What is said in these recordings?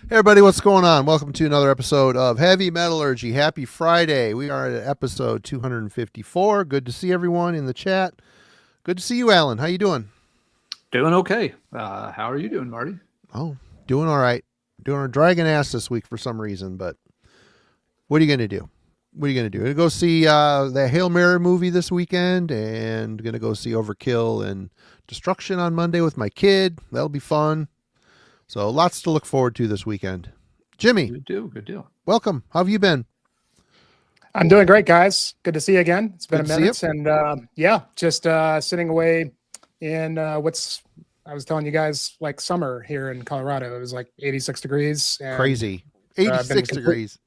Hey everybody, what's going on? Welcome to another episode of Heavy Metallurgy. Happy Friday. We are at episode 254. Good to see everyone in the chat. Good to see you, Alan. How you doing? Doing okay. How are you doing, Marty? Oh, doing all right. Doing a dragging ass this week for some reason, but what are you going to do? What are you going to do? Going to go see the Hail Mary movie this weekend and going to go see Overkill and Destruction on Monday with my kid. That'll be fun. So lots to look forward to this weekend. Jimmy. Good deal. Good deal. Welcome. How have you been? I'm doing great, guys. Good to see you again. It's been Good to a see minute, and just sitting away in I was telling you guys, like summer here in Colorado. It was like 86 degrees. And, Crazy. 86 degrees.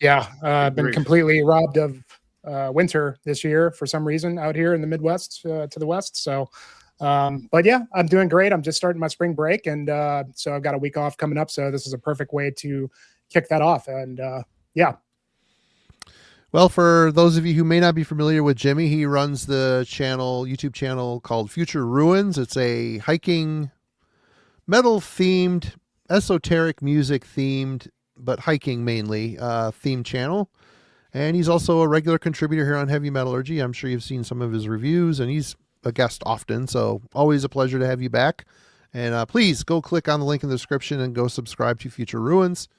Yeah, been Great. completely robbed of winter this year for some reason out here in the Midwest to the west. So, but yeah, I'm doing great. I'm just starting my spring break, and so I've got a week off coming up. So this is a perfect way to kick that off. And yeah. Well, for those of you who may not be familiar with Jimmy, he runs the YouTube channel called Future Ruins. It's a hiking, metal-themed, esoteric music-themed, but hiking mainly, themed channel. And he's also a regular contributor here on Heavy Metallurgy. I'm sure you've seen some of his reviews, and he's a guest often, so always a pleasure to have you back. And please go click on the link in the description and go subscribe to Future Ruins.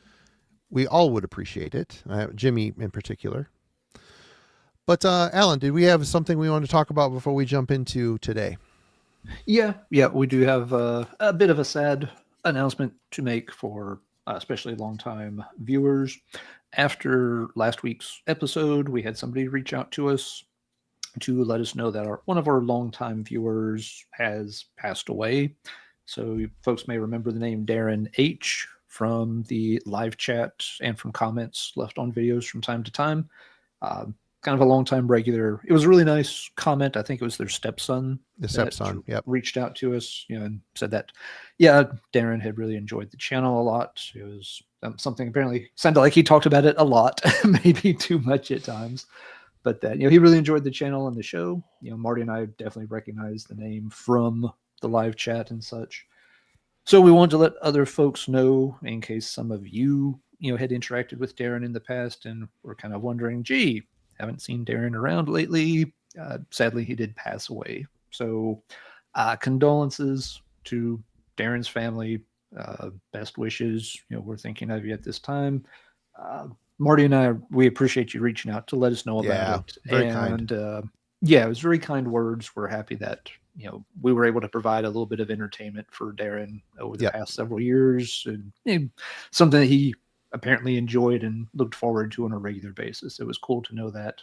We all would appreciate it, Jimmy in particular. But Alan, did we have something we want to talk about before we jump into today? Yeah, we do have a bit of a sad announcement to make for especially longtime viewers. After last week's episode, we had somebody reach out to us to let us know that one of our longtime viewers has passed away. So folks may remember the name Darren H. from the live chat and from comments left on videos from time to time. Kind of a long-time regular. It was a really nice comment. I think it was their stepson. Yep. Reached out to us, and said that, yeah, Darren had really enjoyed the channel a lot. It was something apparently sounded like he talked about it a lot, maybe too much at times, but that, he really enjoyed the channel and the show. Marty and I definitely recognized the name from the live chat and such. So we wanted to let other folks know, in case some of you, had interacted with Darren in the past and were kind of wondering, gee, haven't seen Darren around lately. Sadly, he did pass away. So condolences to Darren's family. Best wishes. We're thinking of you at this time. Marty and I, we appreciate you reaching out to let us know about it. Very kind. It was very kind words. We're happy that we were able to provide a little bit of entertainment for Darren over the past several years, and something that he apparently enjoyed and looked forward to on a regular basis. It was cool to know that.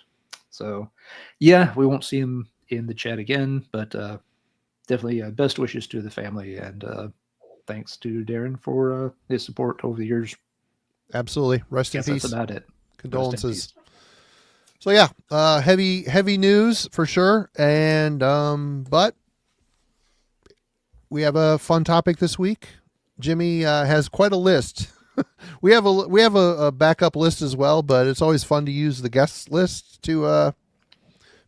So yeah, we won't see him in the chat again, but definitely best wishes to the family, and thanks to Darren for his support over the years. Absolutely. Rest in peace. That's about it. Condolences. So yeah, heavy news for sure. And but we have a fun topic this week. Jimmy has quite a list. We have a backup list as well, but it's always fun to use the guest list to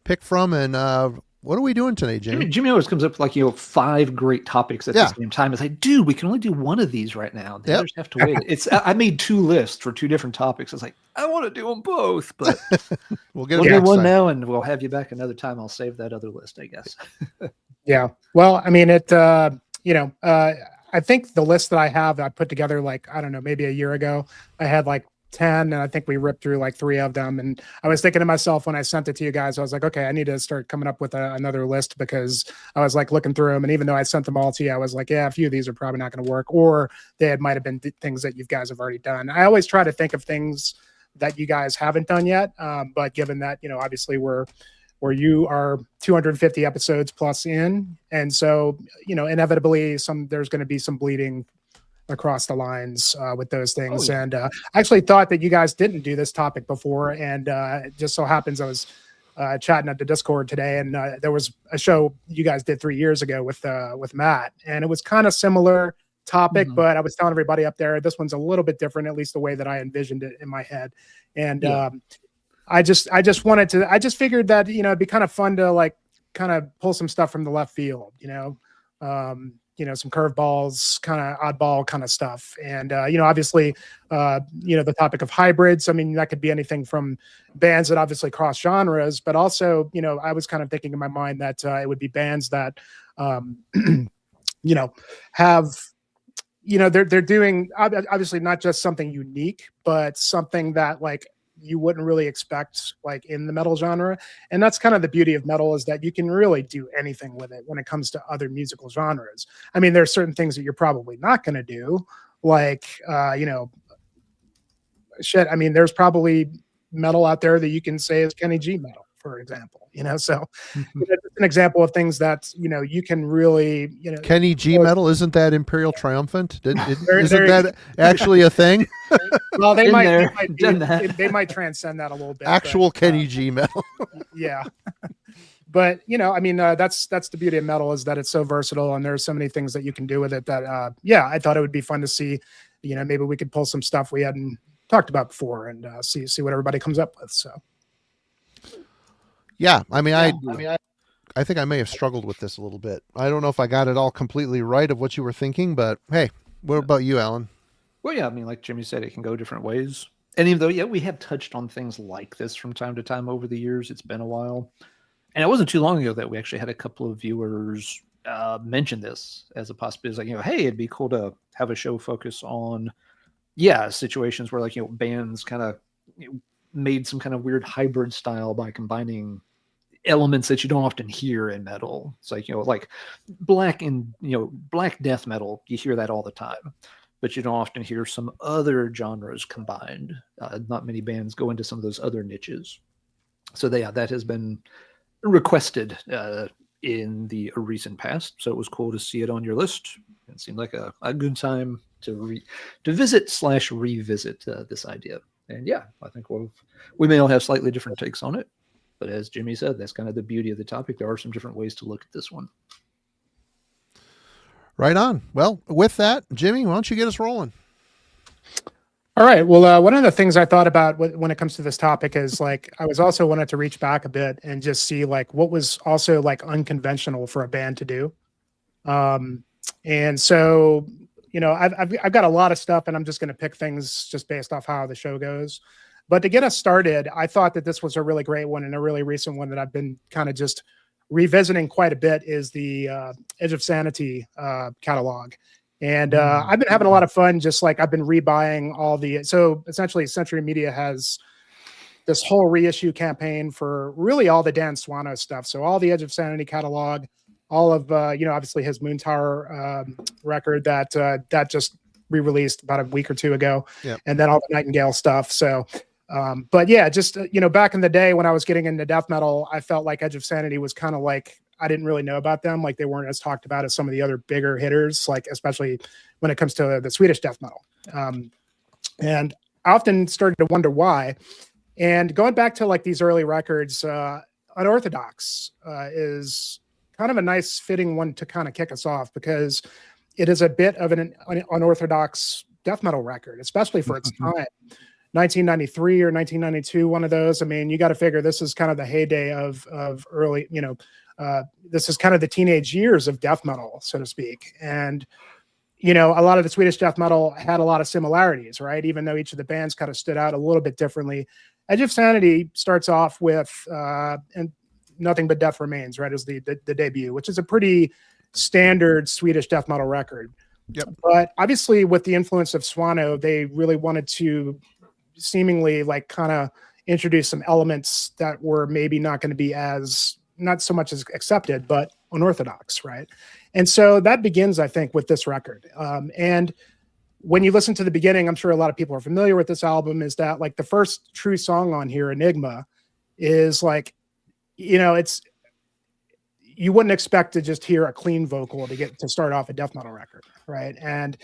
pick from. And what are we doing today, Jimmy? Jimmy always comes up with 5 great topics at the same time. It's like, dude, we can only do one of these right now. The others have to wait. I made 2 lists for 2 different topics. It's like, I want to do them both, but we'll do one now, and we'll have you back another time. I'll save that other list, I guess. Yeah. Well, I mean, I think the list that I put together, I don't know, maybe a year ago. I had 10, and I think we ripped through 3 of them. And I was thinking to myself when I sent it to you guys, I was like, okay, I need to start coming up with another list, because I was looking through them. And even though I sent them all to you, I was like, yeah, a few of these are probably not going to work, or they might have been things that you guys have already done. I always try to think of things that you guys haven't done yet. But given that, obviously where you are 250 episodes plus in. And so, inevitably there's going to be some bleeding across the lines with those things. Oh, yeah. And I actually thought that you guys didn't do this topic before. And it just so happens I was chatting at the Discord today, and there was a show you guys did 3 years ago with Matt. And it was kind of similar topic, but I was telling everybody up there, this one's a little bit different, at least the way that I envisioned it in my head. And I just figured that, it'd be kind of fun to kind of pull some stuff from the left field, some curveballs, kind of oddball kind of stuff. And, obviously, the topic of hybrids, I mean, that could be anything from bands that obviously cross genres, but also, I was kind of thinking in my mind that it would be bands that, have, they're doing obviously not just something unique, but something that like you wouldn't really expect like in the metal genre. And that's kind of the beauty of metal, is that you can really do anything with it when it comes to other musical genres. I mean, there are certain things that you're probably not going to do, like, shit. I mean, there's probably metal out there that you can say is Kenny G metal, for example, so it's an example of things that, you can really, Kenny G metal, isn't that Imperial Triumphant? Isn't there- that actually a thing? well, they Been might, there, they might, done that. they might transcend that a little bit. Actual but, Kenny G metal. yeah. But, I mean, that's the beauty of metal, is that it's so versatile and there's so many things that you can do with it that, I thought it would be fun to see, maybe we could pull some stuff we hadn't talked about before and see what everybody comes up with. So. Yeah. I mean, I think I may have struggled with this a little bit. I don't know if I got it all completely right of what you were thinking, but hey, what about you, Alan? Well, yeah, I mean, like Jimmy said, it can go different ways. And even though, we have touched on things like this from time to time over the years, it's been a while. And it wasn't too long ago that we actually had a couple of viewers mention this as a possibility. It's like, hey, it'd be cool to have a show focus on, situations where like, bands kind of made some kind of weird hybrid style by combining elements that you don't often hear in metal. It's like, like black death metal, you hear that all the time, but you don't often hear some other genres combined. Not many bands go into some of those other niches. So that has been requested in the recent past. So it was cool to see it on your list. It seemed like a good time to visit-revisit this idea. And I think we may all have slightly different takes on it. But as Jimmy said, that's kind of the beauty of the topic. There are some different ways to look at this one. Right on. Well, with that, Jimmy, why don't you get us rolling? All right. Well, one of the things I thought about when it comes to this topic is like, I was also wanted to reach back a bit and just see like what was also like unconventional for a band to do. And so, I've got a lot of stuff, and I'm just going to pick things just based off how the show goes. But to get us started, I thought that this was a really great one, and a really recent one that I've been kind of just revisiting quite a bit is the Edge of Sanity catalog. And I've been having a lot of fun, just like I've been rebuying so essentially Century Media has this whole reissue campaign for really all the Dan Swano stuff. So all the Edge of Sanity catalog, all of, obviously his Moon Tower record that just re-released about a week or two ago. Yep. And then all the Nightingale stuff. So, but yeah, just, back in the day when I was getting into death metal, I felt like Edge of Sanity was kind of like, I didn't really know about them. Like they weren't as talked about as some of the other bigger hitters, like especially when it comes to the Swedish death metal. And I often started to wonder why. And going back to like these early records, Unorthodox is kind of a nice fitting one to kind of kick us off, because it is a bit of an unorthodox death metal record, especially for its time. 1993 or 1992, one of those. I mean, you got to figure this is kind of the heyday of early, this is kind of the teenage years of death metal, so to speak. And, a lot of the Swedish death metal had a lot of similarities, right? Even though each of the bands kind of stood out a little bit differently. Edge of Sanity starts off with and Nothing But Death Remains, right, as the debut, which is a pretty standard Swedish death metal record. Yep. But obviously with the influence of Swano, they really wanted to seemingly like kind of introduce some elements that were maybe not going to be not so much as accepted, but unorthodox, right? And so that begins, I think, with this record. And when you listen to the beginning, I'm sure a lot of people are familiar with this album, is that like the first true song on here, Enigma, is like, it's, you wouldn't expect to just hear a clean vocal to start off a death metal record, right? And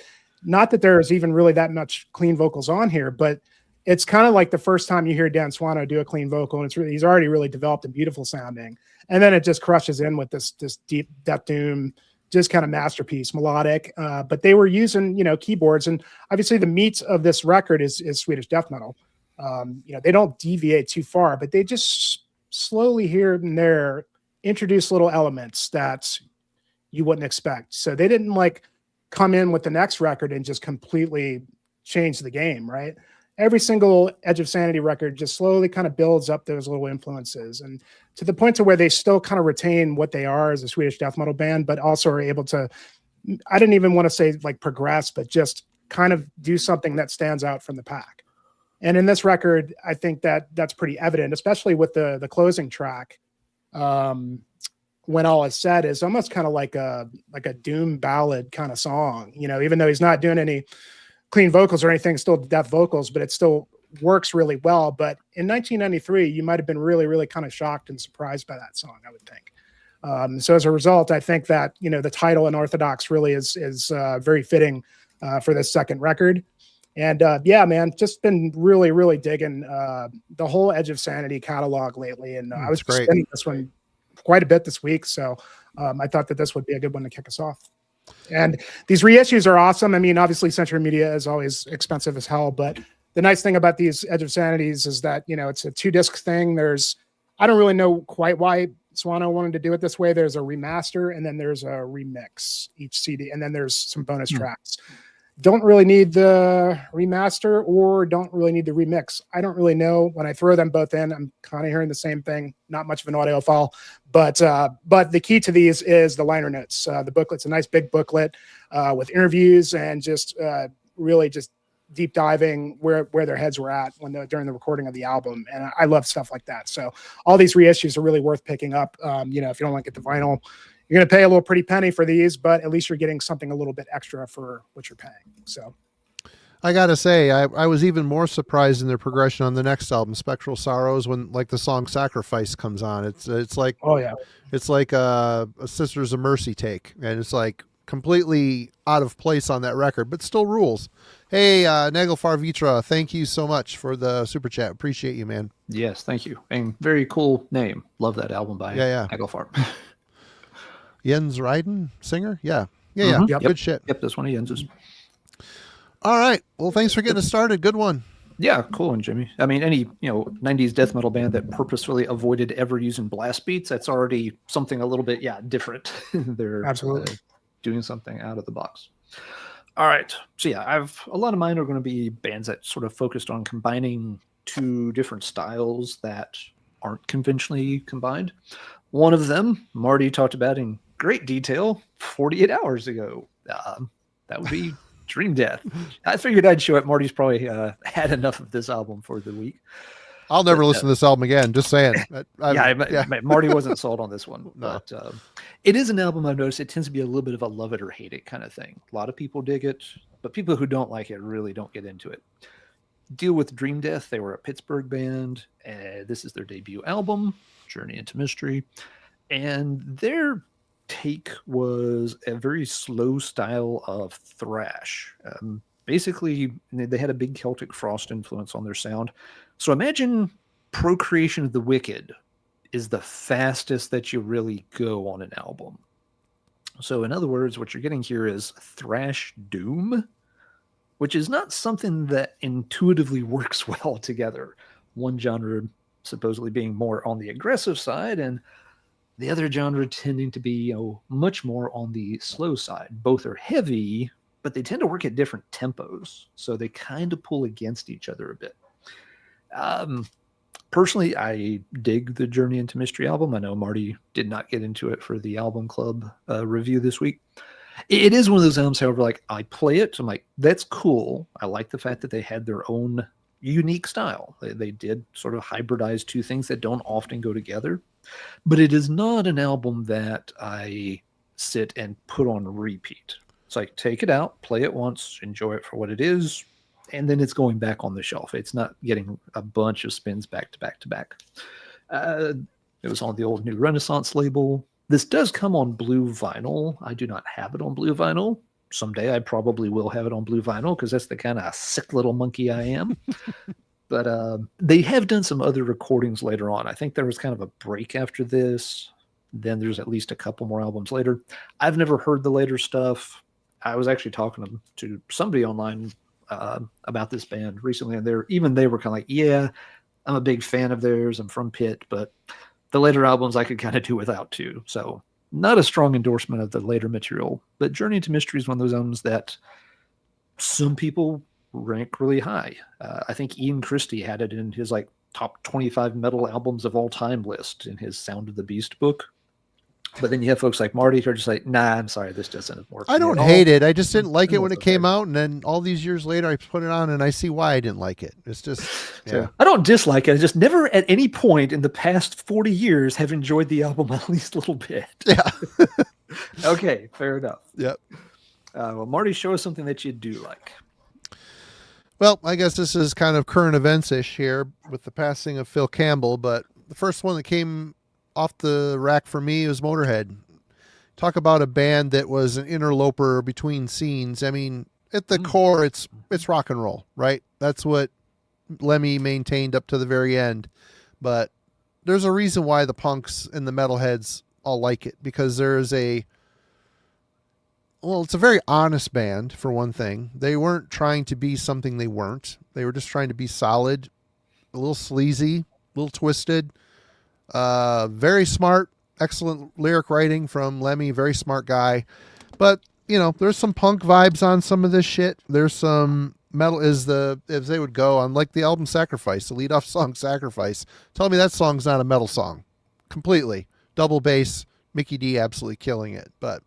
not that there's even really that much clean vocals on here, but it's kind of like the first time you hear Dan Swano do a clean vocal, and he's already really developed and beautiful sounding. And then it just crushes in with this deep death doom, just kind of masterpiece, melodic. But they were using, keyboards, and obviously the meat of this record is Swedish death metal. They don't deviate too far, but they just slowly here and there introduce little elements that, you wouldn't expect. So they didn't like come in with the next record and just completely change the game, right? Every single Edge of Sanity record just slowly kind of builds up those little influences, and to the point to where they still kind of retain what they are as a Swedish death metal band, but also are able to, I didn't even want to say like progress, but just kind of do something that stands out from the pack. And in this record, I think that that's pretty evident, especially with the closing track. When all is said, is almost kind of like a doom ballad kind of song, you know, even though he's not doing any clean vocals or anything, still death vocals, but it still works really well. But in 1993, you might have been really, really kind of shocked and surprised by that song, I would think. So as a result, I think that, you know, the title Unorthodox really is very fitting for this second record. And yeah, man, just been really, really digging the whole Edge of Sanity catalog lately. And I was spinning this one quite a bit this week. So I thought that this would be a good one to kick us off. And these reissues are awesome. I mean, obviously Century Media is always expensive as hell, but the nice thing about these Edge of Sanities is that, you know, it's a 2-disc thing. I don't really know quite why Swano wanted to do it this way. There's a remaster and then there's a remix each CD, and then there's some bonus tracks. Don't really need the remaster or don't really need the remix. I don't really know. When I throw them both in, I'm kind of hearing the same thing. Not much of an audiophile, but the key to these is the liner notes. The booklet's a nice big booklet with interviews and just really just deep diving where their heads were at during the recording of the album. And I love stuff like that. So all these reissues are really worth picking up. You know, if you don't want to get the vinyl, you're going to pay a little pretty penny for these, but at least you're getting something a little bit extra for what you're paying. So I got to say, I was even more surprised in their progression on the next album, Spectral Sorrows, when like the song Sacrifice comes on. It's like, oh yeah, it's like a Sisters of Mercy take. And it's like completely out of place on that record, but still rules. Hey, Nagelfar Vitra, thank you so much for the super chat. Appreciate you, man. Yes, thank you. And very cool name. Love that album by Nagelfar. Jens Ryden, singer? Yeah. Yep. Good shit. Yep, this one of Jens's. All right. Well, thanks for getting us started. Good one. Yeah, cool one, Jimmy. I mean, any 90s death metal band that purposefully avoided ever using blast beats, that's already something a little bit different. They're absolutely doing something out of the box. All right. So yeah, a lot of mine are going to be bands that sort of focused on combining two different styles that aren't conventionally combined. One of them, Marty talked about in great detail 48 hours ago. That would be Dream Death. I figured I'd show it. Marty's probably had enough of this album for the week. I'll never listen to this album again. Just saying. Marty wasn't sold on this one. No. But it is an album I've noticed. It tends to be a little bit of a love it or hate it kind of thing. A lot of people dig it, but people who don't like it really don't get into it. Deal with Dream Death. They were a Pittsburgh band. This is their debut album, Journey into Mystery. And their take was a very slow style of thrash. Basically, they had a big Celtic Frost influence on their sound. So imagine Procreation of the Wicked is the fastest that you really go on an album. So in other words, what you're getting here is thrash doom, which is not something that intuitively works well together. One genre supposedly being more on the aggressive side, and the other genre tending to be much more on the slow side. Both are heavy, but they tend to work at different tempos, so they kind of pull against each other a bit. Personally, I dig the Journey into Mystery album. I know Marty did not get into it for the album club review this week. It is one of those albums, however, like I play it, so I'm like, that's cool. I like the fact that they had their own unique style. They did sort of hybridize two things that don't often go together. But it is not an album that I sit and put on repeat. It's like, take it out, play it once, enjoy it for what it is, and then it's going back on the shelf. It's not getting a bunch of spins back to back to back. It was on the old New Renaissance label. This does come on blue vinyl. I do not have it on blue vinyl. Someday I probably will have it on blue vinyl because that's the kind of sick little monkey I am. But they have done some other recordings later on. I think there was kind of a break after this. Then there's at least a couple more albums later. I've never heard the later stuff. I was actually talking to somebody online about this band recently, and they were kind of like, yeah, I'm a big fan of theirs. I'm from Pitt, but the later albums I could kind of do without too. So not a strong endorsement of the later material, but Journey into Mystery is one of those albums that some people rank really high. I think Ian Christie had it in his like top 25 metal albums of all time list in his Sound of the Beast book. But then you have folks like Marty who are just like, nah, I'm sorry, this doesn't work. I don't hate it. I just didn't like it when it came out, and then all these years later, I put it on, and I see why I didn't like it. It's just, yeah. I don't dislike it. I just never at any point in the past 40 years have enjoyed the album at least a little bit. Yeah. Okay, fair enough. Yep. Well, Marty, show us something that you do like. Well, I guess this is kind of current events-ish here with the passing of Phil Campbell, but the first one that came off the rack for me was Motorhead. Talk about a band that was an interloper between scenes. I mean, at the core, it's rock and roll, right? That's what Lemmy maintained up to the very end. But there's a reason why the punks and the metalheads all like it, because it's a very honest band, for one thing. They weren't trying to be something they weren't. They were just trying to be solid, a little sleazy, a little twisted. Very smart, excellent lyric writing from Lemmy, very smart guy. But, there's some punk vibes on some of this shit. There's some metal as they would go on, like the album Sacrifice, the lead off song Sacrifice. Tell me that song's not a metal song. Completely. Double bass, Mickey D absolutely killing it. But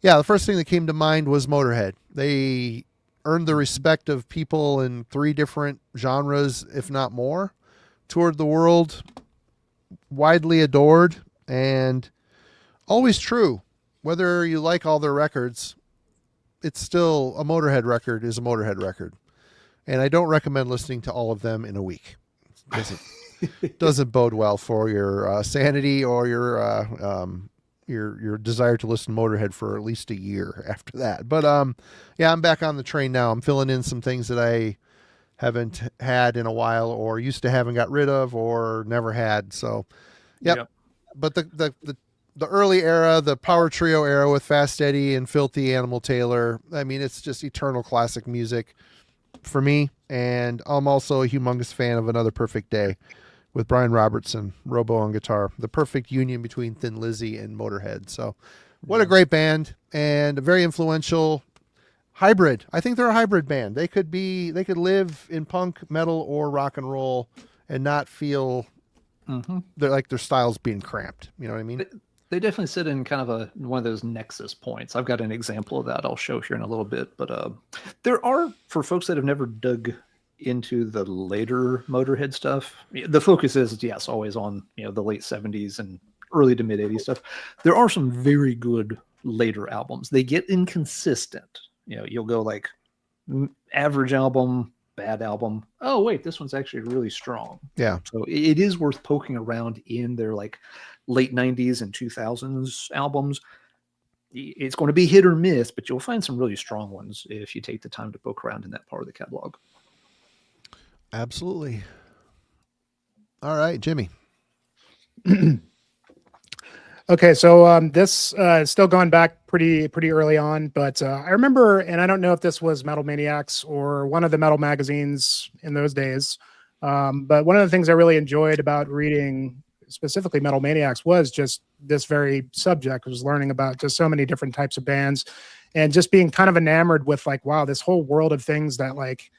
yeah, the first thing that came to mind was Motorhead. They earned the respect of people in 3 different genres, if not more. Toured the world, widely adored, and always true. Whether you like all their records, it's still a Motorhead record is a Motorhead record. And I don't recommend listening to all of them in a week. It doesn't bode well for your sanity or your desire to listen to Motorhead for at least a year after that. But yeah, I'm back on the train now. I'm filling in some things that I haven't had in a while, or used to have and got rid of, or never had. So, yep. But the early era, the Power Trio era with Fast Eddie and Filthy Animal Taylor, I mean, it's just eternal classic music for me. And I'm also a humongous fan of Another Perfect Day with Brian Robertson, Robo on guitar. The perfect union between Thin Lizzy and Motorhead. So what a great band, and a very influential hybrid. I think they're a hybrid band. They could live in punk, metal, or rock and roll and not feel they're like their style's being cramped. You know what I mean? They definitely sit in kind of one of those nexus points. I've got an example of that I'll show here in a little bit. But there are, for folks that have never dug into the later Motorhead stuff, the focus is, yes, always on the late 70s and early to mid 80s stuff. There are some very good later albums. They get inconsistent. You'll go like average album, bad album. Oh wait, this one's actually really strong. Yeah. So it is worth poking around in their like late 90s and 2000s albums. It's going to be hit or miss, but you'll find some really strong ones if you take the time to poke around in that part of the catalog. Absolutely. All right, Jimmy. Okay, so this is still going back pretty early on, but I remember, and I don't know if this was Metal Maniacs or one of the metal magazines in those days, but one of the things I really enjoyed about reading specifically Metal Maniacs was just this very subject, was learning about just so many different types of bands, and just being kind of enamored with like, wow, this whole world of things that like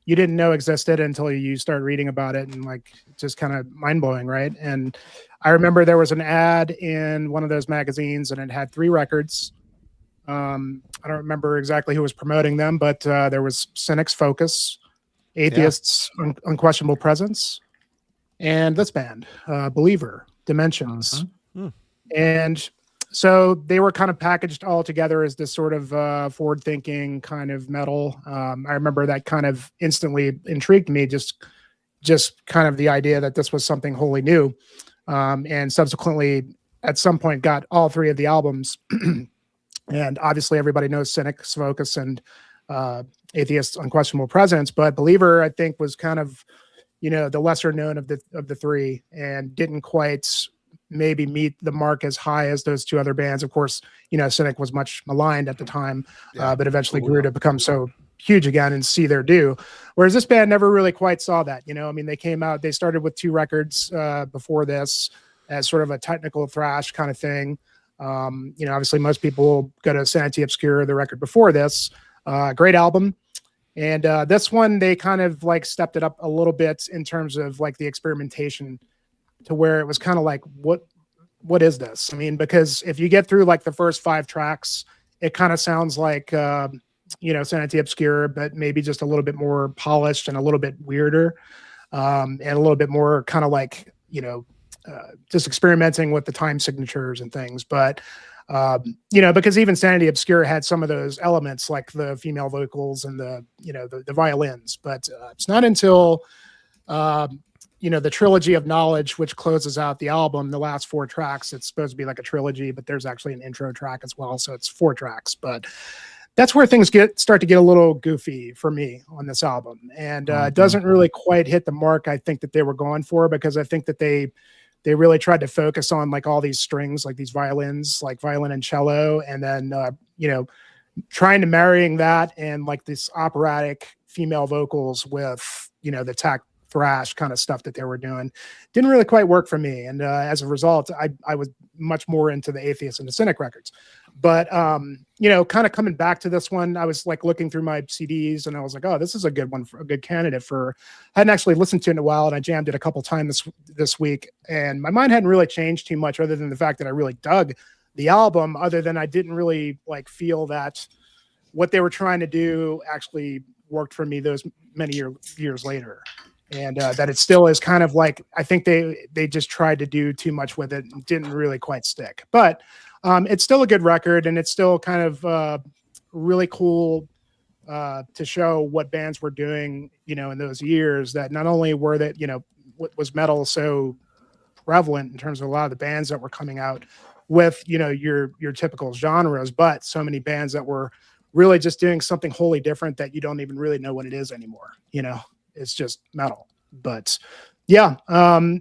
you didn't know existed until you start reading about it, and like just kind of mind-blowing, right? And I remember there was an ad in one of those magazines, and it had 3 records. I don't remember exactly who was promoting them, but there was Cynic's Focus, Atheists' Unquestionable Presence, and this band, Believer, Dimensions. And so they were kind of packaged all together as this sort of forward-thinking kind of metal. I remember that kind of instantly intrigued me, just kind of the idea that this was something wholly new. And subsequently, at some point, got all 3 of the albums. And obviously, everybody knows Cynic's Focus and Atheist's Unquestionable Presence. But Believer, I think, was kind of, the lesser known of the 3, and didn't quite maybe meet the mark as high as those 2 other bands. Of course, Cynic was much maligned at the time, but eventually grew to become so huge again and see their due. Whereas this band never really quite saw that. They started with 2 records before this as sort of a technical thrash kind of thing. Obviously most people go to Sanity Obscura, the record before this. Great album. And this one, they kind of like stepped it up a little bit in terms of like the experimentation, to where it was kind of like, what is this? I mean, because if you get through like the first 5 tracks, it kind of sounds like, Sanity Obscura, but maybe just a little bit more polished and a little bit weirder, and a little bit more kind of like, just experimenting with the time signatures and things. But, because even Sanity Obscura had some of those elements, like the female vocals and the violins. But it's not until, the Trilogy of Knowledge, which closes out the album, the last 4 tracks. It's supposed to be like a trilogy, but there's actually an intro track as well. So it's 4 tracks. But that's where things start to get a little goofy for me on this album. And it doesn't really quite hit the mark I think that they were going for, because I think that they really tried to focus on like all these strings, like these violins, like violin and cello. And then, trying to marrying that and like this operatic female vocals with, the tack thrash kind of stuff that they were doing didn't really quite work for me. And as a result, I was much more into the Atheist and the Cynic records. But, kind of coming back to this one, I was like looking through my CDs and I was like, oh, this is a good one, for a good candidate for, I hadn't actually listened to it in a while, and I jammed it a couple times this week. And my mind hadn't really changed too much, other than the fact that I really dug the album, other than I didn't really like feel that what they were trying to do actually worked for me those many years later. And that it still is kind of like, I think they just tried to do too much with it and didn't really quite stick. But it's still a good record, and it's still kind of really cool to show what bands were doing, in those years, that not only were that, was metal so prevalent in terms of a lot of the bands that were coming out with, your typical genres, but so many bands that were really just doing something wholly different that you don't even really know what it is anymore. It's just metal. But yeah,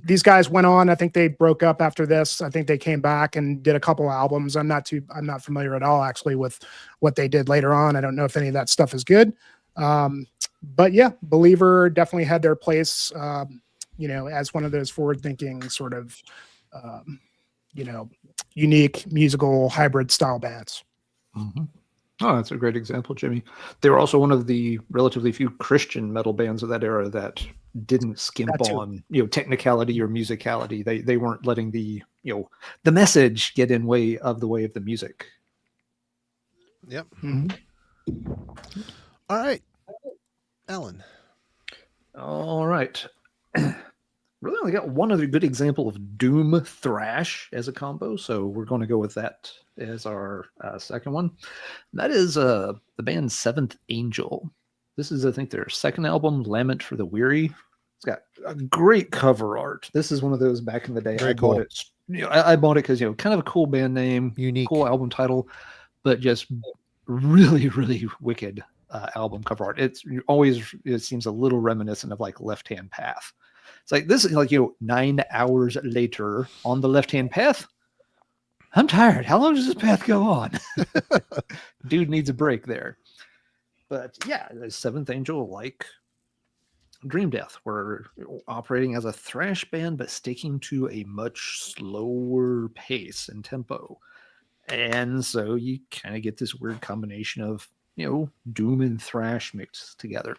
these guys went on. I think they broke up after this. I think they came back and did a couple albums. I'm not familiar at all actually with what they did later on. I don't know if any of that stuff is good. But yeah, Believer definitely had their place, as one of those forward-thinking sort of, unique musical hybrid style bands. Mm-hmm. Oh, that's a great example, Jimmy. They were also one of the relatively few Christian metal bands of that era that didn't skimp on, technicality or musicality. They weren't letting the message get in way of the music. Yep. Mm-hmm. All right, Alan. All right. Really only got one other good example of doom thrash as a combo, so we're going to go with that as our second one. That is the band Seventh Angel. This is, I think, their second album, Lament for the Weary. It's got a great cover art. This is one of those back in the day. Very cool. Bought it. I bought it because kind of a cool band name, Unique, cool album title, but just really, really wicked album cover art. It seems a little reminiscent of like Left Hand Path. It's like this is like 9 hours later on the left-hand path. I'm tired. How long does this path go on? Dude needs a break there. But yeah, the Seventh Angel, like Dream Death, were operating as a thrash band, but sticking to a much slower pace and tempo. And so you kind of get this weird combination of, doom and thrash mixed together.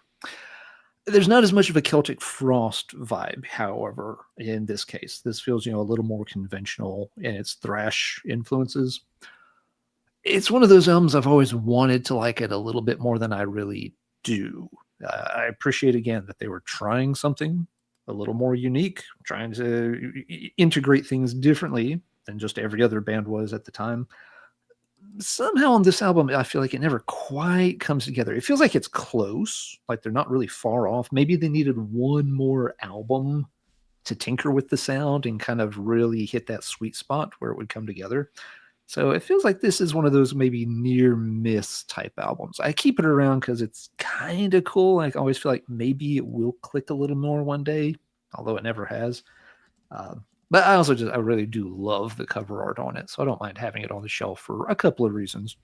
There's not as much of a Celtic Frost vibe, however, in this case. This feels, a little more conventional in its thrash influences. It's one of those albums I've always wanted to like it a little bit more than I really do. I appreciate, again, that they were trying something a little more unique, trying to integrate things differently than just every other band was at the time. Somehow on this album, I feel like it never quite comes together. It feels like it's close, like they're not really far off. Maybe they needed one more album to tinker with the sound and kind of really hit that sweet spot where it would come together. So it feels like this is one of those maybe near miss type albums. I keep it around because it's kind of cool. I always feel like maybe it will click a little more one day, although it never has. But I really do love the cover art on it, so I don't mind having it on the shelf for a couple of reasons.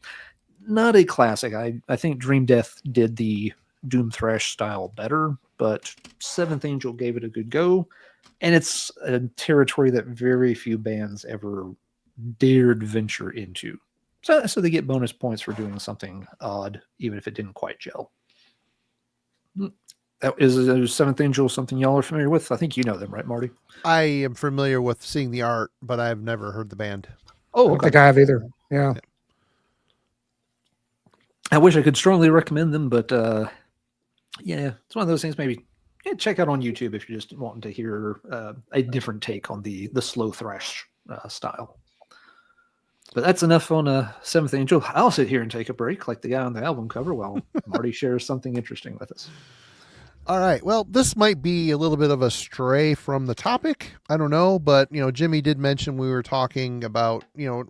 Not a classic. I think Dream Death did the doom thrash style better, but Seventh Angel gave it a good go, and it's a territory that very few bands ever dared venture into. So they get bonus points for doing something odd, even if it didn't quite gel. That is Seventh Angel something y'all are familiar with? I think you know them, right, Marty? I am familiar with seeing the art, but I've never heard the band. I don't think I have either. Yeah. I wish I could strongly recommend them, but yeah, it's one of those things. Maybe check out on YouTube if you're just wanting to hear a different take on the slow thrash style. But that's enough on Seventh Angel. I'll sit here and take a break like the guy on the album cover while Marty shares something interesting with us. All right. Well, this might be a little bit of a stray from the topic. I don't know, but Jimmy did mention we were talking about,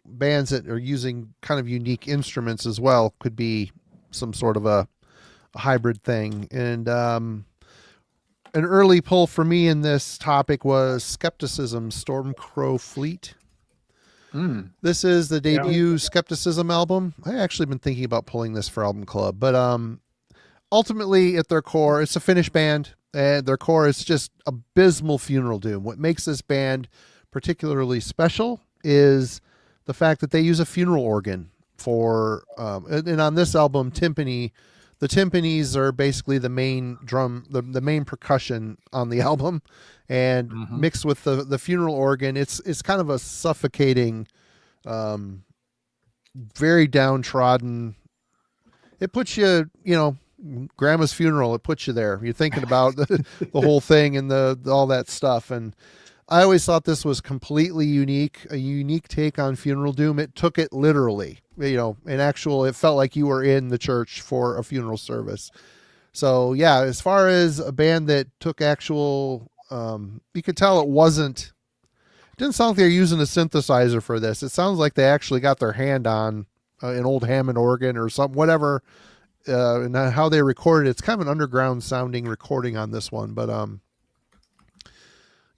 bands that are using kind of unique instruments as well. Could be some sort of a hybrid thing. And an early pull for me in this topic was Skepticism's Stormcrow Fleet. This is the debut Skepticism album. I actually been thinking about pulling this for Album Club, but ultimately, at their core, it's a Finnish band, and their core is just abysmal funeral doom. What makes this band particularly special is the fact that they use a funeral organ for, and on this album, timpani. The timpanis are basically the main drum, the main percussion on the album, and mixed with the funeral organ, it's kind of a suffocating, very downtrodden. It puts you, grandma's funeral, it puts you there. You're thinking about the whole thing and all that stuff. And I always thought this was completely unique, a unique take on funeral doom. It took it literally, it felt like you were in the church for a funeral service. So yeah, as far as a band that took actual, you could tell it didn't sound like they're using a synthesizer for this. It sounds like they actually got their hand on an old Hammond organ or something, whatever. And how they recorded it's kind of an underground sounding recording on this one, but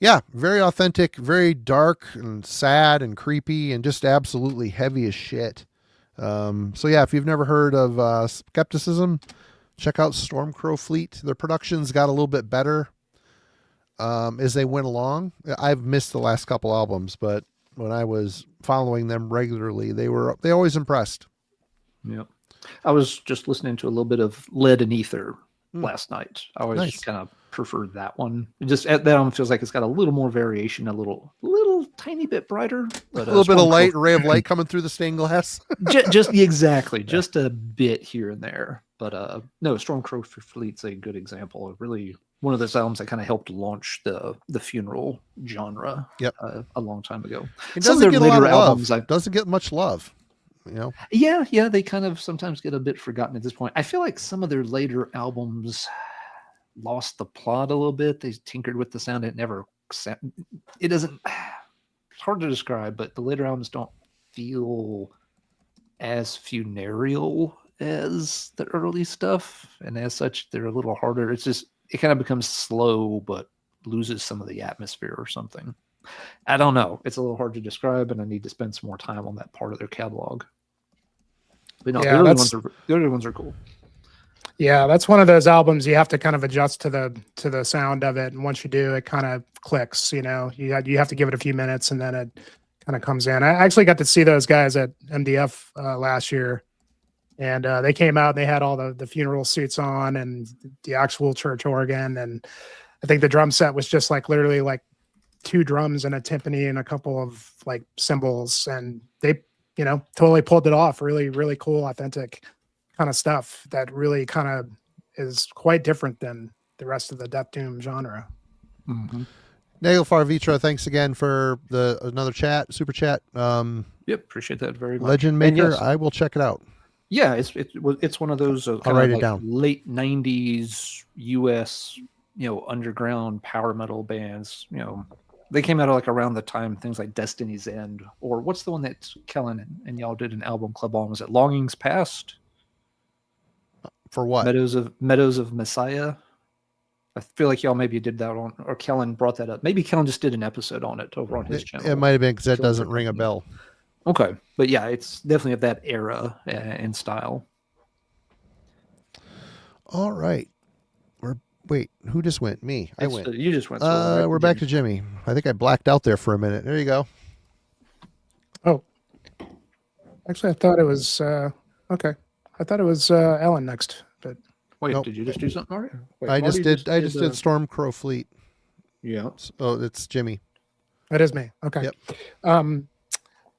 yeah, very authentic, very dark and sad and creepy and just absolutely heavy as shit. So yeah, if you've never heard of Skepticism, check out Stormcrow Fleet. Their productions got a little bit better as they went along. I've missed the last couple albums, but when I was following them regularly, they always impressed. Yep. I was just listening to a little bit of Lead and Ether last night. I always kind of preferred that one. That one feels like it's got a little more variation, a little tiny bit brighter, but a little bit of light, a ray of light coming through the stained glass. just a bit here and there. But no, Stormcrow Fleet's a good example of really one of those albums that kind of helped launch the funeral genre. Yep. A long time ago. It doesn't get a lot of love. Doesn't get much love. Yeah, they kind of sometimes get a bit forgotten at this point. I feel like some of their later albums lost the plot a little bit. They tinkered with the sound. It doesn't, it's hard to describe, but the later albums don't feel as funereal as the early stuff. And as such, they're a little harder. It kind of becomes slow, but loses some of the atmosphere or something. I don't know. It's a little hard to describe, and I need to spend some more time on that part of their catalog. But no, the early ones are cool. Yeah, that's one of those albums you have to kind of adjust to the sound of it, and once you do, it kind of clicks. You have to give it a few minutes, and then it kind of comes in. I actually got to see those guys at MDF last year, and they came out and they had all the funeral suits on and the actual church organ, and I think the drum set was just literally 2 drums and a timpani and a couple of cymbals, and they totally pulled it off. Really, really cool, authentic kind of stuff that really kind of is quite different than the rest of the death doom genre. Nagelfar Vitra, thanks again for another super chat. Yep, appreciate that very much. Legend Maker, yes. I will check it out. Yeah, it's one of those I'll write it down. Late 90s US underground power metal bands. They came out around the time things like Destiny's End, or what's the one that Kellen and y'all did an album club on? Was it Longings Past? For what? Meadows of Messiah. I feel like y'all maybe did that on, or Kellen brought that up. Maybe Kellen just did an episode on it over on his channel. It might have been because that doesn't ring a bell. Okay, but yeah, it's definitely of that era and style. All right. Wait, who just went? Me. I went. You just went. We're back to Jimmy. I think I blacked out there for a minute. There you go. Oh, Actually, I thought it was okay. I thought it was Ellen next, but Wait, Nope. did you just do something, Marty? Wait, I Marty just did Storm Crow Fleet. Yeah. Oh, it's Jimmy. it is me. Okay. Yep.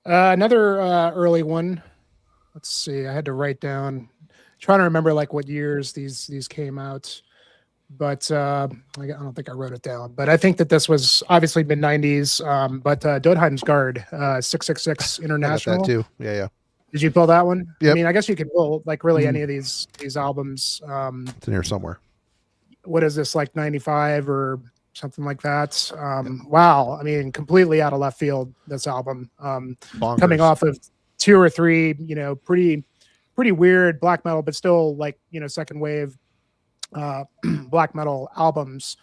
Another early one. Let's see. I had to write down. Trying to remember like what years these came out, but I don't think I wrote it down. But I think that this was obviously mid '90s. But Dodheim's Guard 666 I got International. that too. Yeah. Did you pull that one? Yep. I mean, I guess you could pull like really any of these albums. It's in here somewhere. What is this, like 95 or something like that? Wow. I mean, completely out of left field, this album. Bonkers. Coming off of 2 or 3, pretty weird black metal, but still like, second wave black metal albums.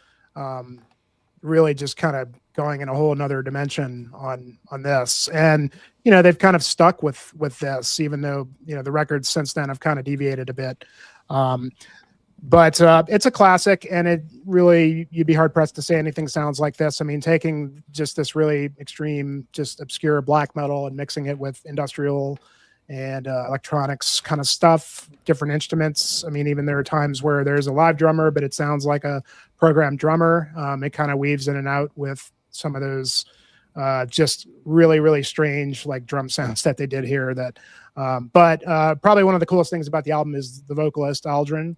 Really just kind of going in a whole nother dimension on this. And, they've kind of stuck with this, even though, the records since then have kind of deviated a bit. But it's a classic, and it really, you'd be hard pressed to say anything sounds like this. I mean, taking just this really extreme, just obscure black metal and mixing it with industrial and electronics kind of stuff, different instruments. I mean, even there are times where there's a live drummer, but it sounds like a programmed drummer. It kind of weaves in and out with some of those just really, really strange like drum sounds that they did here. But probably one of the coolest things about the album is the vocalist Aldrin.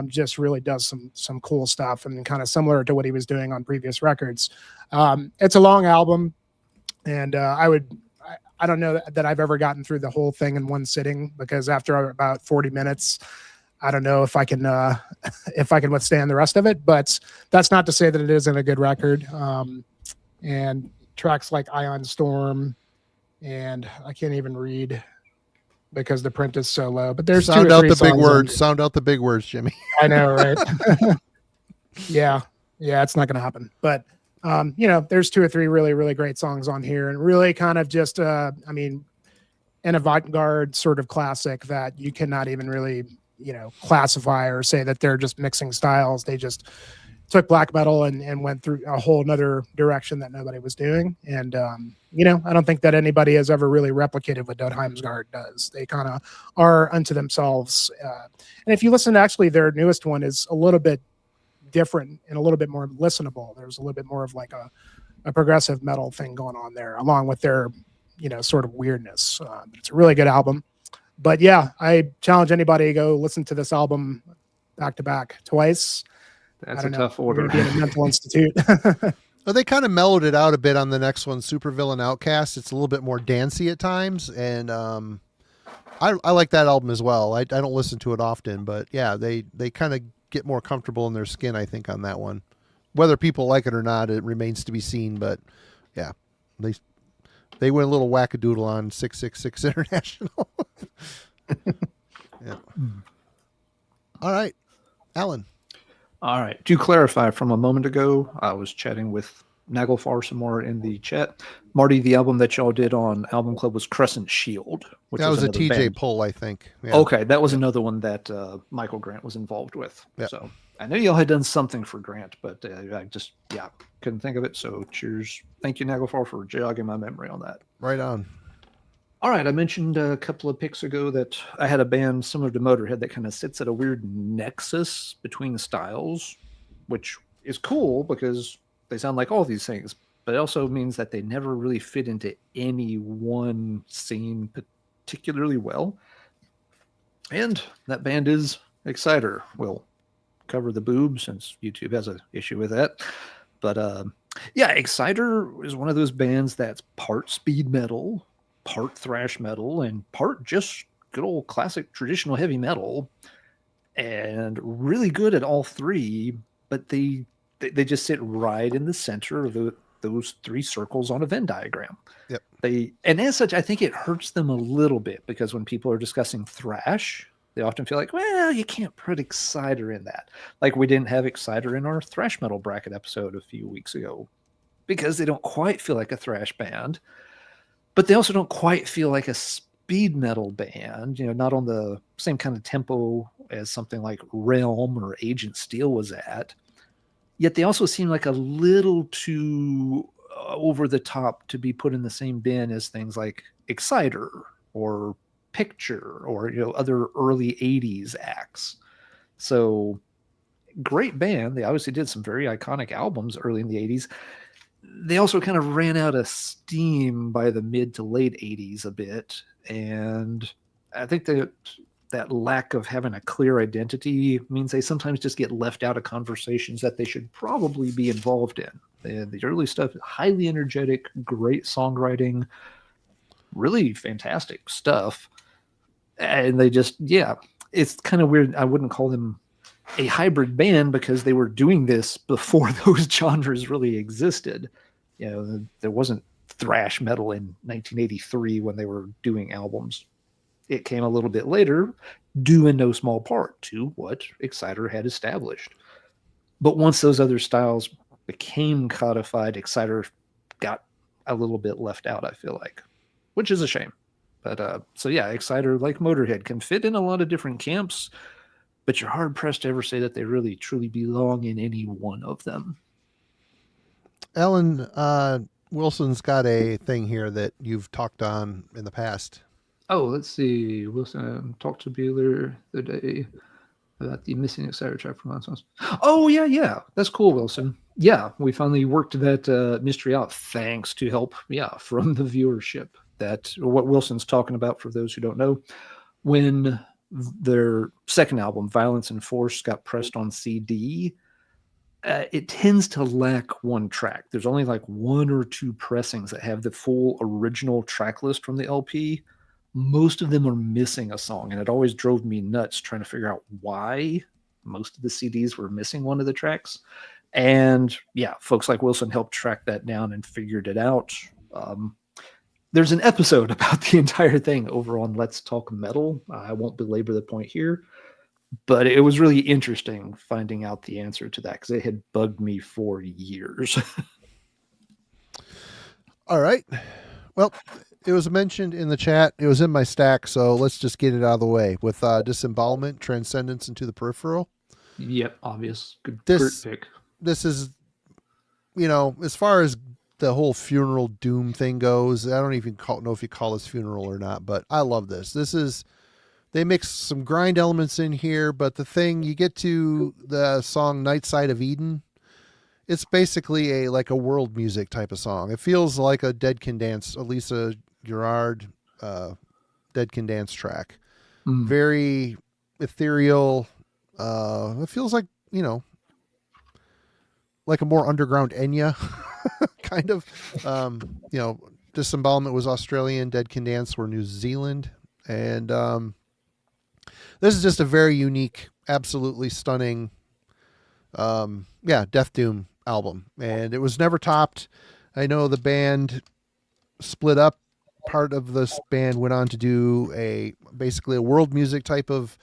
Just really does some cool stuff and kind of similar to what he was doing on previous records. It's a long album, and I don't know that I've ever gotten through the whole thing in one sitting, because after about 40 minutes, I don't know if I can withstand the rest of it. But that's not to say that it isn't a good record. And tracks like Ion Storm, and I can't even read because the print is so low. But there's sound 2 or out 3 the big songs words. Sound out the big words, Jimmy. I know, right? Yeah, it's not going to happen. But there's 2 or 3 really, really great songs on here, and really kind of just, an avant-garde sort of classic that you cannot even really, classify or say that they're just mixing styles. They just took black metal and went through a whole nother direction that nobody was doing. And, I don't think that anybody has ever really replicated what Dodheim's Guard does. They kind of are unto themselves. And if you listen to actually their newest one is a little bit different and a little bit more listenable. There's a little bit more of like a progressive metal thing going on there, along with their, sort of weirdness. It's a really good album. But yeah, I challenge anybody to go listen to this album back to back twice. That's a tough order. You're gonna be in a mental institute. Well, they kind of mellowed it out a bit on the next one, Supervillain Outcast. It's a little bit more dancey at times, and I like that album as well. I don't listen to it often, but yeah, they kind of get more comfortable in their skin, I think, on that one. Whether people like it or not, it remains to be seen. But yeah, they went a little wackadoodle on 666 International. Yeah. All right, Alan. All right. To clarify from a moment ago, I was chatting with Nagelfar some more in the chat. Marty, the album that y'all did on Album Club was Crescent Shield. Which That was a TJ band. Pull, I think. Yeah. Okay, that was another one that Michael Grant was involved with. Yep. So I know y'all had done something for Grant, but I just couldn't think of it. So cheers. Thank you, Nagelfar, for jogging my memory on that. Right on. All right, I mentioned a couple of picks ago that I had a band similar to Motorhead that kind of sits at a weird nexus between styles, which is cool because they sound like all these things, but it also means that they never really fit into any one scene particularly well. And that band is Exciter. We'll cover the boob since YouTube has an issue with that. But Exciter is one of those bands that's part speed metal, part thrash metal, and part just good old classic traditional heavy metal, and really good at all 3, but they just sit right in the center of those 3 circles on a Venn diagram. Yep. And as such, I think it hurts them a little bit, because when people are discussing thrash, they often feel like, well, you can't put Exciter in that. Like we didn't have Exciter in our thrash metal bracket episode a few weeks ago, because they don't quite feel like a thrash band. But they also don't quite feel like a speed metal band, not on the same kind of tempo as something like Realm or Agent Steel was at. Yet they also seem like a little too over the top to be put in the same bin as things like Exciter or Picture or other early 80s acts. So great band. They obviously did some very iconic albums early in the 80s. They also kind of ran out of steam by the mid to late 80s a bit. And I think that lack of having a clear identity means they sometimes just get left out of conversations that they should probably be involved in. The early stuff, highly energetic, great songwriting, really fantastic stuff. And they just, it's kind of weird. I wouldn't call them a hybrid band because they were doing this before those genres really existed. There wasn't thrash metal in 1983 when they were doing albums. It came a little bit later, due in no small part to what Exciter had established. But once those other styles became codified, Exciter got a little bit left out, I feel like, which is a shame. But so yeah, Exciter, like Motorhead, can fit in a lot of different camps, but you're hard pressed to ever say that they really truly belong in any one of them. Ellen, Wilson's got a thing here that you've talked on in the past. Oh, let's see. Wilson talked to Bueller the day about the missing Exciter track from Last Month. Oh, yeah. That's cool, Wilson. Yeah, we finally worked that mystery out thanks to help, from the viewership. That what Wilson's talking about, for those who don't know, when their second album, Violence and Force, got pressed on CD, it tends to lack one track. There's only like one or two pressings that have the full original track list from the LP. Most of them are missing a song, and it always drove me nuts trying to figure out why most of the CDs were missing one of the tracks. And folks like Wilson helped track that down and figured it out. There's an episode about the entire thing over on Let's Talk Metal. I won't belabor the point here, but it was really interesting finding out the answer to that because it had bugged me for years. All right. Well, it was mentioned in the chat. It was in my stack, so let's just get it out of the way. With Disembowelment, Transcendence into the Peripheral. Yep, obvious. Good pick. This is, as far as the whole funeral doom thing goes, I don't even know if you call this funeral or not, but I love this. They mix some grind elements in here, but the thing, you get to the song Night Side of Eden, it's basically a world music type of song. It feels like a Dead Can Dance, Elisa Gerard Dead Can Dance track. Very ethereal. It feels like, like a more underground Enya kind of. Disembowelment was Australian, Dead Can Dance were New Zealand. And this is just a very unique, absolutely stunning Death Doom album. And it was never topped. I know the band split up. Part of this band went on to do basically a world music type of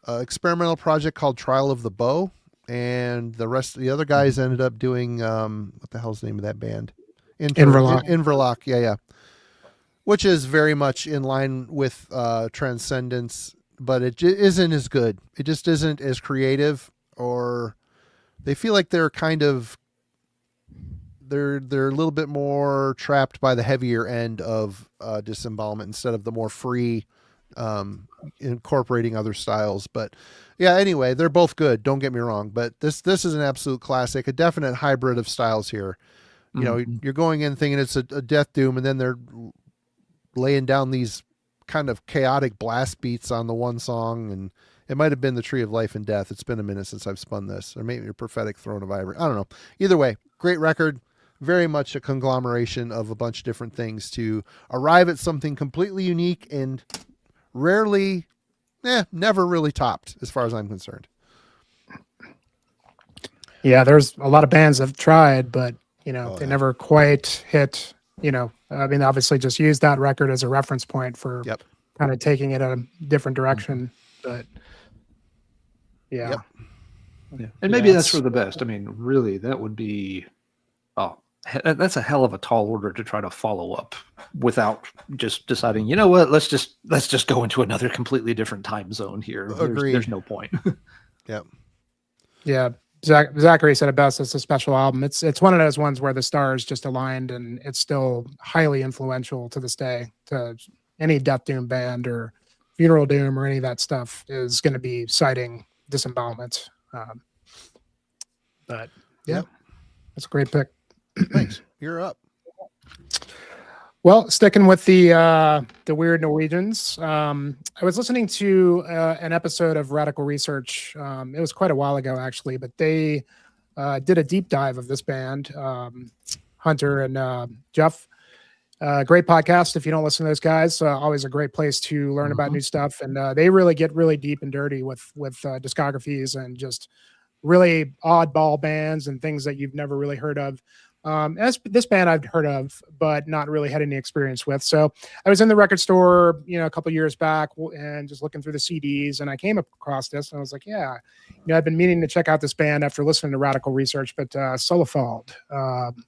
experimental project called Trial of the Bow. And the other guys ended up doing, what the hell's the name of that band? Inverloch, yeah. Which is very much in line with Transcendence, but it isn't as good. It just isn't as creative, or they feel like they're kind of, they're a little bit more trapped by the heavier end of Disembowelment instead of the more free, incorporating other styles. But anyway, they're both good, don't get me wrong, but this is an absolute classic, a definite hybrid of styles here. You're going in thinking it's a Death Doom, and then they're laying down these kind of chaotic blast beats on the one song, and it might have been the Tree of Life and Death. It's been a minute since I've spun this, or maybe a Prophetic Throne of Ivory. I don't know. Either way, great record. Very much a conglomeration of a bunch of different things to arrive at something completely unique and rarely, never really topped as far as I'm concerned. Yeah, there's a lot of bands that have tried, but they never quite hit, obviously just use that record as a reference point for kind of taking it a different direction. But and maybe that's for the best. I mean, really, that would be, that's a hell of a tall order to try to follow up without just deciding, you know what, let's just go into another completely different time zone here. There's no point. Yeah. Zachary said it best. It's a special album. It's one of those ones where the stars just aligned, and it's still highly influential to this day. To any Death Doom band or Funeral Doom or any of that stuff is going to be citing disembowelment. But yeah, Yep. that's a great pick. Thanks. You're up. Well, sticking with the weird Norwegians, I was listening to an episode of Radical Research. It was quite a while ago, actually, but they did a deep dive of this band, Hunter and Jeff. Great podcast. If you don't listen to those guys, always a great place to learn about new stuff. And they really get really deep and dirty with discographies and just really oddball bands and things that you've never really heard of. As this band I've heard of, but not really had any experience with. So I was in the record store, a couple years back and just looking through the CDs, and I came across this and I was like, yeah, I've been meaning to check out this band after listening to Radical Research, but Solefald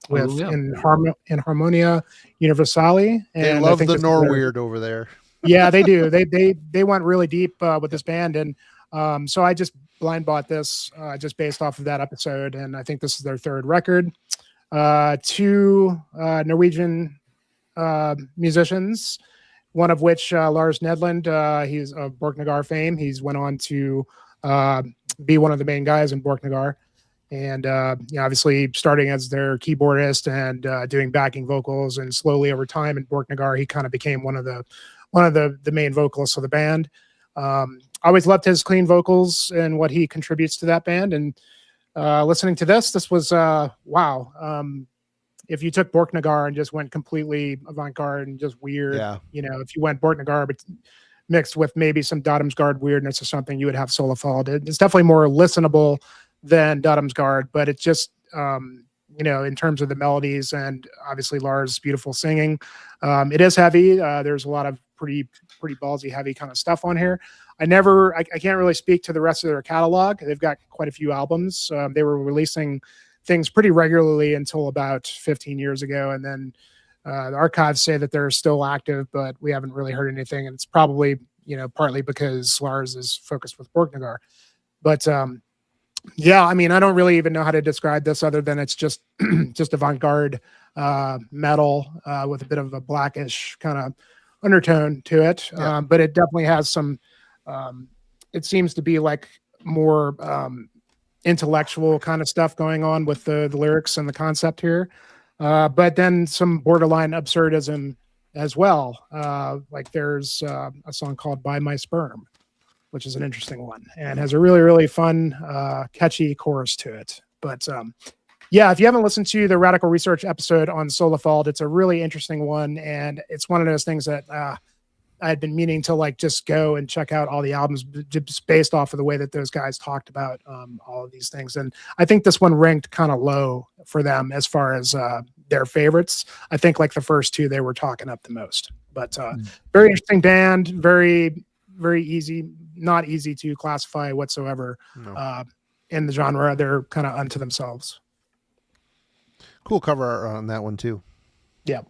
with In Harmonia Universali. And they love the Norweird over there. Yeah, they do. They went really deep with this band, and so I just blind bought this just based off of that episode, and I think this is their third record. Two Norwegian musicians, one of which Lars Nedland, he's of Borknagar fame. He's went on to be one of the main guys in Borknagar, and obviously starting as their keyboardist and doing backing vocals, and slowly over time in Borknagar he kind of became one of the main vocalists of the band. I always loved his clean vocals and what he contributes to that band, and listening to this was wow. If you took Borknagar and just went completely avant-garde and just weird, if you went Borknagar but mixed with maybe some Datumsgaard weirdness or something, you would have Solefald. It's definitely more listenable than Datumsgaard, but it's just in terms of the melodies and obviously Lars' beautiful singing, it is heavy. There's a lot of pretty ballsy heavy kind of stuff on here. I can't really speak to the rest of their catalog. They've got quite a few albums. They were releasing things pretty regularly until about 15 years ago. And then the archives say that they're still active, but we haven't really heard anything. And it's probably, partly because Lars is focused with Borknagar. But I don't really even know how to describe this other than it's just avant-garde metal with a bit of a blackish kind of undertone to it. But it definitely has some, it seems to be like more intellectual kind of stuff going on with the lyrics and the concept here. But then some borderline absurdism as well. Like there's a song called By My Sperm, which is an interesting one and has a really, really fun, catchy chorus to it. But if you haven't listened to the Radical Research episode on Solefald, it's a really interesting one. And it's one of those things that I'd been meaning to just go and check out all the albums just based off of the way that those guys talked about all of these things. And I think this one ranked kind of low for them as far as their favorites. I think like the first two, they were talking up the most, but very interesting band, very, very easy, not easy to classify whatsoever in the genre. They're kind of unto themselves. Cool cover art on that one too. Yeah.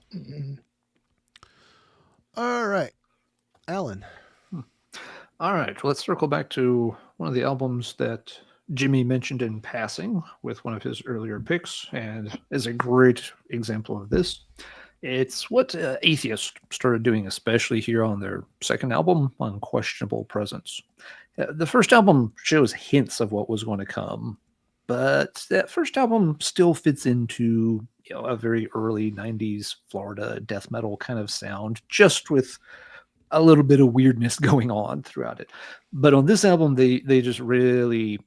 All right. Alan. All right. Well, let's circle back to one of the albums that Jimmy mentioned in passing with one of his earlier picks, and is a great example of this. It's what Atheist started doing, especially here on their second album, Unquestionable Presence. The first album shows hints of what was going to come, but that first album still fits into a very early 90s Florida death metal kind of sound, just with a little bit of weirdness going on throughout it. But on this album, they just really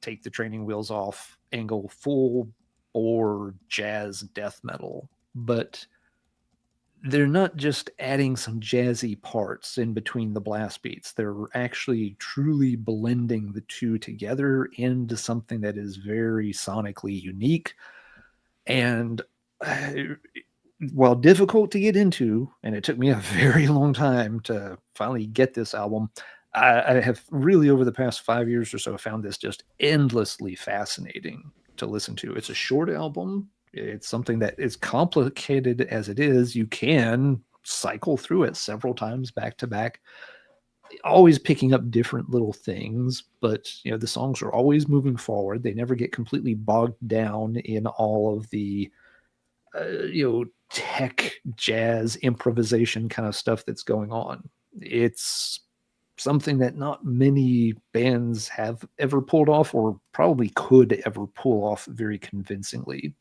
take the training wheels off and go full bore jazz death metal. But they're not just adding some jazzy parts in between the blast beats. They're actually truly blending the two together into something that is very sonically unique. And while difficult to get into, and it took me a very long time to finally get this album, I have really over the past 5 years or so found this just endlessly fascinating to listen to. It's a short album. It's something that is complicated as it is. You can cycle through it several times back to back, always picking up different little things, but the songs are always moving forward. They never get completely bogged down in all of the tech jazz improvisation kind of stuff that's going on. It's something that not many bands have ever pulled off, or probably could ever pull off very convincingly.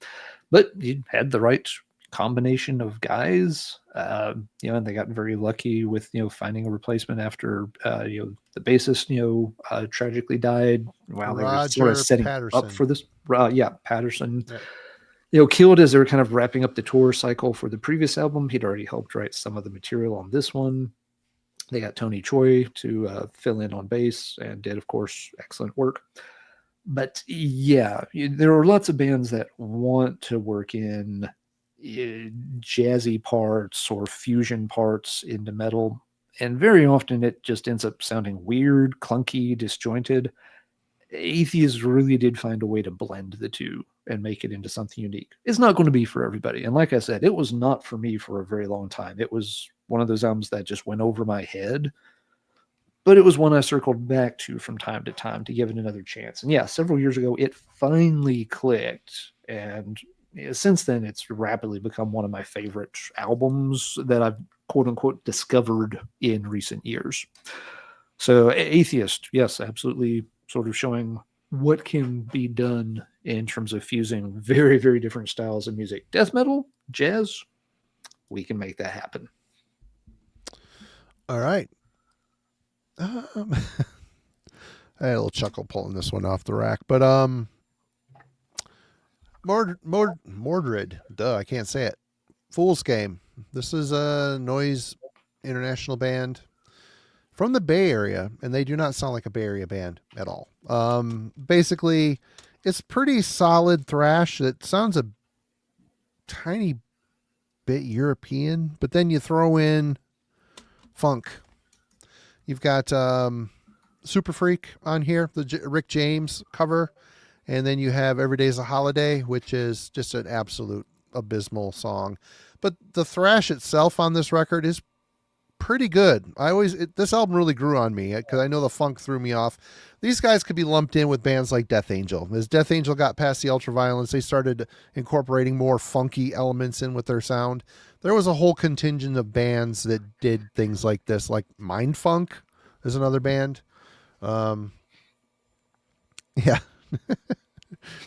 But you had the right combination of guys, and they got very lucky with finding a replacement after the bassist tragically died while they were sort of setting up for this. Patterson. Yeah. Killed as they were kind of wrapping up the tour cycle for the previous album. He'd already helped write some of the material on this one. They got Tony Choi to fill in on bass and did, of course, excellent work. But yeah, there are lots of bands that want to work in jazzy parts or fusion parts into metal. And very often it just ends up sounding weird, clunky, disjointed. Atheist really did find a way to blend the two and make it into something unique. It's not going to be for everybody. And like I said, it was not for me for a very long time. It was one of those albums that just went over my head. But it was one I circled back to from time to time to give it another chance. And yeah, several years ago, it finally clicked. And since then, it's rapidly become one of my favorite albums that I've quote unquote discovered in recent years. So Atheist, yes, absolutely, sort of showing what can be done in terms of fusing very, very different styles of music. Death metal, jazz, we can make that happen. All right. I had a little chuckle pulling this one off the rack, but Mordred, I can't say it. Fool's Game. This is a noise international band from the Bay Area, and they do not sound like a Bay Area band at all. Basically, it's pretty solid thrash. It sounds a tiny bit European, but then you throw in funk. You've got Super Freak on here, the Rick James cover, and then you have Every Day's a Holiday, which is just an absolute abysmal song. But the thrash itself on this record is pretty good. This album really grew on me because I know the funk threw me off. These guys could be lumped in with bands like Death Angel. As Death Angel got past the ultraviolence, they started incorporating more funky elements in with their sound. There was a whole contingent of bands that did things like this, like Mindfunk is another band. Yeah.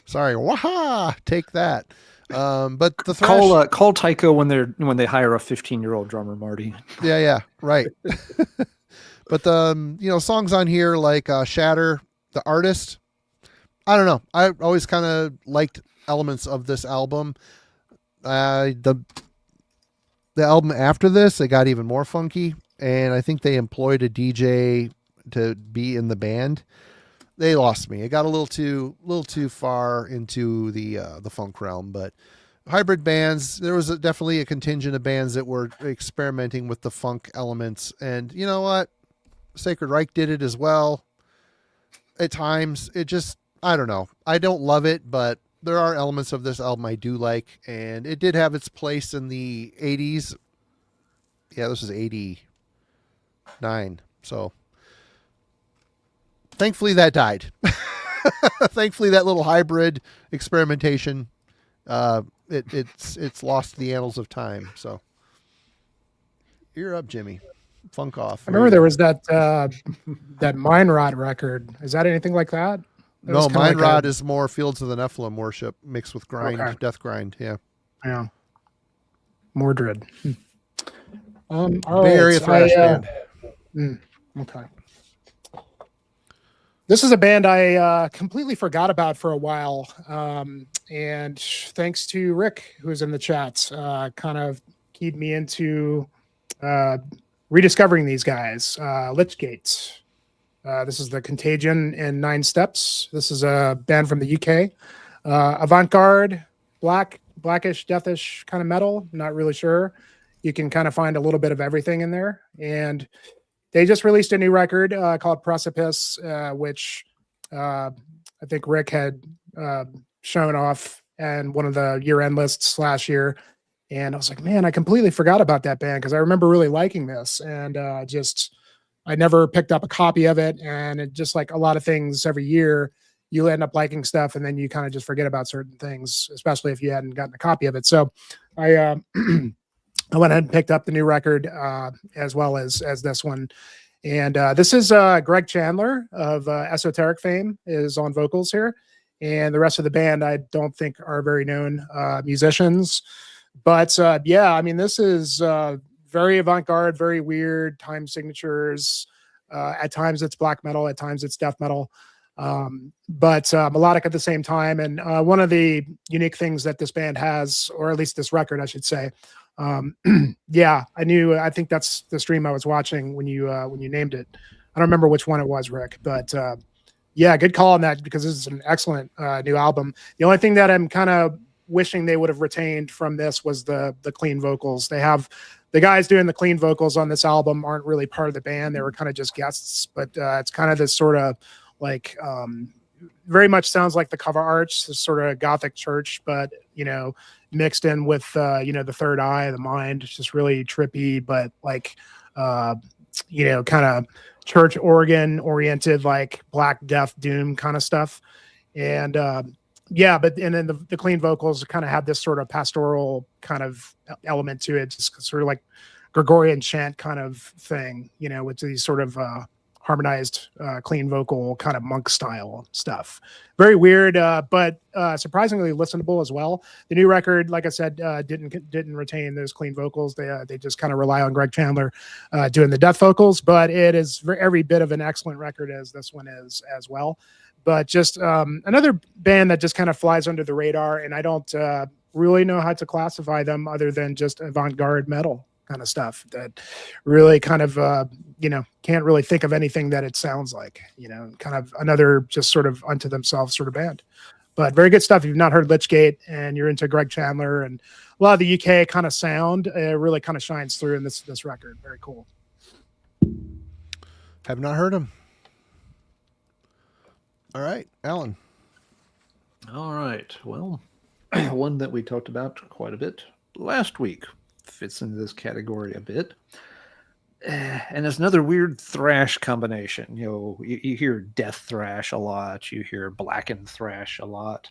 Sorry. Waha! Take that. But the thrash... call Tycho when they hire a 15-year-old drummer, Marty. Yeah, right. But the songs on here like Shatter, The Artist. I don't know. I always kind of liked elements of this album. The album after this, it got even more funky, and I think they employed a DJ to be in the band. They lost me. It got a little too far into the funk realm, but hybrid bands, there was definitely a contingent of bands that were experimenting with the funk elements, and you know what? Sacred Reich did it as well. At times, it just, I don't know. I don't love it, but there are elements of this album I do like, and it did have its place in the 80s. Yeah, this is 89. So thankfully that died. Thankfully that little hybrid experimentation, it's lost the annals of time. So you're up, Jimmy. Funk off. I remember there was that Mine Rot record. Is that anything like that? No, Mine Rot is more Fields of the Nephilim worship mixed with grind, death grind. Yeah. Yeah. Mordred. Bay Area thrash band. Okay. This is a band I completely forgot about for a while. And thanks to Rick, who's in the chats, kind of keyed me into rediscovering these guys. Lichgate. This is the Contagion in 9 Steps. This is a band from the UK. Avant-garde, blackish, deathish kind of metal. Not really sure. You can kind of find a little bit of everything in there. And they just released a new record called Precipice, which I think Rick had shown off in one of the year-end lists last year. And I was like, man, I completely forgot about that band because I remember really liking this. And I never picked up a copy of it. And it just like a lot of things every year, you end up liking stuff, and then you kind of just forget about certain things, especially if you hadn't gotten a copy of it. So I I went ahead and picked up the new record as well as this one. And this is Greg Chandler of Esoteric fame is on vocals here. And the rest of the band, I don't think are very known musicians. But yeah, I mean, this is very avant-garde, very weird time signatures. At times it's black metal, at times it's death metal, but melodic at the same time. And one of the unique things that this band has, or at least this record, I should say, yeah, I think that's the stream I was watching when you named it. I don't remember which one it was, Rick, but yeah, good call on that, because this is an excellent new album. The only thing that I'm kind of wishing they would have retained from this was the clean vocals. They have the guys doing the clean vocals on this album aren't really part of the band. They were kind of just guests, but it's kind of this sort of like very much sounds like the cover arts, this sort of Gothic church, but mixed in with the third eye, the mind. It's just really trippy, but like kind of church organ oriented, like Black Death Doom kind of stuff. And yeah, but and then the clean vocals kind of have this sort of pastoral kind of element to it, just sort of like Gregorian chant kind of thing, with these sort of harmonized clean vocal kind of monk style stuff. Very weird, but surprisingly listenable as well. The new record, like I said, didn't retain those clean vocals. They just kind of rely on Greg Chandler doing the death vocals, but it is every bit of an excellent record as this one is as well. But just another band that just kind of flies under the radar, and I don't really know how to classify them other than just avant-garde metal kind of stuff that really kind of can't really think of anything that it sounds like, kind of another just sort of unto themselves sort of band. But very good stuff. If you've not heard Lichgate and you're into Greg Chandler and a lot of the UK kind of sound, it really kind of shines through in this record. Very cool. Have not heard him. All right, Alan. All right. Well, one that we talked about quite a bit last week fits into this category a bit. And it's another weird thrash combination. You hear death thrash a lot. You hear blackened thrash a lot.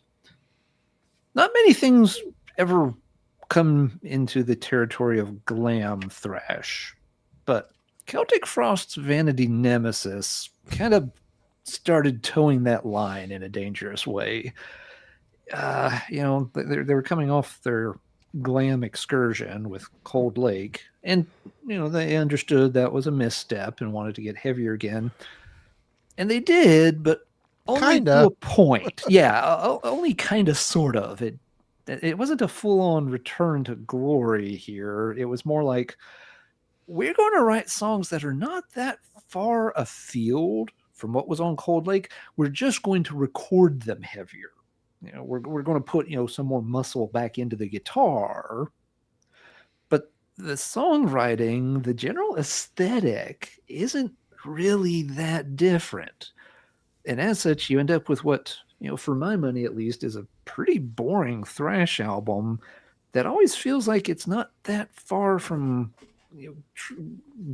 Not many things ever come into the territory of glam thrash, but Celtic Frost's Vanity Nemesis kind of started towing that line in a dangerous way. They were coming off their glam excursion with Cold Lake, and they understood that was a misstep and wanted to get heavier again, and they did, but only to a point. Yeah, only kind of, sort of. It wasn't a full-on return to glory here. It was more like, we're going to write songs that are not that far afield from what was on Cold Lake. We're just going to record them heavier. We're going to put some more muscle back into the guitar, but the songwriting, the general aesthetic, isn't really that different. And as such, you end up with what, for my money at least, is a pretty boring thrash album that always feels like it's not that far from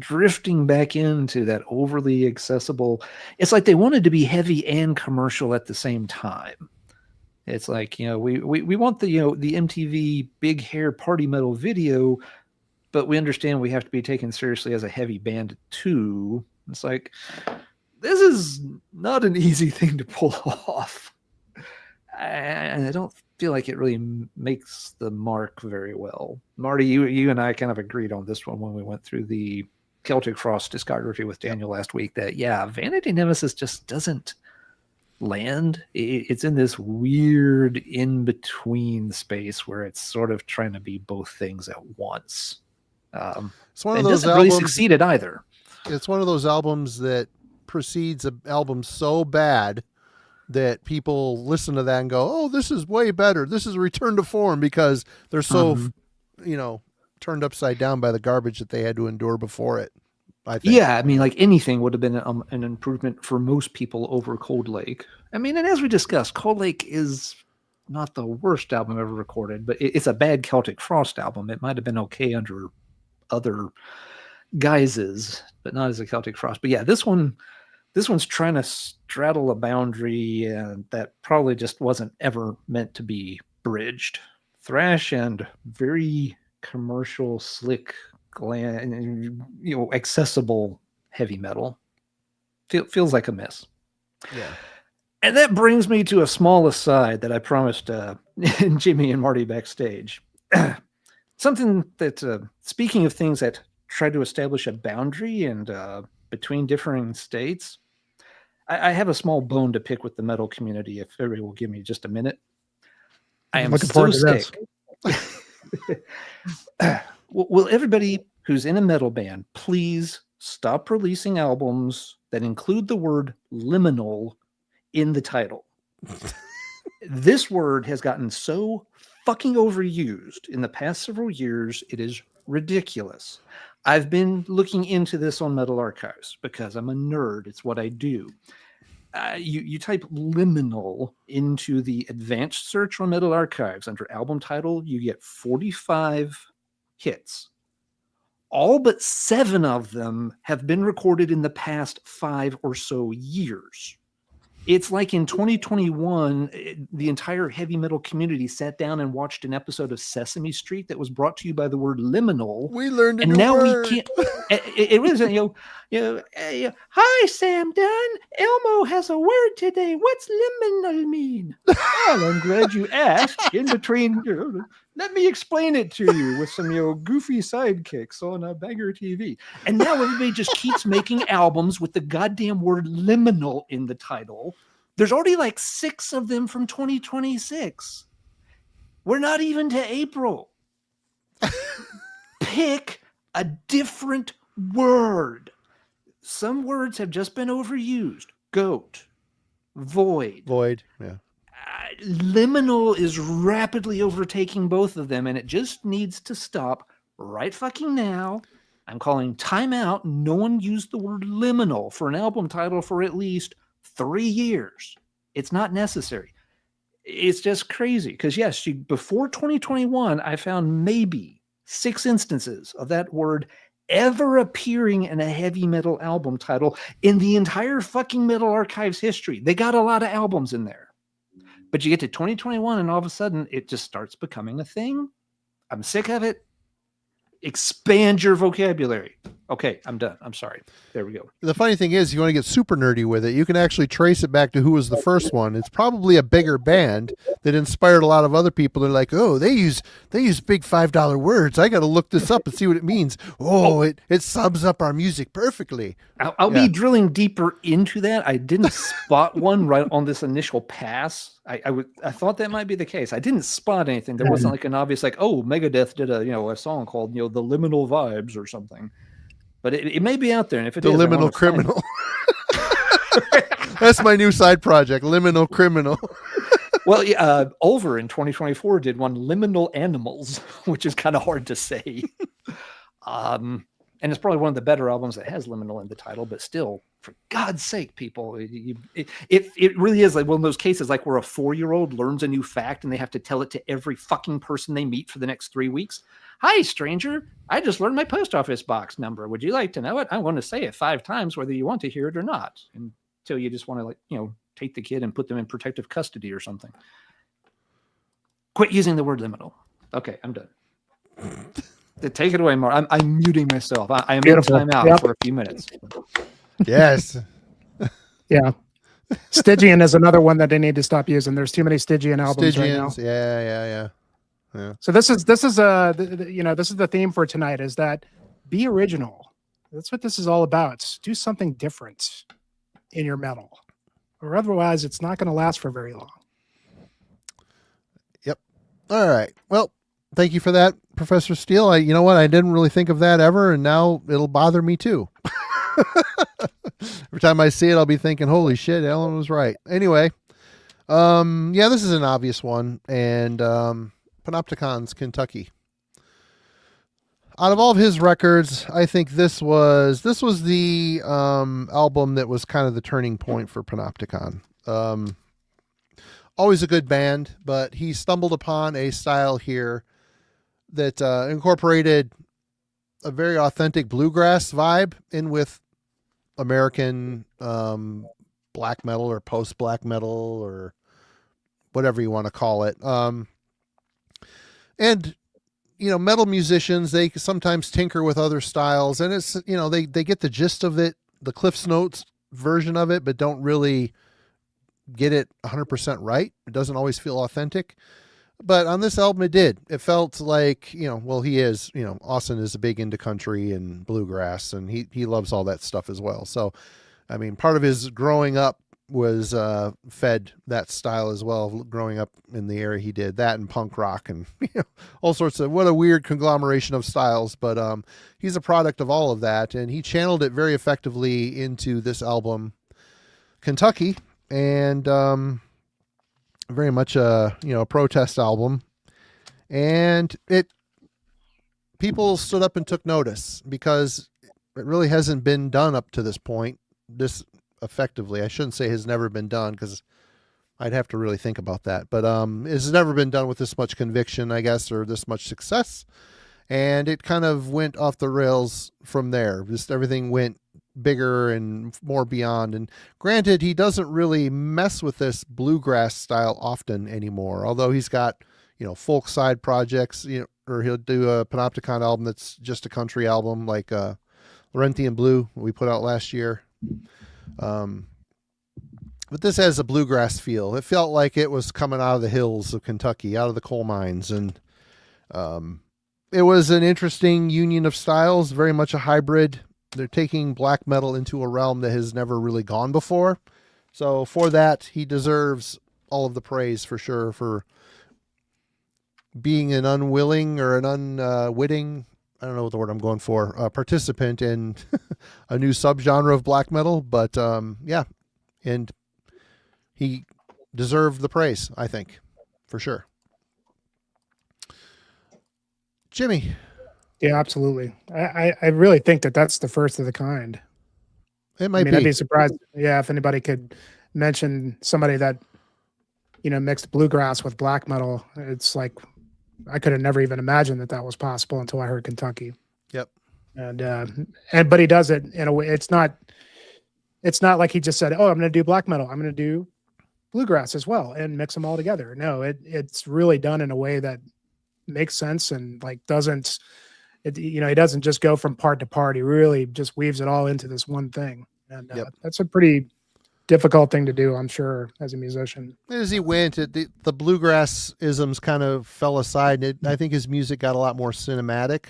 drifting back into that overly accessible. It's like they wanted to be heavy and commercial at the same time. It's like, we want the MTV big hair party metal video, but we understand we have to be taken seriously as a heavy band too. It's like, this is not an easy thing to pull off. And I don't feel like it really makes the mark very well. Marty, you and I kind of agreed on this one when we went through the Celtic Frost discography with Daniel last week, that, yeah, Vanity Nemesis just doesn't land. It's in this weird in-between space where it's sort of trying to be both things at once. It's one of those those albums really albums, succeeded either. It's one of those albums that precedes an album so bad that people listen to that and go, "Oh, this is way better. This is a return to form," because they're so, turned upside down by the garbage that they had to endure before it. I think. Yeah, I mean, like anything would have been an improvement for most people over Cold Lake. I mean, and as we discussed, Cold Lake is not the worst album ever recorded, but it's a bad Celtic Frost album. It might have been okay under other guises, but not as a Celtic Frost. But yeah, this one this one's trying to straddle a boundary that probably just wasn't ever meant to be bridged. Thrash and very commercial, slick, accessible heavy metal. Feels like a miss. Yeah. And that brings me to a small aside that I promised Jimmy and Marty backstage. Something that, speaking of things that try to establish a boundary and between differing states, I have a small bone to pick with the metal community, if everybody will give me just a minute. I am looking so forward to sick. Will everybody who's in a metal band please stop releasing albums that include the word liminal in the title? This word has gotten so fucking overused in the past several years, it is ridiculous. I've been looking into this on Metal Archives because I'm a nerd. It's what I do. You type liminal into the advanced search on Metal Archives under album title, you get 45 hits. All but 7 of them have been recorded in the past 5 or so years. It's like in 2021, the entire heavy metal community sat down and watched an episode of Sesame Street that was brought to you by the word liminal. We learned a and new now word. we can't. It really is. Hi, Sam Dunn. Elmo has a word today. What's liminal mean? Well, I'm glad you asked. In between, let me explain it to you with some goofy sidekicks on Banger TV. And now everybody just keeps making albums with the goddamn word liminal in the title. There's already like 6 of them from 2026. We're not even to April. Pick a different word. Some words have just been overused. Goat, void. Yeah. Liminal is rapidly overtaking both of them, and it just needs to stop right fucking now. I'm calling timeout. No one used the word liminal for an album title for at least 3 years. It's not necessary. It's just crazy because, yes, before 2021, I found maybe 6 instances of that word ever appearing in a heavy metal album title in the entire fucking Metal Archives history. They got a lot of albums in there. But you get to 2021 and all of a sudden it just starts becoming a thing. I'm sick of it. Expand your vocabulary. Okay, I'm done. I'm sorry. There we go. The funny thing is, you want to get super nerdy with it, you can actually trace it back to who was the first one. It's probably a bigger band that inspired a lot of other people. They're like, oh, they use big $5 words. I got to look this up and see what it means. Oh, it sums up our music perfectly. I'll be drilling deeper into that. I didn't spot one right on this initial pass. I thought that might be the case. I didn't spot anything. There wasn't like an obvious Megadeth did a song called the Liminal Vibes or something. But it may be out there, and if it the is, Liminal Criminal. That's my new side project, Liminal Criminal. Well, Ulver in 2024 did one, Liminal Animals, which is kind of hard to say. And it's probably one of the better albums that has liminal in the title, but still, for God's sake, people, it really is like one of those cases like where a 4-year-old learns a new fact and they have to tell it to every fucking person they meet for the next 3 weeks. Hi, stranger. I just learned my post office box number. Would you like to know it? I want to say it 5 times, whether you want to hear it or not, until you just want to take the kid and put them in protective custody or something. Quit using the word liminal. Okay, I'm done. Take it away, Mark. I'm muting myself. I am in timeout for a few minutes. Yes. Yeah. Stygian is another one that they need to stop using. There's too many Stygian albums right now. Yeah. So this is the theme for tonight, is that be original. That's what this is all about. Do something different in your metal, or otherwise it's not going to last for very long. Yep. All right. Well, thank you for that, Professor Steele. You know what? I didn't really think of that ever, and now it'll bother me too. Every time I see it, I'll be thinking, holy shit, Ellen was right. Anyway, this is an obvious one, and Panopticon's Kentucky. Out of all of his records, I think this was the album that was kind of the turning point for Panopticon. Always a good band, but he stumbled upon a style here that incorporated a very authentic bluegrass vibe in with American black metal or post black metal or whatever you want to call it. And metal musicians, they sometimes tinker with other styles, and it's they get the gist of it, the Cliff's Notes version of it, but don't really get it 100% right. It doesn't always feel authentic. But on this album, it did. It felt like, well, he is, Austin is a big into country and bluegrass, and he loves all that stuff as well. So, I mean, part of his growing up was fed that style as well, growing up in the area he did, that and punk rock and all sorts of, what a weird conglomeration of styles. But he's a product of all of that, and he channeled it very effectively into this album, Kentucky, and very much a protest album, and people stood up and took notice because it really hasn't been done up to this point. This effectively, I shouldn't say has never been done, because I'd have to really think about that, but it's never been done with this much conviction, I guess, or this much success. And it kind of went off the rails from there. Just everything went bigger and more beyond. And granted, he doesn't really mess with this bluegrass style often anymore, although he's got folk side projects, or he'll do a Panopticon album that's just a country album, like Laurentian Blue we put out last year. But this has a bluegrass feel. It felt like it was coming out of the hills of Kentucky, out of the coal mines, and it was an interesting union of styles, very much a hybrid. They're taking black metal into a realm that has never really gone before. So for that, he deserves all of the praise for sure, for being an unwilling or an unwitting, I don't know what the word I'm going for, participant in a new subgenre of black metal. But yeah, and he deserved the praise, I think, for sure. Jimmy. Yeah, absolutely. I really think that's the first of the kind. It might be. I'd be surprised, if anybody could mention somebody that, mixed bluegrass with black metal. It's like, I could have never even imagined that was possible until I heard Kentucky. Yep. But he does it in a way. It's not like he just said, "Oh, I'm going to do black metal. I'm going to do bluegrass as well and mix them all together." No, it's really done in a way that makes sense and doesn't. He doesn't just go from part to part. He really just weaves it all into this one thing. And that's a pretty difficult thing to do, I'm sure, as a musician. As he went, the bluegrass isms kind of fell aside. I think his music got a lot more cinematic.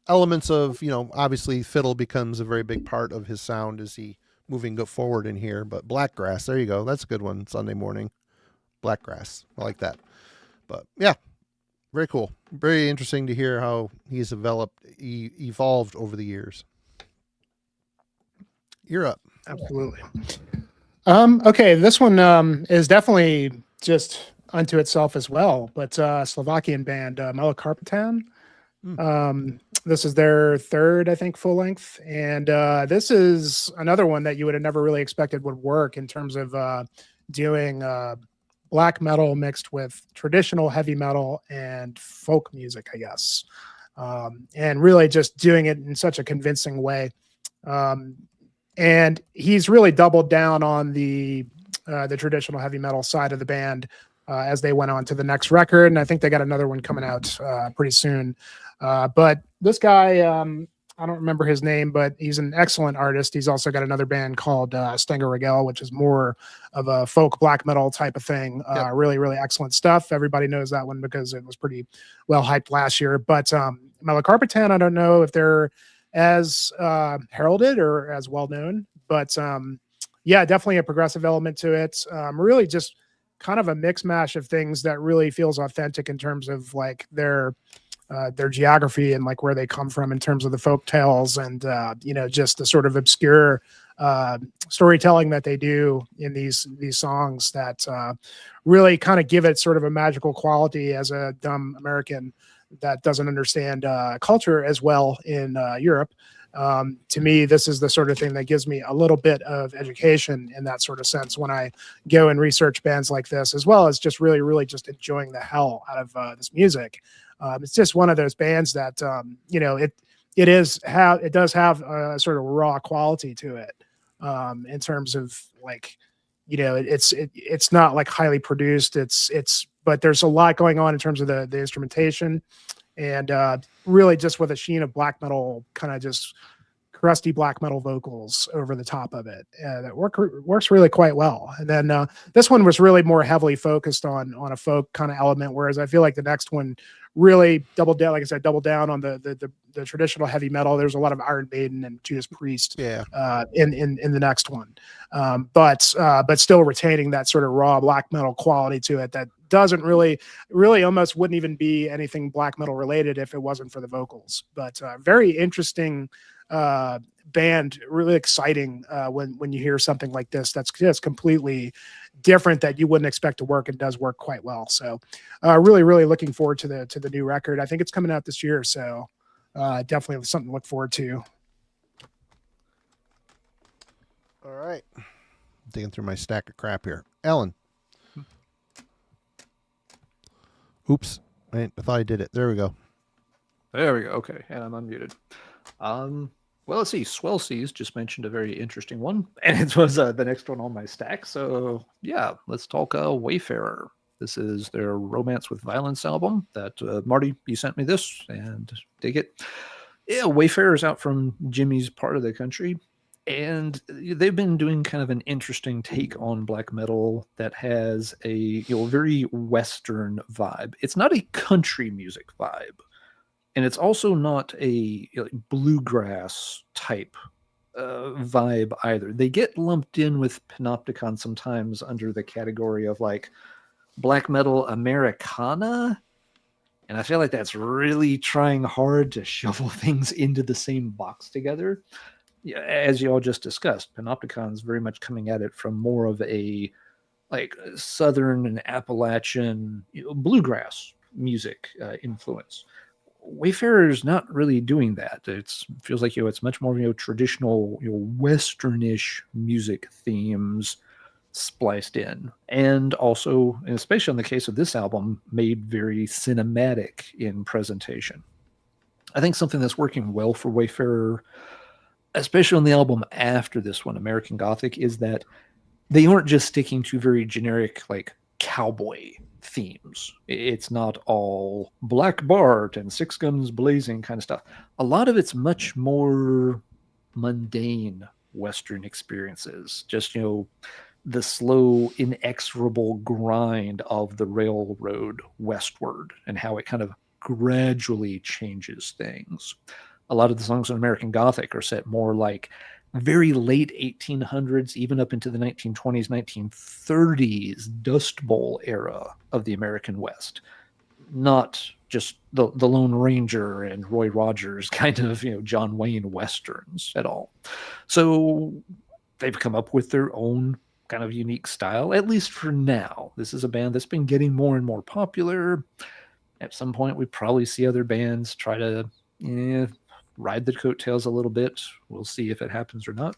Elements of, obviously fiddle becomes a very big part of his sound as he moving forward in here. But blackgrass, there you go. That's a good one. Sunday morning. Blackgrass. I like that. But yeah. Very cool. Very interesting to hear how he's evolved over the years. You're up. Absolutely. Okay, this one is definitely just unto itself as well, but Slovakian band Metallurgy. This is their third, I think, full length, and this is another one that you would have never really expected would work in terms of doing black metal mixed with traditional heavy metal and folk music, I guess. And really just doing it in such a convincing way. And he's really doubled down on the traditional heavy metal side of the band as they went on to the next record. And I think they got another one coming out pretty soon. But this guy, I don't remember his name, but he's an excellent artist. He's also got another band called Stenger Regel, which is more of a folk black metal type of thing. Yep. Really, really excellent stuff. Everybody knows that one because it was pretty well hyped last year. But Metallurgy, I don't know if they're as heralded or as well known, but yeah, definitely a progressive element to it. Really just kind of a mix mash of things that really feels authentic in terms of their geography and where they come from in terms of the folk tales and just the sort of obscure storytelling that they do in these songs that really kind of give it sort of a magical quality as a dumb American that doesn't understand culture as well in Europe. To me, this is the sort of thing that gives me a little bit of education in that sort of sense when I go and research bands like this, as well as just really, really just enjoying the hell out of this music. It's just one of those bands that, it does have a sort of raw quality to it, in terms of like, it's not like highly produced. But there's a lot going on in terms of the instrumentation, and really just with a sheen of black metal, kind of just crusty black metal vocals over the top of it. That works really quite well. And then this one was really more heavily focused on a folk kind of element, whereas I feel like the next one really doubled down, like I said, doubled down on the traditional heavy metal. There's a lot of Iron Maiden and Judas Priest in the next one, but still retaining that sort of raw black metal quality to it that doesn't really almost wouldn't even be anything black metal related if it wasn't for the vocals. But very interesting band, really exciting when you hear something like this that's just completely different that you wouldn't expect to work, and does work quite well. So really looking forward to the new record. I think it's coming out this year, so definitely something to look forward to. All right, I'm digging through my stack of crap here. Ellen. Oops, I thought I did it. There we go. Okay, and I'm unmuted. Well, let's see. Swell Seas just mentioned a very interesting one, and it was the next one on my stack. So yeah, let's talk Wayfarer. This is their Romance with Violence album that Marty, you sent me this, and dig it. Yeah, Wayfarer's out from Jimmy's part of the country, and they've been doing kind of an interesting take on black metal that has a very Western vibe. It's not a country music vibe. And it's also not a bluegrass type vibe either. They get lumped in with Panopticon sometimes under the category of like black metal Americana. And I feel like that's really trying hard to shovel things into the same box together. Yeah, as you all just discussed, Panopticon's very much coming at it from more of a like Southern and Appalachian bluegrass music influence. Wayfarer's not really doing that. It feels like it's much more traditional Westernish music themes spliced in, and also, and especially in the case of this album, made very cinematic in presentation. I think something that's working well for Wayfarer, especially on the album after this one, American Gothic, is that they aren't just sticking to very generic like cowboy themes. It's not all Black Bart and Six Guns Blazing kind of stuff. A lot of it's much more mundane Western experiences. Just, the slow, inexorable grind of the railroad westward and how it kind of gradually changes things. A lot of the songs in American Gothic are set more like very late 1800s, even up into the 1920s, 1930s Dust Bowl era of the American West. Not just the Lone Ranger and Roy Rogers kind of, John Wayne Westerns at all. So they've come up with their own kind of unique style, at least for now. This is a band that's been getting more and more popular. At some point, we probably see other bands try to ride the coattails a little bit. We'll see if it happens or not.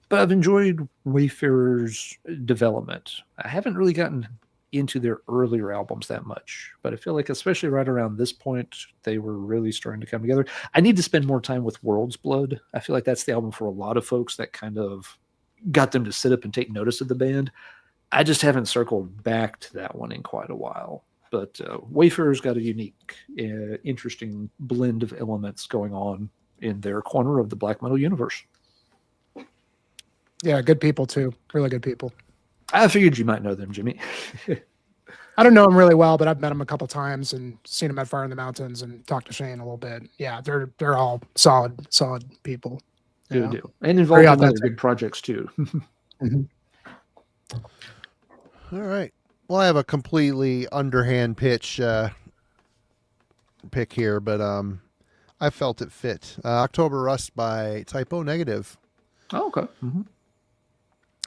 But I've enjoyed Wayfarer's development. I haven't really gotten into their earlier albums that much, but I feel like especially right around this point, they were really starting to come together. I need to spend more time with World's Blood. I feel like that's the album for a lot of folks that kind of got them to sit up and take notice of the band. I just haven't circled back to that one in quite a while. But Wayfarer's got a unique, interesting blend of elements going on in their corner of the black metal universe. Yeah, good people too. Really good people. I figured you might know them, Jimmy. I don't know them really well, but I've met them a couple times and seen them at Fire in the Mountains and talked to Shane a little bit. Yeah, they're all solid people. Good deal. And involved in other big projects too. Mm-hmm. All right. Well, I have a completely underhand pick here, but I felt it fit. October Rust by Typo Negative. Oh, okay. Mm-hmm.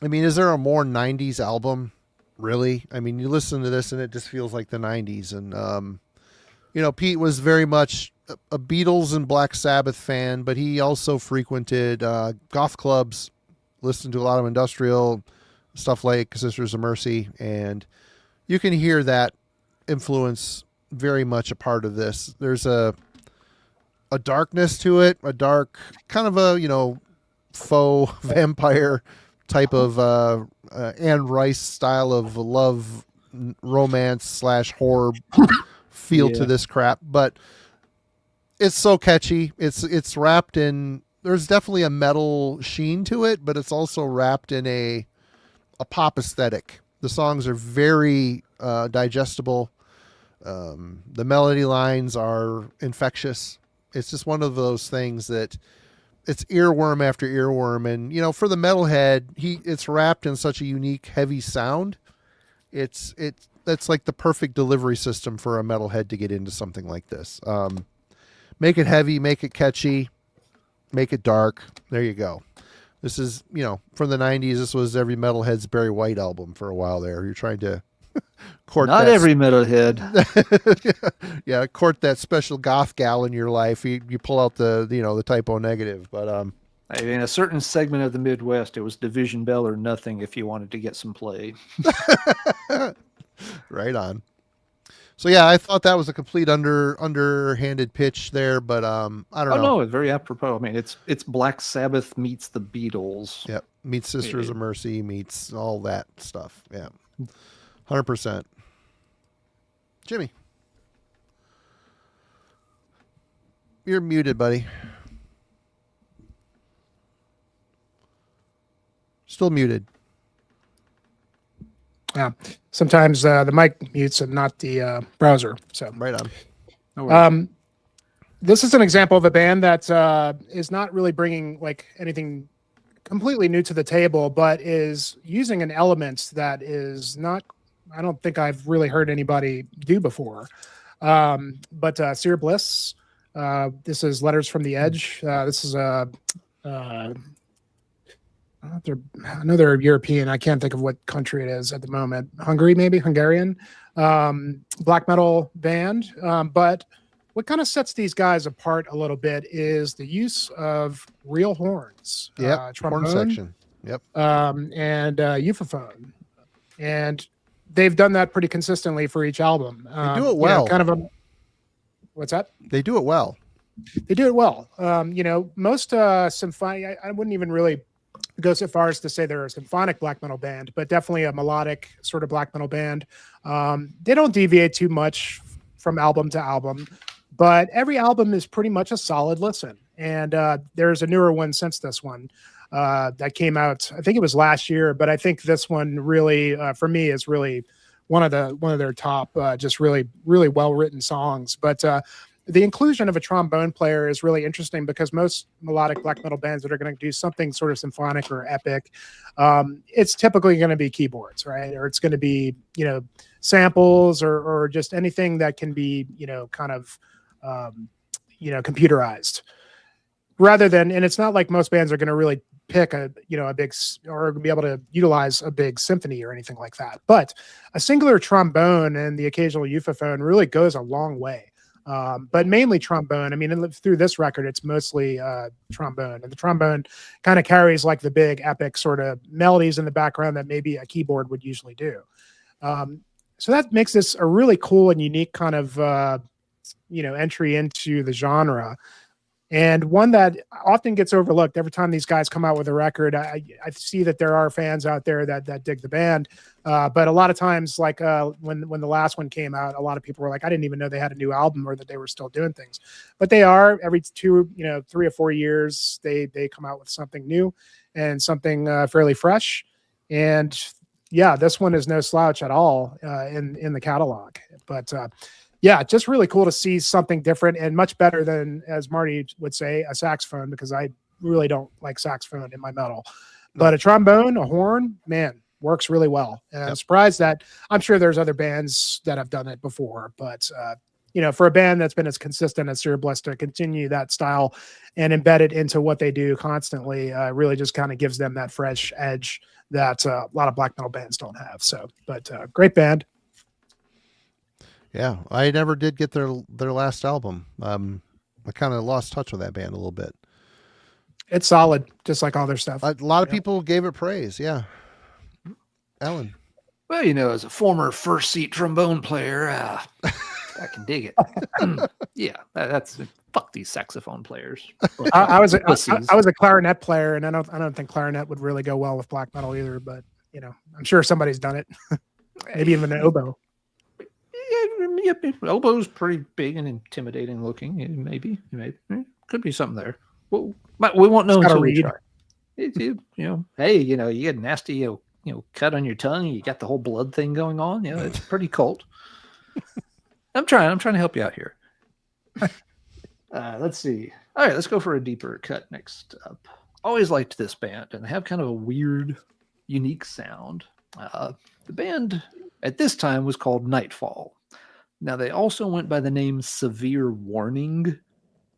I mean, is there a more 90s album? Really? I mean, you listen to this and it just feels like the 90s. And, Pete was very much a Beatles and Black Sabbath fan, but he also frequented goth clubs, listened to a lot of industrial stuff like Sisters of Mercy, and you can hear that influence very much a part of this. There's a a darkness to it, a dark kind of a, faux vampire type of Anne Rice style of love romance / horror feel to this crap, but it's so catchy. It's wrapped in, there's definitely a metal sheen to it, but it's also wrapped in a pop aesthetic. The songs are very digestible. The melody lines are infectious. It's just one of those things that it's earworm after earworm. And, for the metalhead, it's wrapped in such a unique, heavy sound. That's like the perfect delivery system for a metalhead to get into something like this. Make it heavy, make it catchy, make it dark. There you go. This is, from the 90s, this was every metalhead's Barry White album for a while there. You're trying to court Not every metalhead. yeah, court that special goth gal in your life. You pull out the typo negative, but In a certain segment of the Midwest, it was Division Bell or nothing if you wanted to get some play. Right on. So yeah, I thought that was a complete underhanded pitch there, but I don't know. Oh no, it's very apropos. I mean, it's Black Sabbath meets the Beatles. Yep, meets Sisters of Mercy, meets all that stuff. Yeah, 100%. Jimmy, you're muted, buddy. Still muted. Yeah. Sometimes the mic mutes and not the browser. So Right on. No worries. this is an example of a band that is not really bringing like anything completely new to the table, but is using an element that is not, I don't think I've really heard anybody do before. But Sear Bliss, this is Letters from the Edge. This is another European. I can't think of what country it is at the moment. Hungary, maybe Hungarian, black metal band. But what kind of sets these guys apart a little bit is the use of real horns. Yep. Trombone, Horn section. Yep. and euphone. And they've done that pretty consistently for each album. They do it well. What's that? They do it well. They do it well. Most symphony, I wouldn't even really go so far as to say they're a symphonic black metal band, but definitely a melodic sort of black metal band. They don't deviate too much from album to album, but every album is pretty much a solid listen. And there's a newer one since this one that came out. I think it was last year, but I think this one really, for me, is really one of their top, just really, really well written songs. But the inclusion of a trombone player is really interesting because most melodic black metal bands that are going to do something sort of symphonic or epic, it's typically going to be keyboards, right? Or it's going to be, samples or just anything that can be, kind of, computerized rather than, and it's not like most bands are going to really pick a big, or be able to utilize a big symphony or anything like that. But a singular trombone and the occasional euphone really goes a long way. But mainly trombone. I mean, through this record, it's mostly trombone, and the trombone kind of carries like the big epic sort of melodies in the background that maybe a keyboard would usually do. So that makes this a really cool and unique kind of, entry into the genre. And one that often gets overlooked every time these guys come out with a record. I see that there are fans out there that dig the band. But a lot of times, like when the last one came out, a lot of people were like, I didn't even know they had a new album or that they were still doing things. But they are every 3 or 4 years, they come out with something new and something fairly fresh. And yeah, this one is no slouch at all in the catalog. But yeah, just really cool to see something different and much better than, as Marty would say, a saxophone, because I really don't like saxophone in my metal. But a trombone, a horn, man, works really well. And I'm surprised that I'm sure there's other bands that have done it before. But, for a band that's been as consistent as Sear Bliss to continue that style and embed it into what they do constantly really just kind of gives them that fresh edge that a lot of black metal bands don't have. So, but great band. Yeah, I never did get their last album. I kind of lost touch with that band a little bit. It's solid, just like all their stuff. A lot of people gave it praise. Yeah, Alan. Well, as a former first seat trombone player, I can dig it. Yeah, that's fuck these saxophone players. I was Pussies. I was a clarinet player, and I don't think clarinet would really go well with black metal either. But you know, I'm sure somebody's done it. Maybe even an oboe. Yeah, oboe's pretty big and intimidating looking. Maybe could be something there. Well, but we won't know It's got a until we reed. try. Hey, you get a nasty, cut on your tongue. You got the whole blood thing going on. It's pretty cold. I'm trying to help you out here. Let's see. All right, let's go for a deeper cut next up. Always liked this band, and they have kind of a weird, unique sound. The band at this time was called Nightfall. Now, they also went by the name Severe Warning,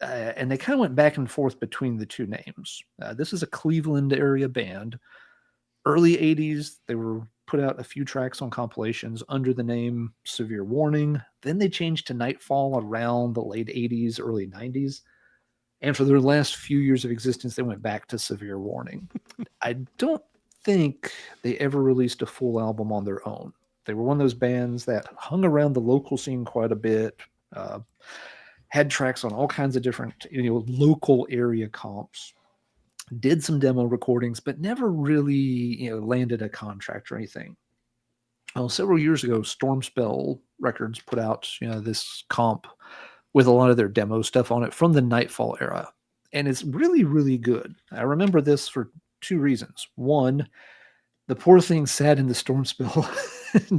and they kind of went back and forth between the two names. This is a Cleveland area band. Early 80s, they were put out a few tracks on compilations under the name Severe Warning. Then they changed to Nightfall around the late 80s, early 90s. And for their last few years of existence, they went back to Severe Warning. I don't think they ever released a full album on their own. They were one of those bands that hung around the local scene quite a bit, had tracks on all kinds of different local area comps, did some demo recordings, but never really landed a contract or anything. Well, several years ago, Stormspell Records put out this comp with a lot of their demo stuff on it from the Nightfall era. And it's really, really good. I remember this for two reasons. One, the poor thing sat in the Stormspell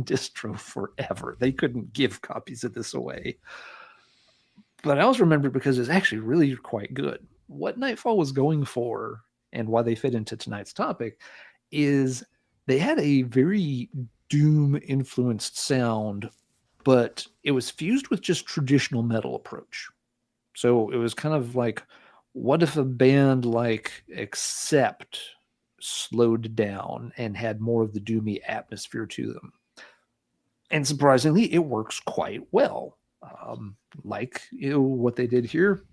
distro forever. They couldn't give copies of this away. But I also remember it because it's actually really quite good. What Nightfall was going for, and why they fit into tonight's topic, is they had a very doom-influenced sound, but it was fused with just traditional metal approach. So it was kind of like, what if a band like Accept slowed down and had more of the doomy atmosphere to them? And surprisingly, it works quite well. Like what they did here.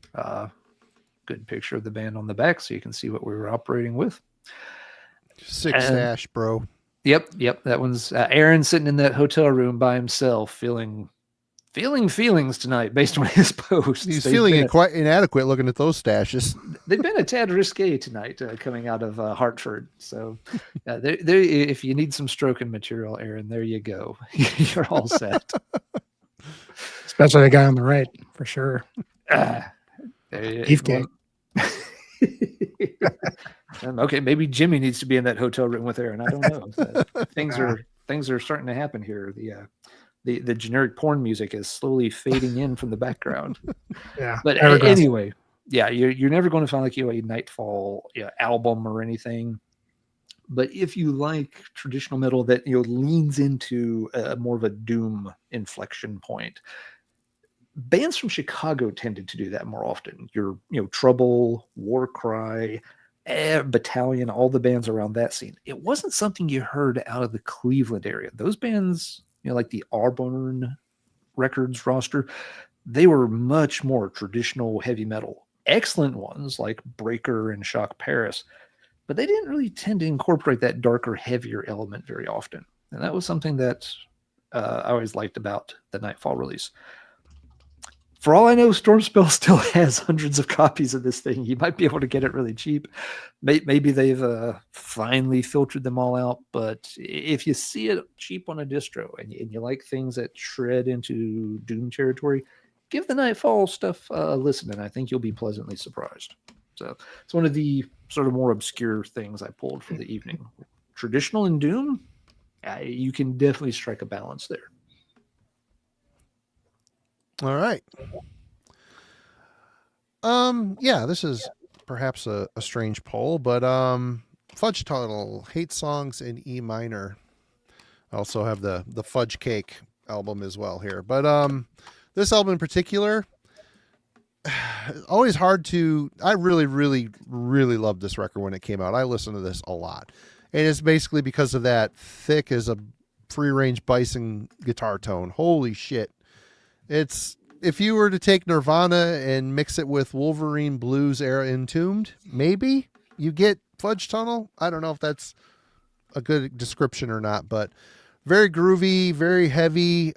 Good picture of the band on the back so you can see what we were operating with. Sick stash, bro. Yep. That one's Aaron sitting in that hotel room by himself, feeling feelings tonight based on his posts. He's feeling quite inadequate looking at those stashes. They've been a tad risque tonight coming out of Hartford. So if you need some stroking material, Aaron, there you go. You're all set. Especially the guy on the right, for sure. Beefcake. Okay, maybe Jimmy needs to be in that hotel room with Aaron. I don't know. Things are starting to happen here. The generic porn music is slowly fading in from the background. Yeah. But anyway, yeah, you're never going to find like a Nightfall album or anything. But if you like traditional metal that leans into more of a doom inflection point, bands from Chicago tended to do that more often. Your Trouble, Warcry, Battalion, all the bands around that scene. It wasn't something you heard out of the Cleveland area. Those bands, like the Auburn Records roster, they were much more traditional heavy metal. Excellent ones like Breaker and Shock Paris, but they didn't really tend to incorporate that darker, heavier element very often. And that was something that I always liked about the Nightfall release. For all I know, Stormspell still has hundreds of copies of this thing. You might be able to get it really cheap. Maybe they've finally filtered them all out. But if you see it cheap on a distro and you like things that shred into doom territory, give the Nightfall stuff a listen, and I think you'll be pleasantly surprised. So it's one of the sort of more obscure things I pulled for the evening. Traditional and doom, you can definitely strike a balance there. All right. Yeah, this is perhaps a strange poll, but Fudge Tunnel, Hate Songs in E minor. I also have the Fudge Cake album as well here. But this album in particular, always hard to, I really, really, really loved this record when it came out. I listened to this a lot. And it's basically because of that thick as a free range bison guitar tone. Holy shit. It's, if you were to take Nirvana and mix it with Wolverine Blues era Entombed, maybe you get Fudge Tunnel. I don't know if that's a good description or not, but very groovy, very heavy,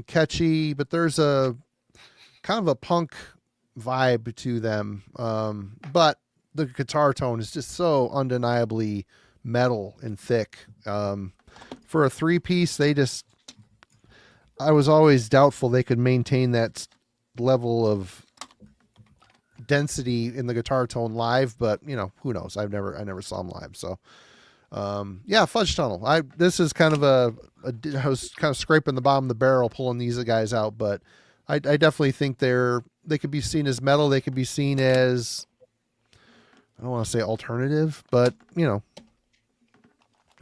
catchy, but there's a kind of a punk vibe to them. But the guitar tone is just so undeniably metal and thick. For a 3-piece, I was always doubtful they could maintain that level of density in the guitar tone live, but who knows? I never saw them live. So, yeah, Fudge Tunnel. This is kind of I was kind of scraping the bottom of the barrel pulling these guys out, but I definitely think they could be seen as metal. They could be seen as, I don't want to say alternative, but there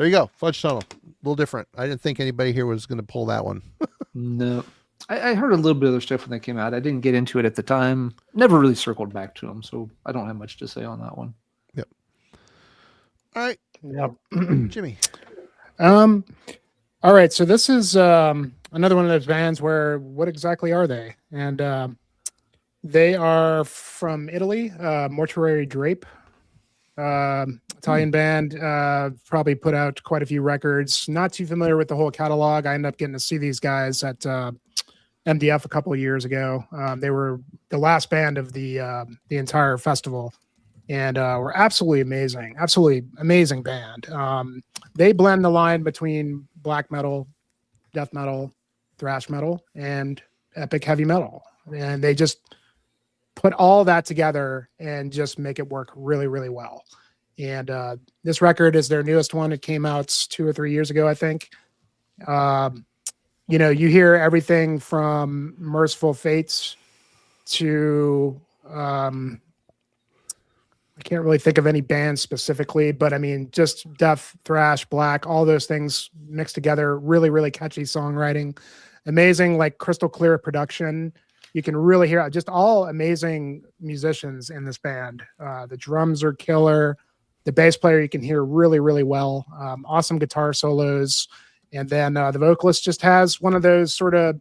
you go. Fudge Tunnel. A little different. I didn't think anybody here was going to pull that one. No. I heard a little bit of their stuff when they came out. I didn't get into it at the time. Never really circled back to them, so I don't have much to say on that one. Yep. All right. Yep. Jimmy. All right. So this is another one of those bands where what exactly are they? And they are from Italy, Mortuary Drape. Italian band, probably put out quite a few records. Not too familiar with the whole catalog. I ended up getting to see these guys at MDF a couple of years ago. They were the last band of the entire festival, and were absolutely amazing band. They blend the line between black metal, death metal, thrash metal, and epic heavy metal, and they just put all that together and just make it work really, really well. And this record is their newest one. It came out 2 or 3 years ago, I think. You hear everything from Merciful Fates to I can't really think of any bands specifically, but I mean, just death, thrash, black, all those things mixed together. Really, really catchy songwriting, amazing, like crystal clear production. You can really hear just all amazing musicians in this band. The drums are killer. The bass player you can hear really, really well. Awesome guitar solos. And then the vocalist just has one of those sort of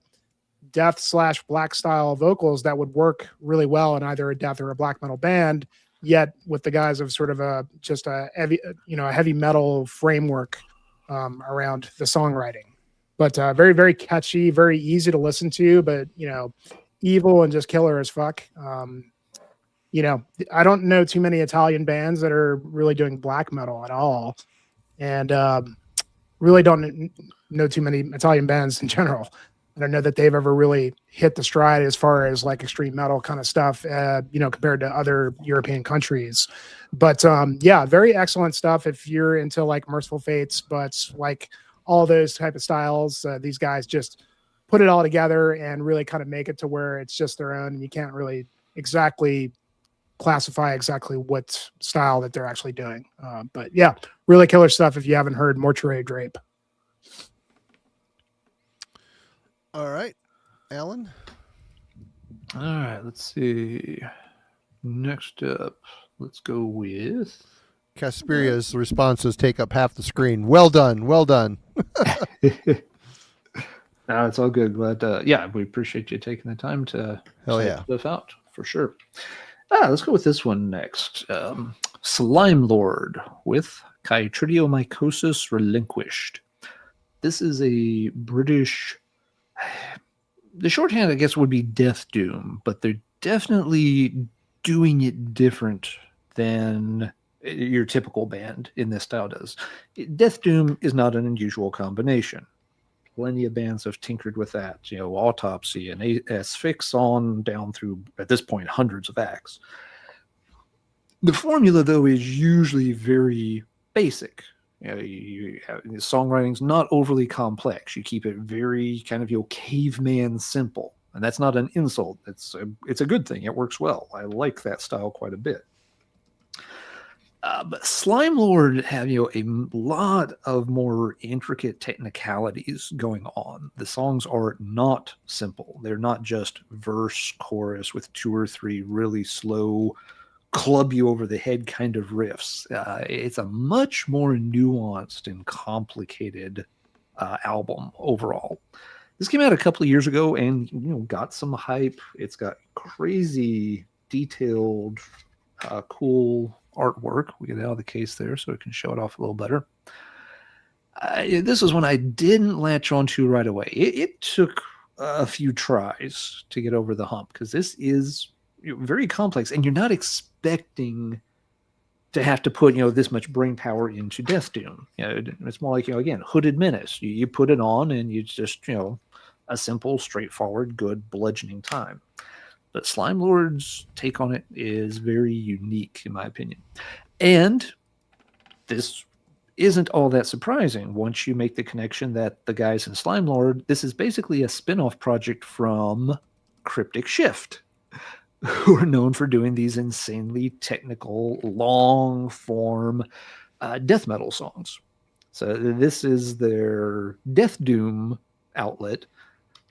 death/black style vocals that would work really well in either a death or a black metal band, yet with the guise of sort of a heavy metal framework around the songwriting. But very, very catchy, very easy to listen to, but evil and just killer as fuck. I don't know too many Italian bands that are really doing black metal at all, and really don't know too many Italian bands in general. I don't know that they've ever really hit the stride as far as like extreme metal kind of stuff, compared to other European countries. But yeah, very excellent stuff if you're into like Merciful Fates, but like all those type of styles. These guys just put it all together and really kind of make it to where it's just their own, and you can't really exactly classify exactly what style that they're actually doing. But yeah, really killer stuff if you haven't heard Mortuary Drape. All right, Alan. All right, let's see. Next up, let's go with Casperia's responses take up half the screen. Well done. Well done. No, it's all good. But yeah, we appreciate you taking the time to check stuff out for sure. Let's go with this one next. Slime Lord with Chytridiomycosis Relinquished. This is a British. The shorthand, I guess, would be Death Doom, but they're definitely doing it different than your typical band in this style does. Death Doom is not an unusual combination. Plenty of bands have tinkered with that, Autopsy and Asphyx on down through, at this point, hundreds of acts. The formula, though, is usually very basic. You have, the songwriting's not overly complex. You keep it very kind of caveman simple, and that's not an insult. It's a good thing. It works well. I like that style quite a bit. But Slime Lord have a lot of more intricate technicalities going on. The songs are not simple. They're not just verse chorus with 2 or 3 really slow, club you over the head kind of riffs. It's a much more nuanced and complicated album overall. This came out a couple of years ago and got some hype. It's got crazy detailed, cool artwork. We get out of the case there so we can show it off a little better. This was one I didn't latch onto right away. It took a few tries to get over the hump because this is very complex, and you're not expecting to have to put this much brain power into Death Doom. It's more like again, Hooded Menace. You put it on, and you just a simple, straightforward, good bludgeoning time. But Slime Lord's take on it is very unique, in my opinion, and this isn't all that surprising once you make the connection that the guys in Slime Lord, this is basically a spin-off project from Cryptic Shift, who are known for doing these insanely technical, long-form death metal songs. So this is their Death Doom outlet,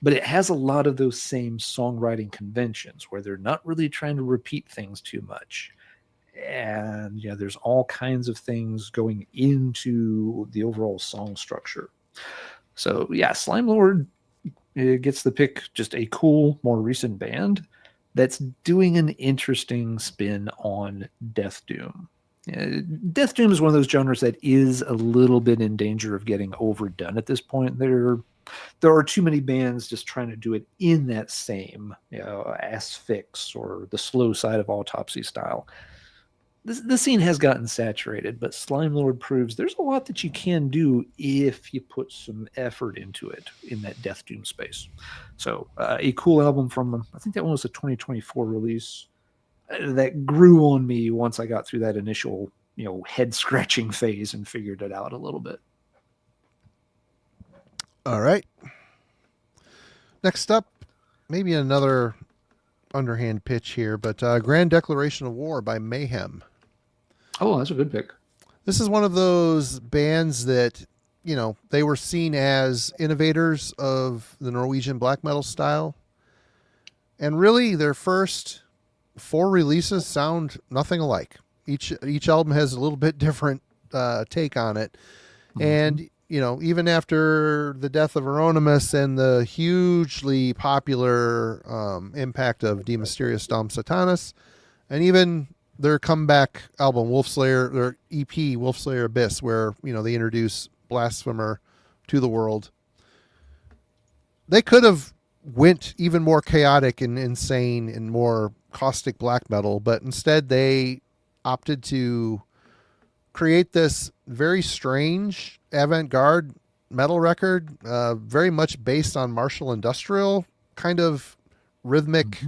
but it has a lot of those same songwriting conventions where they're not really trying to repeat things too much. And there's all kinds of things going into the overall song structure. So Slime Lord gets the pick, just a cool, more recent band that's doing an interesting spin on Death Doom. Death Doom is one of those genres that is a little bit in danger of getting overdone at this point. There are too many bands just trying to do it in that same asphyx or the slow side of Autopsy style. The scene has gotten saturated, but Slime Lord proves there's a lot that you can do if you put some effort into it in that Death Doom space. So a cool album from, I think that one was a 2024 release that grew on me once I got through that initial, head scratching phase and figured it out a little bit. All right. Next up, maybe another underhand pitch here, but Grand Declaration of War by Mayhem. Oh, that's a good pick. This is one of those bands that, they were seen as innovators of the Norwegian black metal style. And really, their first 4 releases sound nothing alike. Each album has a little bit different take on it. Mm-hmm. And, even after the death of Euronymous and the hugely popular impact of De Mysteriis Dom Satanas, and even their comeback album, Wolfslayer, their EP, Wolfslayer Abyss, where, they introduce Blasphemer to the world. They could have went even more chaotic and insane and more caustic black metal, but instead they opted to create this very strange avant-garde metal record, very much based on martial industrial kind of rhythmic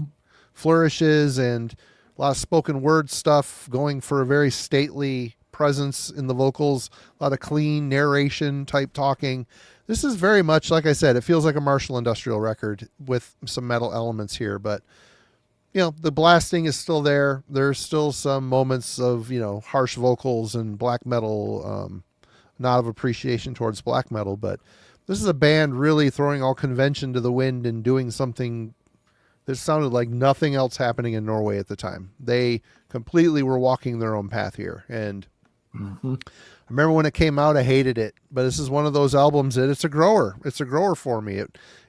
flourishes and a lot of spoken word stuff, going for a very stately presence in the vocals, a lot of clean narration type talking. This is very much, like I said, it feels like a martial industrial record with some metal elements here, but the blasting is still there. There's still some moments of, harsh vocals and black metal, not of appreciation towards black metal, but this is a band really throwing all convention to the wind and doing something that sounded like nothing else happening in Norway at the time. They completely were walking their own path here. And I remember when it came out, I hated it, but this is one of those albums that it's a grower. It's a grower for me.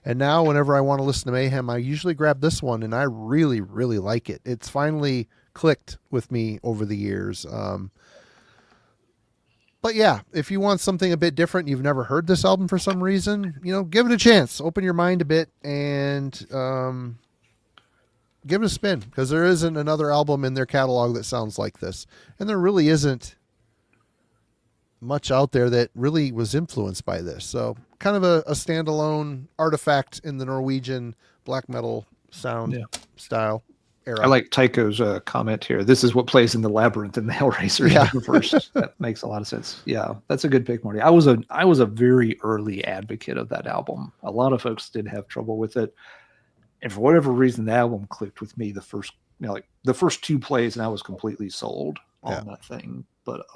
And now whenever I want to listen to Mayhem, I usually grab this one, and I really, really like it. It's finally clicked with me over the years. But yeah, if you want something a bit different, you've never heard this album for some reason, give it a chance. Open your mind a bit and give it a spin, because there isn't another album in their catalog that sounds like this. And there really isn't much out there that really was influenced by this. So kind of a standalone artifact in the Norwegian black metal sound style era. I like Tycho's comment here. This is what plays in the Labyrinth in the Hellraiser universe. That makes a lot of sense. Yeah, that's a good pick, Marty. I was a very early advocate of that album. A lot of folks did have trouble with it, and for whatever reason, the album clicked with me the first 2 plays, and I was completely sold on that thing. But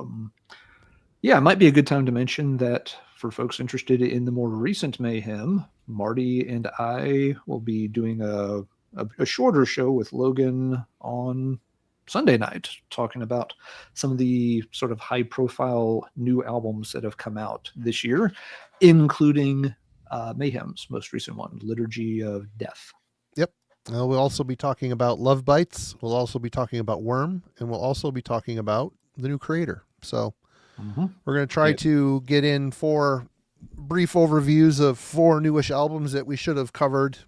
it might be a good time to mention that for folks interested in the more recent Mayhem, Marty and I will be doing a shorter show with Logan on Sunday night, talking about some of the sort of high-profile new albums that have come out this year, including Mayhem's most recent one, Liturgy of Death. Yep. We'll also be talking about Love Bites. We'll also be talking about Worm, and we'll also be talking about the new Creator. So We're going to try to get in 4 brief overviews of 4 newish albums that we should have covered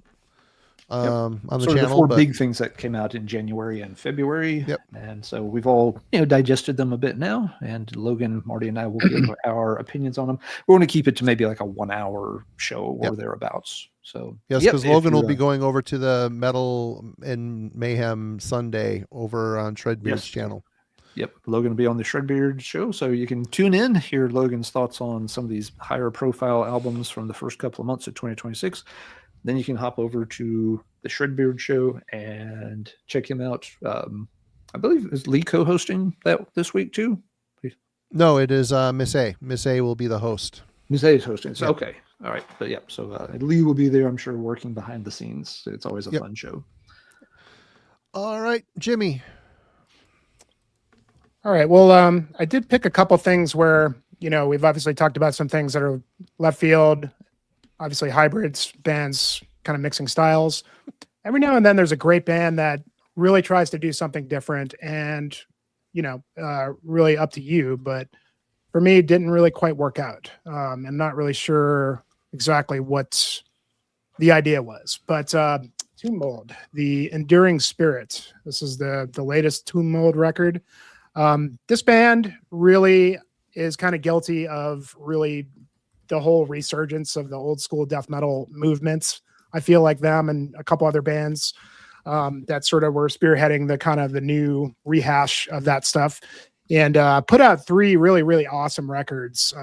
on the sort channel. Of the 4 big things that came out in January and February. Yep. And so we've all digested them a bit now. And Logan, Marty, and I will give our opinions on them. We're going to keep it to maybe like a 1-hour show or thereabouts. So yes, because Logan will be going over to the Metal and Mayhem Sunday over on Shredbeard's channel. Yep, Logan will be on the Shredbeard show, so you can tune in, hear Logan's thoughts on some of these higher profile albums from the first couple of months of 2026. Then you can hop over to the Shredbeard show and check him out. I believe is Lee co-hosting that this week too? No, it is Miss A. Miss A will be the host. Miss A is hosting. So, okay. All right. But so Lee will be there, I'm sure, working behind the scenes. It's always a fun show. All right, Jimmy. All right. Well, I did pick a couple things where, we've obviously talked about some things that are left field, obviously hybrids, bands kind of mixing styles. Every now and then there's a great band that really tries to do something different and, really up to you. But for me, it didn't really quite work out. I'm not really sure exactly what the idea was. But Tomb Mold, the Enduring Spirit. This is the latest Tomb Mold record. This band really is kind of guilty of really the whole resurgence of the old school death metal movements. I feel like them and a couple other bands that sort of were spearheading the kind of the new rehash of that stuff, and put out 3 really, really awesome records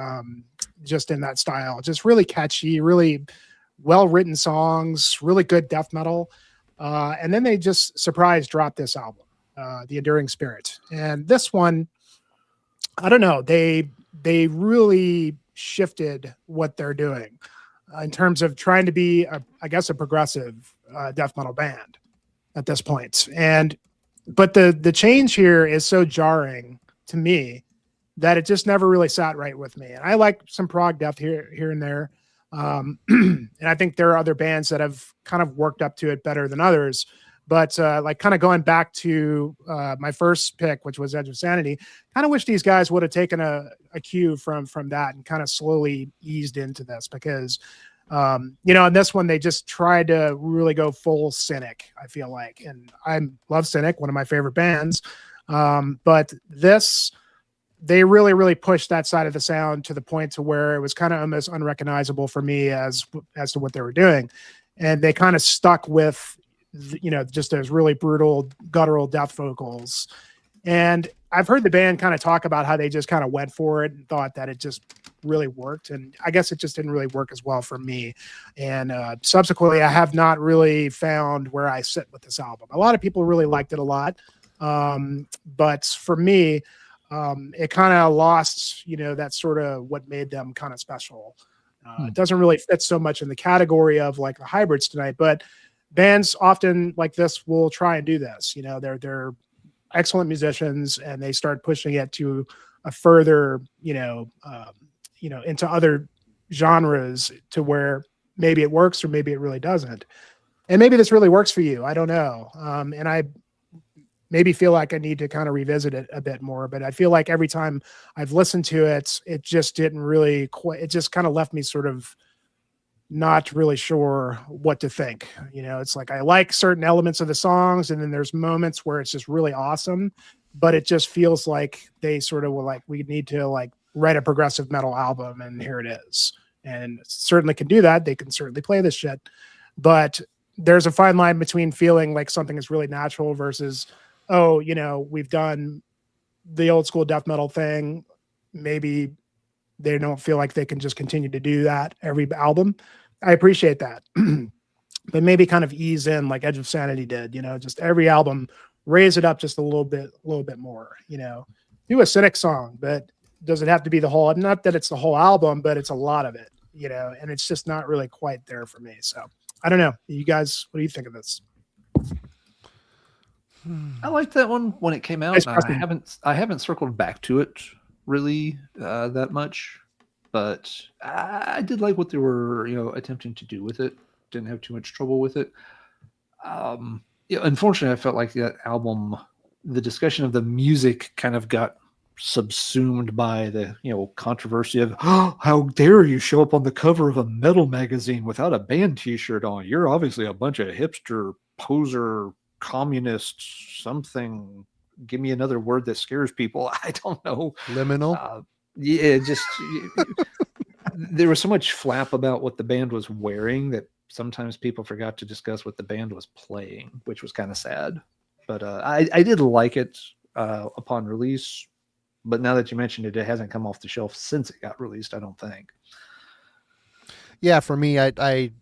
just in that style. Just really catchy, really well-written songs, really good death metal. And then they just surprise dropped this album. The Enduring Spirit. And this one, I don't know, they really shifted what they're doing in terms of trying to be, a progressive death metal band at this point. But the change here is so jarring to me that it just never really sat right with me. And I like some prog death here and there. And I think there are other bands that have kind of worked up to it better than others. But kind of going back to my first pick, which was Edge of Sanity, kind of wish these guys would have taken a cue from that and kind of slowly eased into this because, in this one, they just tried to really go full Cynic, I feel like. And I love Cynic, one of my favorite bands. But this, they really, really pushed that side of the sound to the point to where it was kind of almost unrecognizable for me as to what they were doing. And they kind of stuck with just those really brutal guttural death vocals. And I've heard the band kind of talk about how they just kind of went for it and thought that it just really worked. And I guess it just didn't really work as well for me. And subsequently, I have not really found where I sit with this album. A lot of people really liked it a lot. But for me, it kind of lost, that sort of what made them kind of special. It doesn't really fit so much in the category of like the hybrids tonight, but bands often like this will try and do this. They're excellent musicians and they start pushing it to a further, into other genres to where maybe it works or maybe it really doesn't. And maybe this really works for you. I don't know. And I maybe feel like I need to kind of revisit it a bit more, but I feel like every time I've listened to it, it just didn't really quite, it just kind of left me sort of not really sure what to think. It's like I like certain elements of the songs, and then there's moments where it's just really awesome, but it just feels like they sort of were like, we need to like write a progressive metal album, and here it is. And certainly can do that. They can certainly play this shit, but there's a fine line between feeling like something is really natural versus, we've done the old school death metal thing. Maybe they don't feel like they can just continue to do that every album. I appreciate that. But maybe kind of ease in like Edge of Sanity did, just every album, raise it up just a little bit more, do a Cynic song, but does it have to be the whole, not that it's the whole album, but it's a lot of it, and it's just not really quite there for me. So I don't know. You guys, what do you think of this? I liked that one when it came out. I haven't circled back to it really that much. But I did like what they were, attempting to do with it. Didn't have too much trouble with it. Unfortunately, I felt like that album, the discussion of the music kind of got subsumed by the controversy of, oh, how dare you show up on the cover of a metal magazine without a band T-shirt on? You're obviously a bunch of hipster poser communists. Something. Give me another word that scares people. I don't know. Liminal. Yeah, just there was so much flap about what the band was wearing that sometimes people forgot to discuss what the band was playing, which was kind of sad. But I did like it upon release. But now that you mentioned it, it hasn't come off the shelf since it got released, I don't think. Yeah, for me, TJ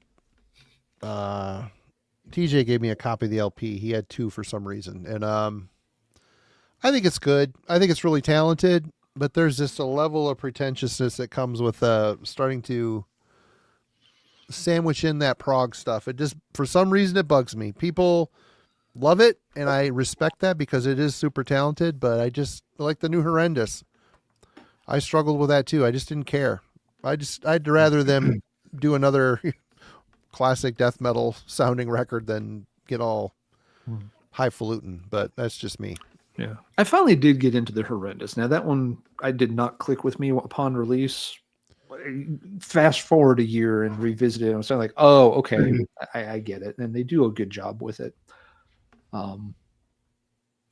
gave me a copy of the LP. He had 2 for some reason. And I think it's good. I think it's really talented, but there's just a level of pretentiousness that comes with starting to sandwich in that prog stuff. It just, for some reason, it bugs me. People love it, and I respect that because it is super talented, but I just like the new Horrendous. I struggled with that too. I just didn't care. I'd rather them do another classic death metal sounding record than get all highfalutin, but that's just me. Yeah. I finally did get into the Horrendous. Now that one I did not click with me upon release. Fast forward a year and revisit it, I was like, oh, okay, I get it. And they do a good job with it.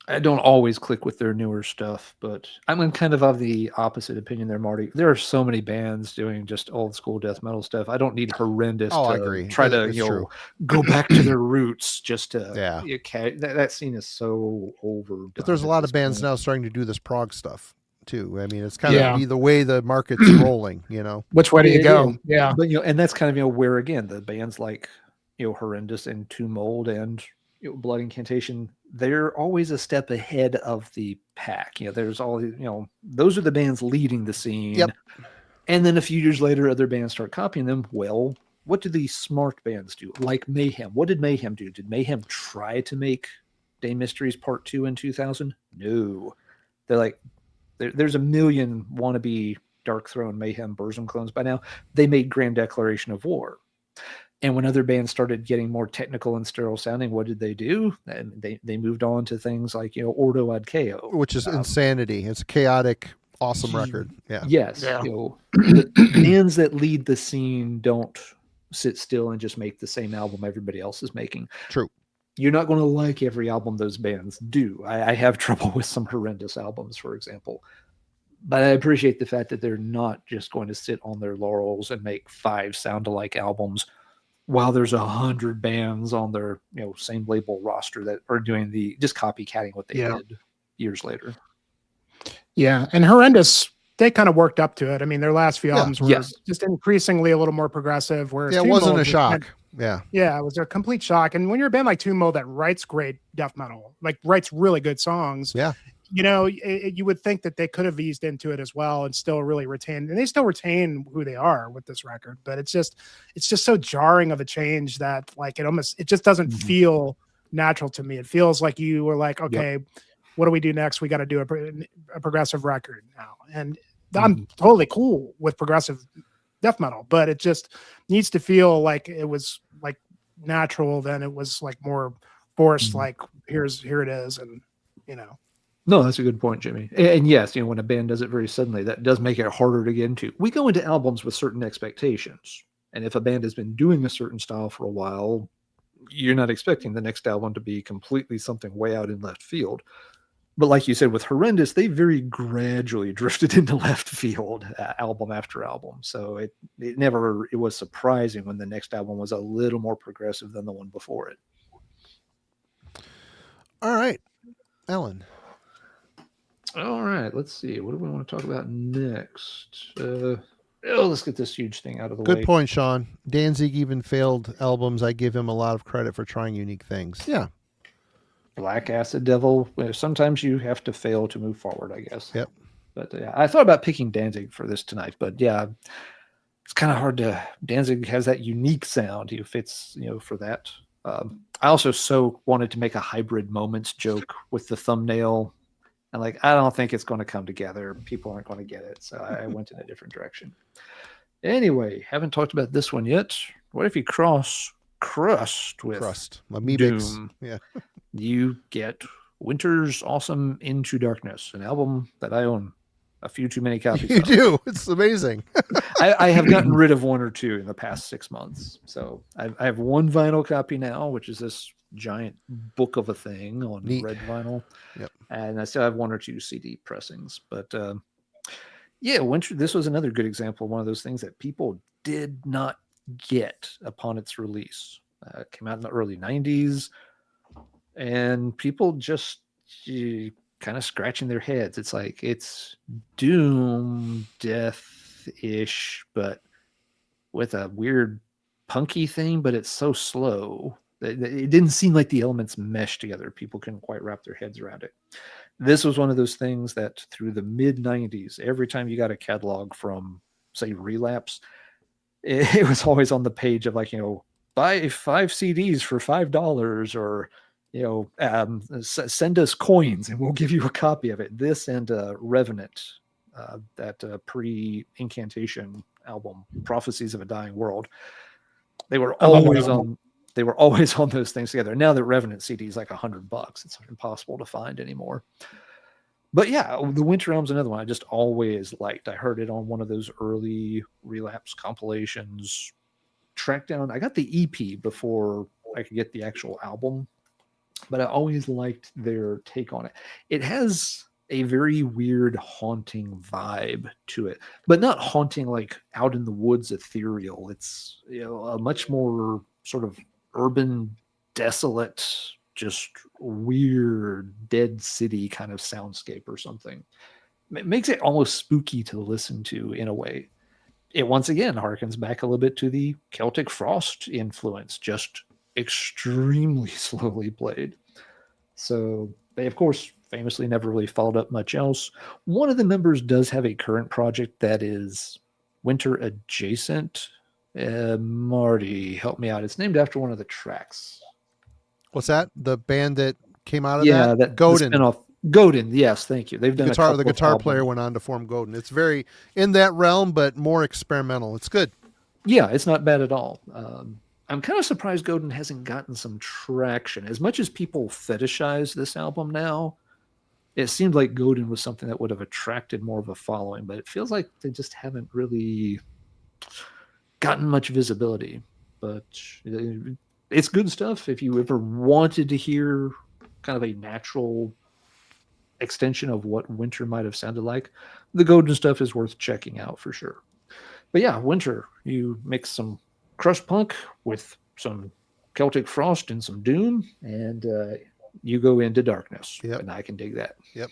I don't always click with their newer stuff, but I'm kind of the opposite opinion there, Marty. There are so many bands doing just old school death metal stuff. I don't need Horrendous I to agree. try to go back to their roots just to that scene is so overdone. But there's a lot of bands now starting to do this prog stuff too. I mean, it's kind of the way the market's rolling, Which way do you go? Yeah. But and that's kind of where again the bands like Horrendous and Tomb Mold and Blood Incantation, they're always a step ahead of the pack. There's all those are the bands leading the scene. Yep. And then a few years later, other bands start copying them. Well, what do these smart bands do? Like Mayhem. What did Mayhem do? Did Mayhem try to make Day Mysteries Part 2 in 2000? No. They're like, there's a million wannabe Dark Throne Mayhem Burzum clones by now. They made Grand Declaration of War. And when other bands started getting more technical and sterile sounding, what did they do? And they moved on to things like, Ordo ad Chaos. Which is insanity. It's a chaotic, awesome record. Yeah. Yes. Yeah. The bands that lead the scene don't sit still and just make the same album everybody else is making. True. You're not going to like every album those bands do. I have trouble with some Horrendous albums, for example. But I appreciate the fact that they're not just going to sit on their laurels and make 5 sound-alike albums while there's 100 bands on their same label roster that are doing just copycatting what they did years later. Yeah, and Horrendous, they kind of worked up to it. I mean, their last few albums were just increasingly a little more progressive. Whereas it wasn't a shock. Yeah, it was a complete shock. And when you're a band like Tomb Mold that writes great death metal, like writes really good songs, you would think that they could have eased into it as well and still really retain, and they still retain who they are with this record. But it's just so jarring of a change that like it just doesn't feel natural to me. It feels like you were like, okay, what do we do next? We got to do a progressive record now. And I'm totally cool with progressive death metal, but it just needs to feel like it was like natural than it was like more forced, like here it is. And No, that's a good point, Jimmy. And yes, when a band does it very suddenly, that does make it harder to get into. We go into albums with certain expectations. And if a band has been doing a certain style for a while, you're not expecting the next album to be completely something way out in left field. But like you said, with Horrendous, they very gradually drifted into left field album after album. So it was surprising when the next album was a little more progressive than the one before it. All right, Ellen. All right, let's see. What do we want to talk about next? Let's get this huge thing out of the way. Good point, Sean. Danzig even failed albums. I give him a lot of credit for trying unique things. Yeah. Black Acid Devil. Sometimes you have to fail to move forward, I guess. Yep. But I thought about picking Danzig for this tonight, but yeah, it's kind of hard to. Danzig has that unique sound. He fits, for that. I also wanted to make a hybrid moments joke with the thumbnail. And I don't think it's going to come together. People aren't going to get it. So I went in a different direction. Anyway, haven't talked about this one yet. What if you cross Crust with Crust? Amoebics. Doom? Yeah. You get Winter's Awesome Into Darkness, an album that I own a few too many copies You of. do. It's amazing. I have gotten rid of one or two in the past 6 months. So I have one vinyl copy now, which is this giant book of a thing on Neat. red vinyl. Yep. And I still have one or two CD pressings. But yeah, Winter, this was another good example of one of those things that people did not get upon its release. It came out in the early 90s, and people just kind of scratching their heads. It's like, it's doom death-ish, but with a weird punky thing, but it's so slow. It didn't seem like the elements meshed together. People couldn't quite wrap their heads around it. This was one of those things that through the mid-90s, every time you got a catalog from, say, Relapse, it was always on the page of like, buy 5 CDs for $5, or send us coins and we'll give you a copy of it. This and Revenant, that pre-incantation album, Prophecies of a Dying World, they were always on those things together. Now that Revenant CD is like $100, it's impossible to find anymore. But yeah, the Winter album's another one I just always liked. I heard it on one of those early Relapse compilations. Tracked down, I got the EP before I could get the actual album, but I always liked their take on it. It has a very weird, haunting vibe to it, but not haunting like out in the woods ethereal. It's a much more sort of urban, desolate, just weird, dead city kind of soundscape or something. It makes it almost spooky to listen to in a way. It once again harkens back a little bit to the Celtic Frost influence, just extremely slowly played. So they, of course, famously never really followed up much else. One of the members does have a current project that is Winter adjacent. Marty, help me out. It's named after one of the tracks. What's that? The band that came out of that Godin. Spinoff. Godin, yes, thank you. They've done the guitar player went on to form Godin. It's very in that realm, but more experimental. It's good. Yeah, it's not bad at all. I'm kind of surprised Godin hasn't gotten some traction. As much as people fetishize this album now, it seemed like Godin was something that would have attracted more of a following, but it feels like they just haven't really gotten much visibility. But it's good stuff. If you ever wanted to hear kind of a natural extension of what Winter might have sounded like, the Godin stuff is worth checking out for sure. But yeah, Winter, you mix some crust punk with some Celtic Frost and some doom, and you go into darkness. Yep. And I can dig that. Yep.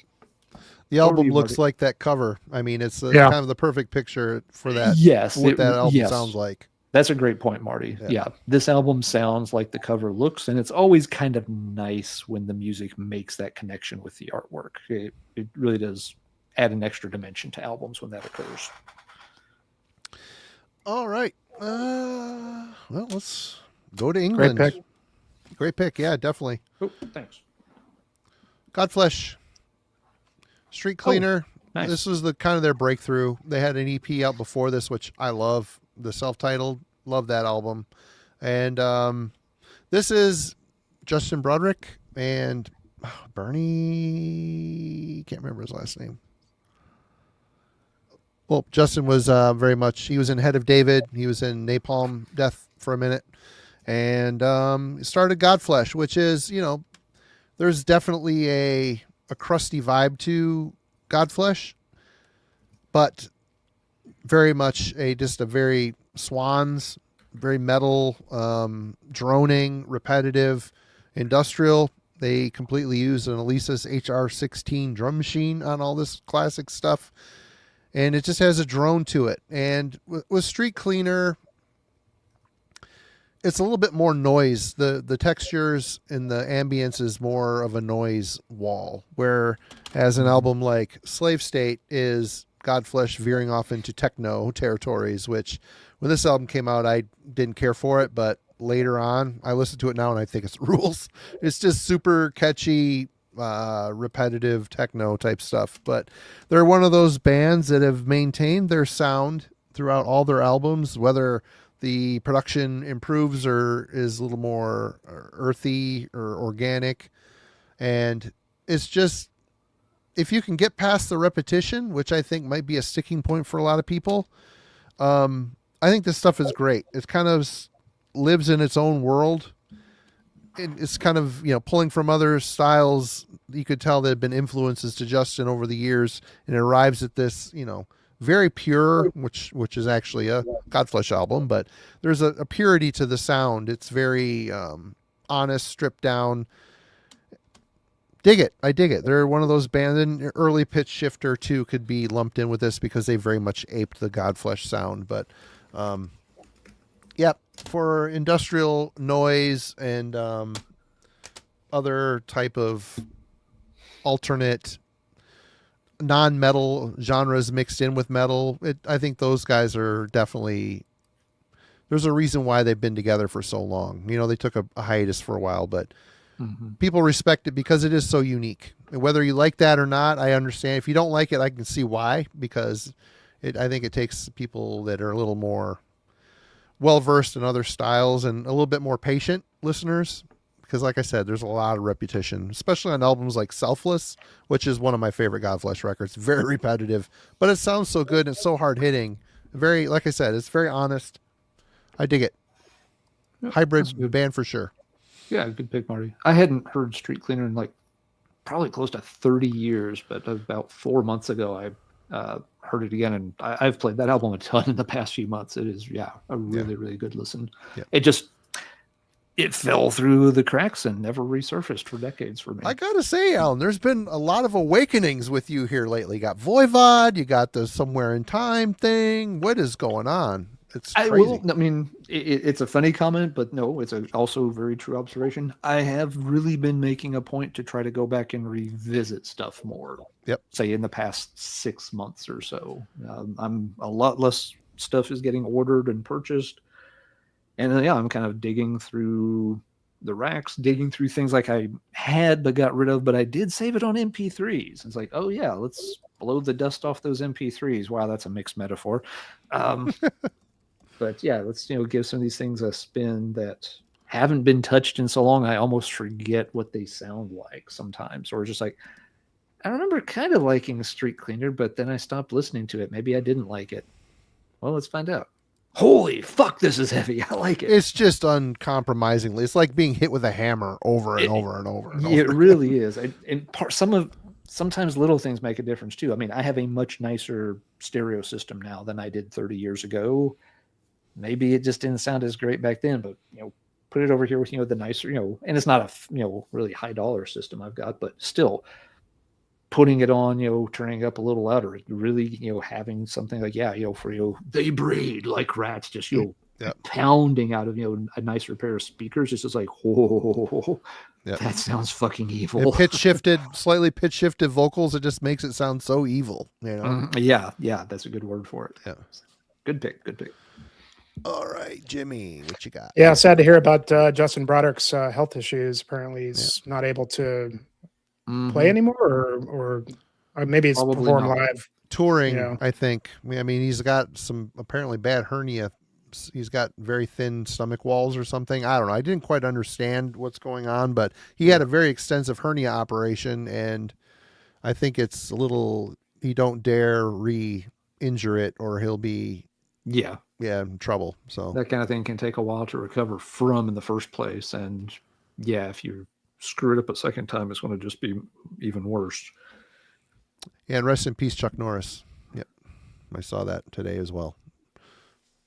The album looks like that cover. I mean, it's kind of the perfect picture for that. Yes, what that album sounds like. That's a great point, Marty. Yeah, this album sounds like the cover looks, and it's always kind of nice when the music makes that connection with the artwork. It really does add an extra dimension to albums when that occurs. All right. Well, let's go to England. Great pick. Yeah, definitely. Oh, thanks. Godflesh, Street Cleaner. Nice. This was the kind of their breakthrough. They had an EP out before this, which I love. The self-titled, love that album. And this is Justin Broderick and Bernie, can't remember his last name. Well, Justin was very much, he was in Head of David. He was in Napalm Death for a minute. And started Godflesh, which is, there's definitely a crusty vibe to Godflesh, but very much just a very Swans, very metal, droning, repetitive, industrial. They completely use an Alesis HR16 drum machine on all this classic stuff, and it just has a drone to it. And with Street Cleaner, it's a little bit more noise. The textures and the ambience is more of a noise wall, whereas an album like Slave State is Godflesh veering off into techno territories, which when this album came out, I didn't care for it, but later on, I listen to it now and I think it's rules. It's just super catchy, repetitive techno type stuff. But they're one of those bands that have maintained their sound throughout all their albums, whether the production improves or is a little more earthy or organic. And it's just, if you can get past the repetition, which I think might be a sticking point for a lot of people, I think this stuff is great. It kind of lives in its own world. It's kind of, pulling from other styles. You could tell there have been influences to Justin over the years, and it arrives at this, very pure, which is actually a Godflesh album, but there's a purity to the sound. It's very honest, stripped down. Dig it. I dig it. They're one of those bands. And early Pitch Shifter too could be lumped in with this because they very much aped the Godflesh sound. But yep, for industrial noise and other type of alternate non-metal genres mixed in with metal, I think those guys are definitely, there's a reason why they've been together for so long. They took a hiatus for a while, but people respect it because it is so unique. And whether you like that or not, I understand. If you don't like it, I can see why, because I think it takes people that are a little more well-versed in other styles and a little bit more patient listeners. Because like I said, there's a lot of repetition, especially on albums like Selfless, which is one of my favorite Godflesh records. Very repetitive, but it sounds so good and it's so hard-hitting. Very, like I said, it's very honest. I dig it. Yep, Hybrid band for sure. Yeah, good pick, Marty. I hadn't heard Street Cleaner in like probably close to 30 years, but about 4 months ago, I heard it again, and I've played that album a ton in the past few months. It is, a really, really good listen. Yeah. It fell through the cracks and never resurfaced for decades for me. I gotta say, Alan, there's been a lot of awakenings with you here lately. You got Voivod, you got the Somewhere in Time thing. What is going on? It's crazy. It's a funny comment, but no, it's also a very true observation. I have really been making a point to try to go back and revisit stuff more. Yep. Say in the past 6 months or so. I'm a lot less stuff is getting ordered and purchased. And I'm kind of digging through the racks, digging through things like I had but got rid of, but I did save it on MP3s. It's like, oh yeah, let's blow the dust off those MP3s. Wow, that's a mixed metaphor. But yeah, let's give some of these things a spin that haven't been touched in so long. I almost forget what they sound like sometimes, or just like, I remember kind of liking Street Cleaner, but then I stopped listening to it. Maybe I didn't like it. Well, let's find out. Holy fuck, this is heavy. I like it. It's just uncompromisingly. It's like being hit with a hammer over and over and over. It really is. Sometimes little things make a difference too. I mean, I have a much nicer stereo system now than I did 30 years ago. Maybe it just didn't sound as great back then, but put it over here with the nicer, and it's not a really high dollar system I've got, but still putting it on, turning it up a little louder, really, having something like, for, they breed like rats, just, pounding out of, a nicer pair of speakers. It's just like, whoa, that sounds fucking evil. Slightly pitch shifted vocals. It just makes it sound so evil, Yeah. That's a good word for it. Yeah. Good pick. All right, Jimmy, what you got? Yeah, sad to hear about Justin Broderick's health issues. Apparently he's not able to play anymore, or maybe he's perform live. Touring, I think. I mean, he's got some apparently bad hernia. He's got very thin stomach walls or something. I don't know. I didn't quite understand what's going on, but he had a very extensive hernia operation, and I think it's a little, he don't dare re-injure it or he'll be in trouble. So that kind of thing can take a while to recover from in the first place. And if you screw it up a second time, it's going to just be even worse. Yeah, and rest in peace, Chuck Norris. Yep. I saw that today as well.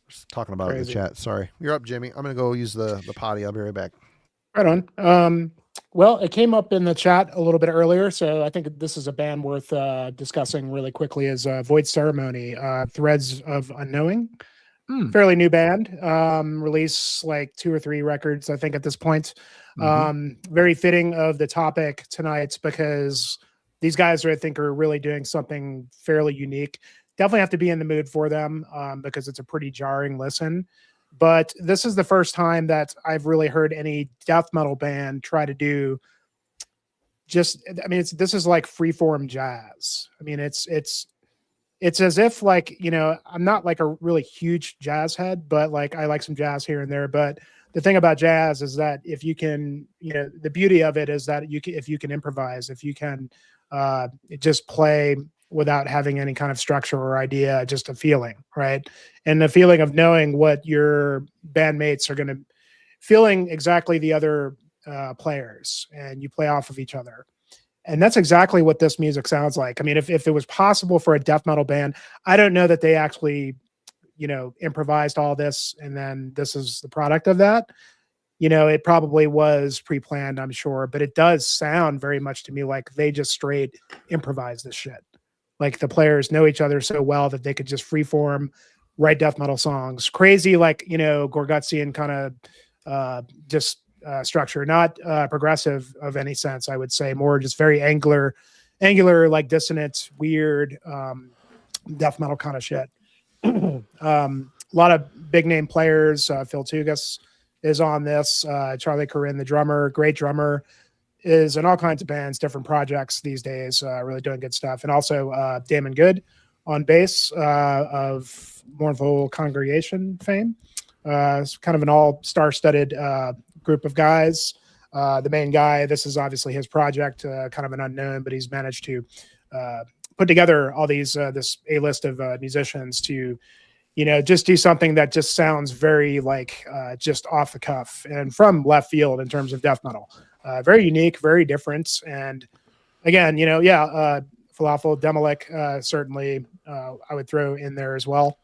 Just talking about it in the chat. Sorry. You're up, Jimmy. I'm going to go use the potty. I'll be right back. Right on. Well, it came up in the chat a little bit earlier, so I think this is a band worth discussing really quickly, is Void Ceremony, Threads of Unknowing. Fairly new band, release like 2 or 3 records, I think, at this point. Very fitting of the topic tonight, because these guys I think are really doing something fairly unique. Definitely have to be in the mood for them, because it's a pretty jarring listen. But this is the first time that I've really heard any death metal band try to do this is like freeform jazz. I mean, it's as if, like, I'm not like a really huge jazz head, but like I like some jazz here and there. But the thing about jazz is that if you can, the beauty of it is that if you can improvise, if you can just play without having any kind of structure or idea, just a feeling, right? And the feeling of knowing what your bandmates are going to, feeling exactly the other players, and you play off of each other. And that's exactly what this music sounds like. I mean, if it was possible for a death metal band, I don't know that they actually, improvised all this and then this is the product of that. It probably was pre-planned, I'm sure, but it does sound very much to me like they just straight improvise this shit. Like the players know each other so well that they could just freeform, write death metal songs. Crazy, like, Gorgutsian kind of structure, not progressive of any sense, I would say, more just very angular, like dissonant, weird death metal kind of shit. A lot of big name players. Phil Tugas is on this. Charlie Corinne, the drummer, great drummer, is in all kinds of bands, different projects these days, really doing good stuff. And also Damon Good on bass of Mournful Congregation fame. It's kind of an all star-studded group of guys. The main guy, this is obviously his project, kind of an unknown, but he's managed to put together all these this A-list of musicians to just do something that just sounds very like just off the cuff and from left field in terms of death metal. Very unique, very different. And again, Falafel Demolik, certainly I would throw in there as well.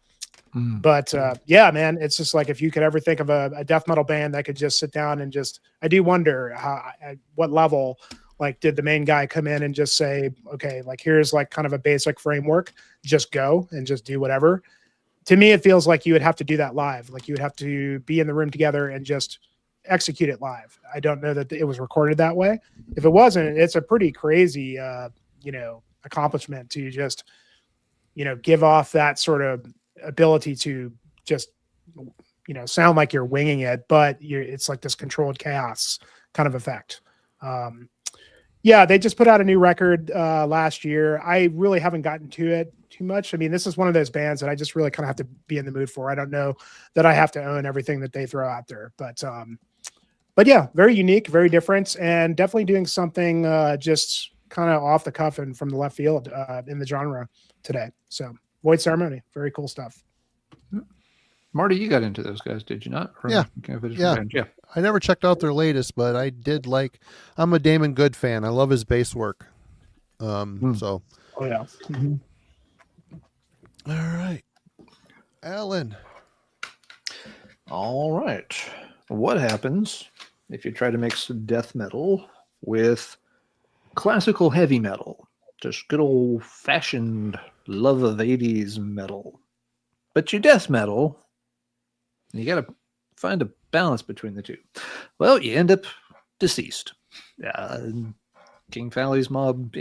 But yeah, man, it's just like if you could ever think of a death metal band that could just sit down and just, I do wonder at what level, like, did the main guy come in and just say, okay, like here's like kind of a basic framework, just go and just do whatever. To me, it feels like you would have to do that live. Like you would have to be in the room together and just execute it live. I don't know that it was recorded that way. If it wasn't, it's a pretty crazy, accomplishment to just, give off that sort of ability to just, sound like you're winging it, but it's like this controlled chaos kind of effect. Yeah, they just put out a new record last year. I really haven't gotten to it too much. I mean, this is one of those bands that I just really kind of have to be in the mood for. I don't know that I have to own everything that they throw out there, but yeah, very unique, very different, and definitely doing something just kind of off the cuff and from the left field in the genre today. So Void Ceremony, very cool stuff. Marty, you got into those guys, did you not? Or Yeah. Band? Yeah. I never checked out their latest, but I did I'm a Damon Good fan. I love his bass work. So. Oh yeah. Mm-hmm. All right. Alan. All right. What happens if you try to mix death metal with classical heavy metal? Just good old fashioned love of 80s metal. But you death metal, you got to find a balance between the two. Well, you end up deceased. King Fowley's Mob,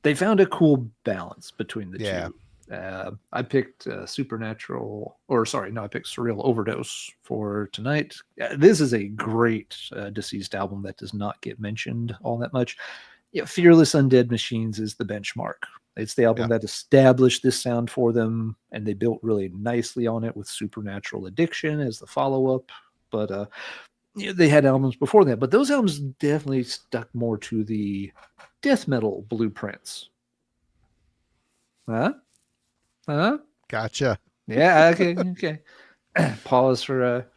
they found a cool balance between the two. I picked I picked Surreal Overdose for tonight. This is a great deceased album that does not get mentioned all that much. Fearless Undead Machines is the benchmark. It's the album that established this sound for them, and they built really nicely on it with Supernatural Addiction as the follow-up. But they had albums before that, but those albums definitely stuck more to the death metal blueprints. Huh? Gotcha. Yeah, okay. Pause for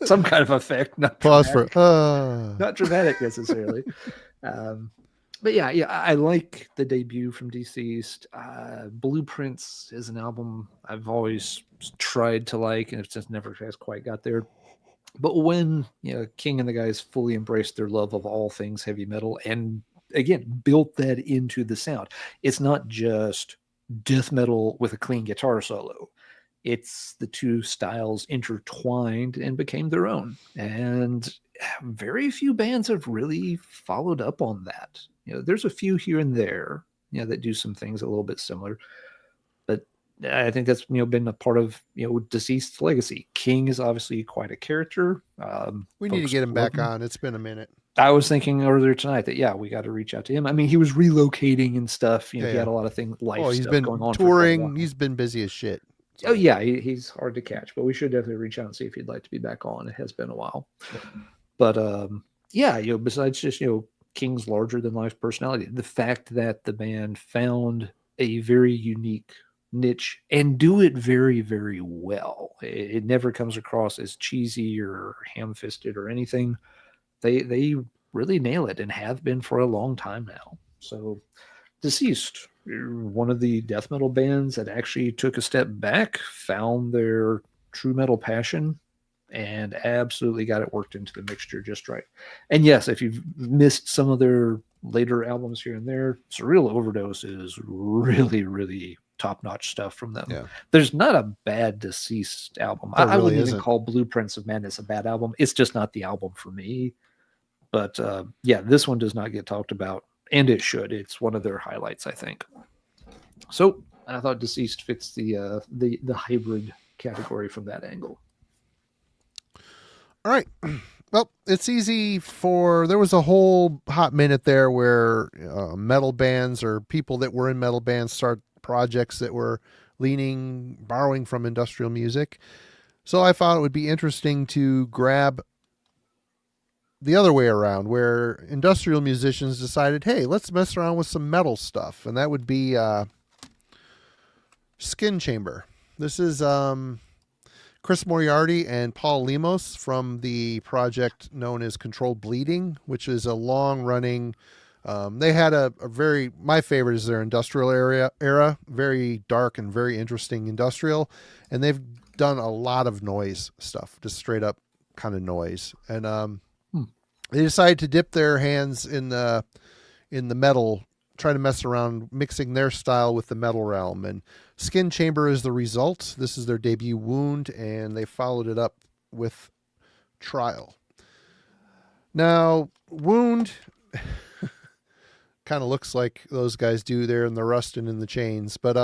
some kind of effect. Not Pause dramatic. for Not dramatic necessarily. But yeah, I like the debut from Deceased. Blueprints is an album I've always tried to like, and it just never has quite got there. But when King and the guys fully embraced their love of all things heavy metal, and again built that into the sound, it's not just death metal with a clean guitar solo. It's the two styles intertwined and became their own. And very few bands have really followed up on that. There's a few here and there, that do some things a little bit similar. But I think that's, been a part of, Deceased's legacy. King is obviously quite a character. we need to get him back on. It's been a minute. I was thinking earlier tonight that, we got to reach out to him. I mean, he was relocating and stuff. He had a lot of things, life he's stuff been going on. Touring. He's been busy as shit. Oh yeah, he's hard to catch, but we should definitely reach out and see if he'd like to be back on. It has been a while, but yeah, besides just King's larger than life personality, the fact that the band found a very unique niche and do it very, very well. It never comes across as cheesy or ham-fisted or anything. They really nail it and have been for a long time now. So Deceased, one of the death metal bands that actually took a step back, found their true metal passion, and absolutely got it worked into the mixture just right. And yes, if you've missed some of their later albums here and there, Surreal Overdose is really, really top-notch stuff from them. Yeah. There's not a bad Deceased album. I really wouldn't isn't. even call Blueprints of Madness a bad album. It's just not the album for me. But yeah, this one does not get talked about, and it should. It's one of their highlights, I think. So I thought Deceased fits the hybrid category from that angle. All right. Well, it's easy there was a whole hot minute there where metal bands or people that were in metal bands start projects that were borrowing from industrial music. So I thought it would be interesting to grab the other way around, where industrial musicians decided, hey, let's mess around with some metal stuff. And that would be Skin Chamber. This is Chris Moriarty and Paul Lemos from the project known as Controlled Bleeding, which is a long-running... they had my favorite is their industrial era, very dark and very interesting industrial. And they've done a lot of noise stuff, just straight up kind of noise. And they decided to dip their hands in the metal, try to mess around, mixing their style with the metal realm. And Skin Chamber is the result. This is their debut, Wound, and they followed it up with Trial. Now, Wound kind of looks like those guys do there in the rust and in the chains, but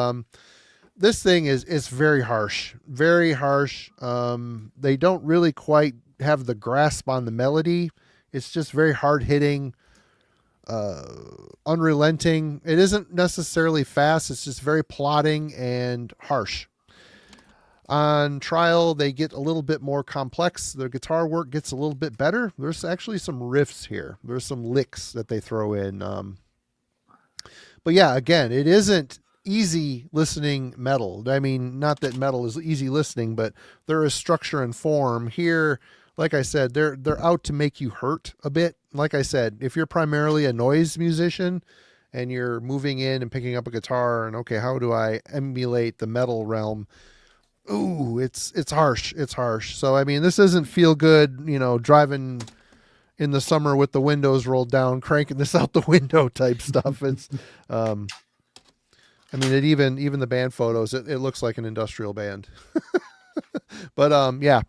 this thing is very harsh, very harsh. They don't really quite have the grasp on the melody. It's just very hard hitting, unrelenting. It isn't necessarily fast. It's just very plodding and harsh. On Trial, they get a little bit more complex. Their guitar work gets a little bit better. There's actually some riffs here. There's some licks that they throw in. But yeah, again, it isn't easy listening metal. I mean, not that metal is easy listening, but there is structure and form here. Like I said, they're out to make you hurt a bit. Like I said, if you're primarily a noise musician and you're moving in and picking up a guitar and, okay, how do I emulate the metal realm? Ooh, it's harsh. It's harsh. So, I mean, this isn't feel good, driving in the summer with the windows rolled down, cranking this out the window type stuff. It's, I mean, even the band photos, it looks like an industrial band. But, yeah,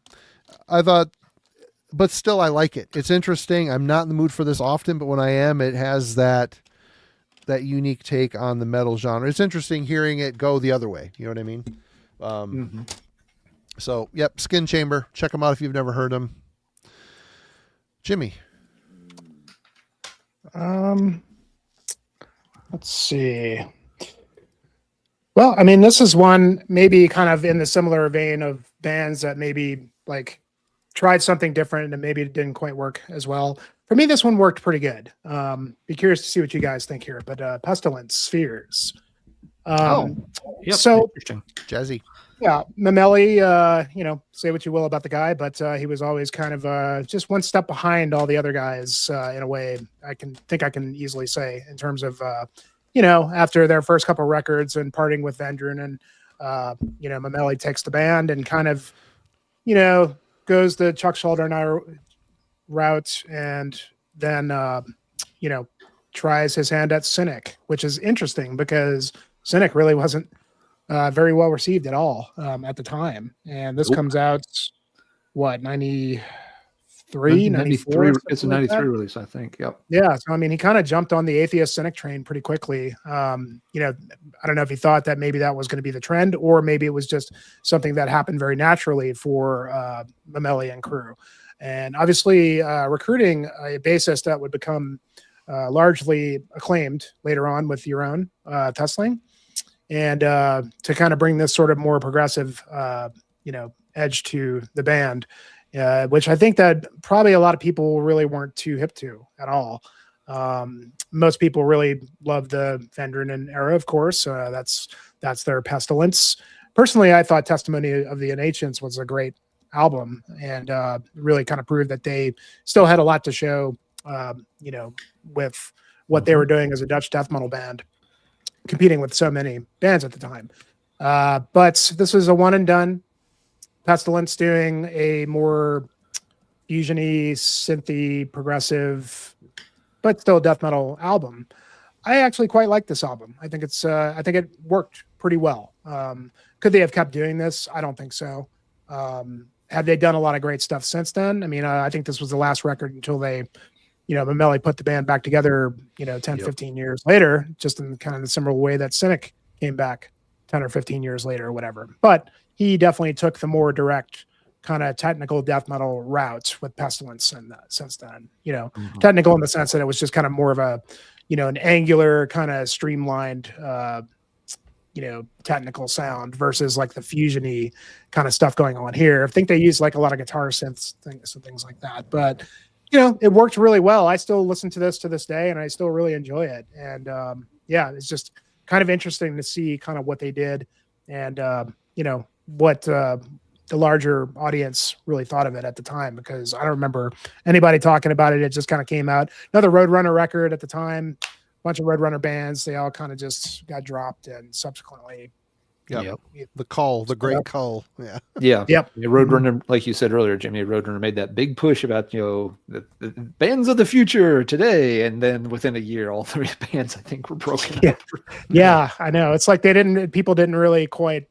I thought, but still, I like it. It's interesting. I'm not in the mood for this often, but when I am, it has that unique take on the metal genre. It's interesting hearing it go the other way. You know what I mean? So, yep, Skin Chamber. Check them out if you've never heard them. Jimmy. Let's see. Well, I mean, this is one maybe kind of in the similar vein of bands that maybe like tried something different and maybe it didn't quite work as well. For me, this one worked pretty good. Be curious to see what you guys think here. But Pestilence Spheres. Yep, so interesting. Jazzy. Yeah, Mamelli, say what you will about the guy, but he was always kind of just one step behind all the other guys in a way. I can easily say in terms of, after their first couple records and parting with Vendron and, Mamelli takes the band and kind of, goes the Chuck Schuldiner and I route and then, tries his hand at Cynic, which is interesting because Cynic really wasn't very well received at all at the time. And this comes out, 93, 94? It's a 93 release, I think. Yep. Yeah. So, I mean, he kind of jumped on the atheist Cynic train pretty quickly. I don't know if he thought that maybe that was going to be the trend, or maybe it was just something that happened very naturally for Mamelli and crew. And obviously recruiting a bassist that would become largely acclaimed later on with your own Tessling. and to kind of bring this sort of more progressive, edge to the band, which I think that probably a lot of people really weren't too hip to at all. Most people really love the Vendrinen era, of course. That's their Pestilence. Personally, I thought Testimony of the Ancients was a great album, and really kind of proved that they still had a lot to show, with what they were doing as a Dutch death metal band, competing with so many bands at the time. But this was a one and done. Pestilence doing a more fusiony, synthy, progressive, but still death metal album. I actually quite like this album. I think it worked pretty well. Could they have kept doing this? I don't think so. Have they done a lot of great stuff since then? I mean, I think this was the last record until they, Mameli put the band back together, 10, 15 years later, just in kind of the similar way that Cynic came back 10 or 15 years later or whatever. But he definitely took the more direct kind of technical death metal route with Pestilence and since then, technical in the sense that it was just kind of more of a, an angular kind of streamlined, technical sound versus like the fusiony kind of stuff going on here. I think they use like a lot of guitar synths and things like that, but it worked really well. I still listen to this day and I still really enjoy it. And it's just kind of interesting to see kind of what they did and what the larger audience really thought of it at the time, because I don't remember anybody talking about it. It just kind of came out. Another Roadrunner record at the time, bunch of Roadrunner bands, they all kind of just got dropped, and subsequently the great call. Roadrunner, like you said earlier, Jimmy, Roadrunner made that big push about the bands of the future today, and then within a year all three bands I think were broken up. I know, it's like people didn't really quite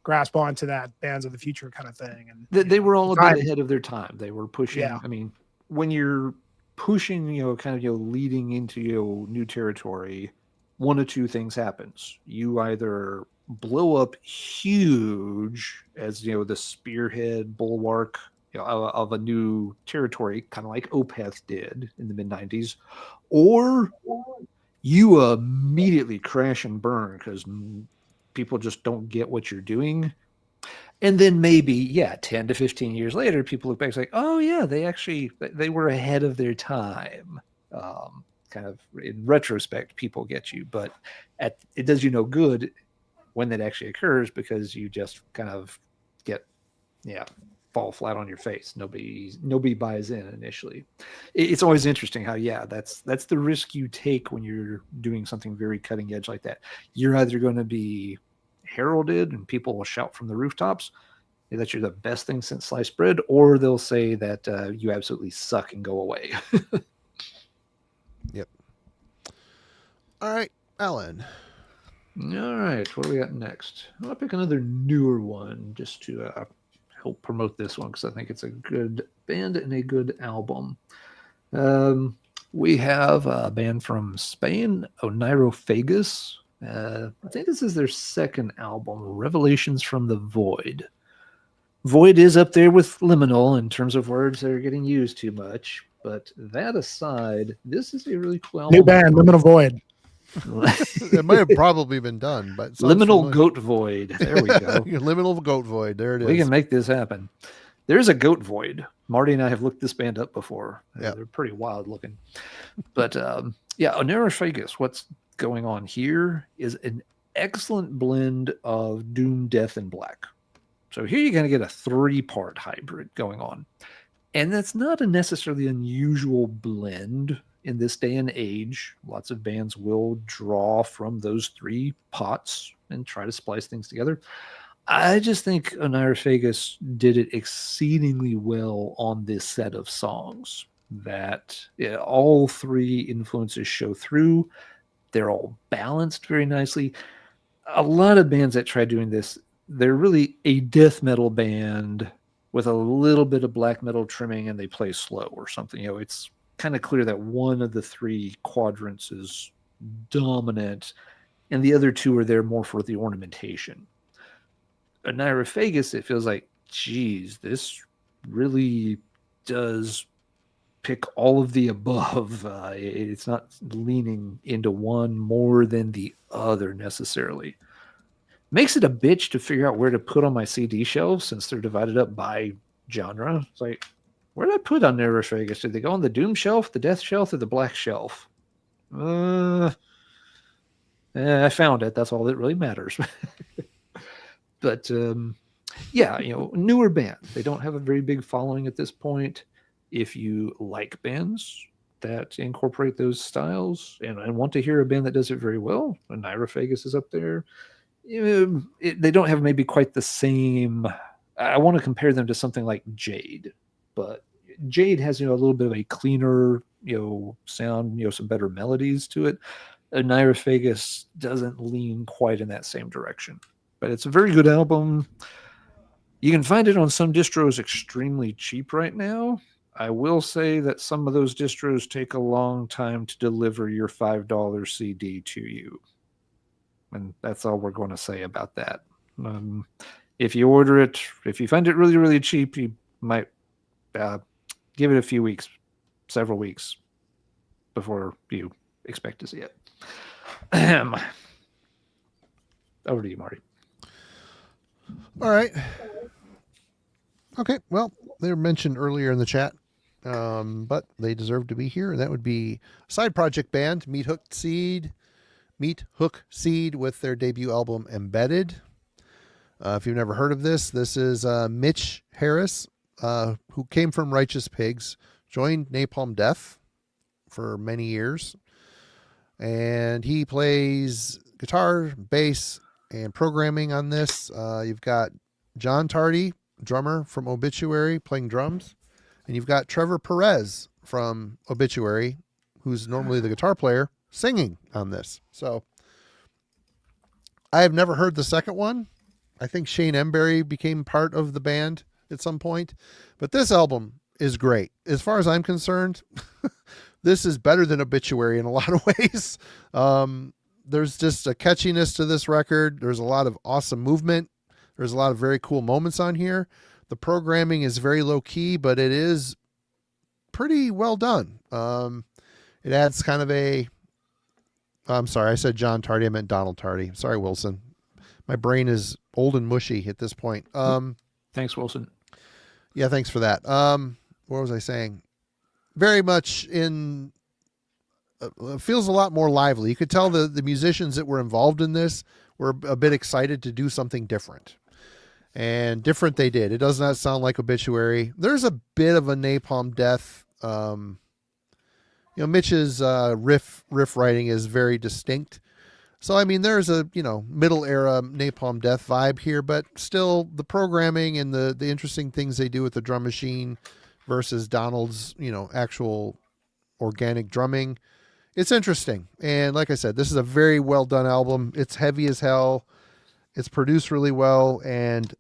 grasp onto that bands of the future kind of thing, and they were all a bit ahead of their time. They were pushing. I mean, when you're pushing, leading into new territory, one of two things happens. You either blow up huge as the spearhead bulwark of a new territory, kind of like Opeth did in the mid 90s, or you immediately crash and burn because people just don't get what you're doing. And then maybe 10 to 15 years later, people look back and say, oh yeah, they were ahead of their time. Kind of in retrospect, people get you, but it does you no good when that actually occurs, because you just kind of get fall flat on your face. Nobody buys in initially. It's always interesting how that's the risk you take when you're doing something very cutting edge like that. You're either going to be heralded and people will shout from the rooftops that you're the best thing since sliced bread, or they'll say that you absolutely suck and go away. Yep. All right, Alan. All right, what do we got next? I'll pick another newer one just to help promote this one, because I think it's a good band and a good album. We have a band from Spain, Oneirophagus. I think this is their second album, Revelations from the Void. Void is up there with liminal in terms of words that are getting used too much, but that aside, this is a really cool album. New band, Liminal Void. It might have probably been done, but Liminal Goat Void. There we go. Liminal Goat Void. There it is. We can make this happen. There's a Goat Void. Marty and I have looked this band up before. They're pretty wild looking. But Oneirophagus, what's going on here is an excellent blend of doom, death, and black. So here you're going to get a 3-part hybrid going on. And that's not a necessarily unusual blend in this day and age. Lots of bands will draw from those 3 pots and try to splice things together. I just think Oneirophagus did it exceedingly well on this set of songs, that all 3 influences show through. They're all balanced very nicely. A lot of bands that try doing this, they're really a death metal band with a little bit of black metal trimming, and they play slow or something. It's kind of clear that one of the 3 quadrants is dominant, and the other 2 are there more for the ornamentation. Oneirophagus, it feels like, geez, this really does pick all of the above. It's not leaning into one more than the other necessarily. Makes it a bitch to figure out where to put on my CD shelves since they're divided up by genre. It's like, where did I put Unnervous? Did they go on the Doom shelf, the Death shelf, or the Black shelf? I found it. That's all that really matters. But yeah, newer band. They don't have a very big following at this point. If you like bands that incorporate those styles and want to hear a band that does it very well, Unnervous is up there. They don't have maybe quite the same. I want to compare them to something like Jade, but Jade has a little bit of a cleaner sound, some better melodies to it. Unnervous doesn't lean quite in that same direction, but it's a very good album. You can find it on some distros extremely cheap right now. I will say that some of those distros take a long time to deliver your $5 CD to you. And that's all we're going to say about that. If you order it, if you find it really, really cheap, you might give it a few weeks, several weeks before you expect to see it. Over to you, Marty. All right. Okay. Well, they were mentioned earlier in the chat, but they deserve to be here. And that would be side project band, Meat Hook Seed with their debut album Embedded. If you've never heard of this is Mitch Harris, who came from Righteous Pigs, joined Napalm Death for many years, and he plays guitar, bass, and programming on this. You've got John Tardy, drummer from Obituary, playing drums, and you've got Trevor Perez from Obituary, who's normally the guitar player, singing on this. So I have never heard the second one. I think Shane Embury became part of the band at some point, but this album is great. As far as I'm concerned, this is better than Obituary in a lot of ways. There's just a catchiness to this record. There's a lot of awesome movement. There's a lot of very cool moments on here. The programming is very low key, but it is pretty well done. It adds kind of I'm sorry, I said John Tardy. I meant Donald Tardy. Sorry, Wilson. My brain is old and mushy at this point. Thanks, Wilson. Yeah, thanks for that. What was I saying? Very much feels a lot more lively. You could tell the musicians that were involved in this were a bit excited to do something different. And different they did. It does not sound like Obituary. There's a bit of a Napalm Death. Mitch's riff writing is very distinct. So, I mean, there's a, middle era Napalm Death vibe here, but still the programming and the interesting things they do with the drum machine versus Donald's, actual organic drumming. It's interesting. And like I said, this is a very well done album. It's heavy as hell. It's produced really well. And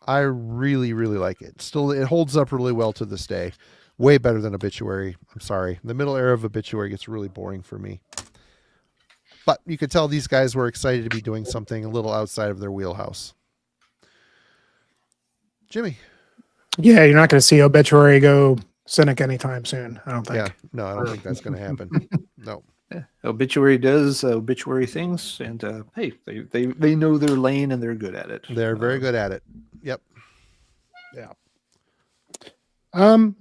I really, really like it. Still, it holds up really well to this day. Way better than Obituary. I'm sorry. The middle era of Obituary gets really boring for me. But you could tell these guys were excited to be doing something a little outside of their wheelhouse. Jimmy. Yeah, you're not going to see Obituary go cynic anytime soon, I don't think. Yeah, no, I don't think that's going to happen. No. Yeah. Obituary does obituary things, and hey, they know their lane and they're good at it. They're very good at it. Yep. Yeah.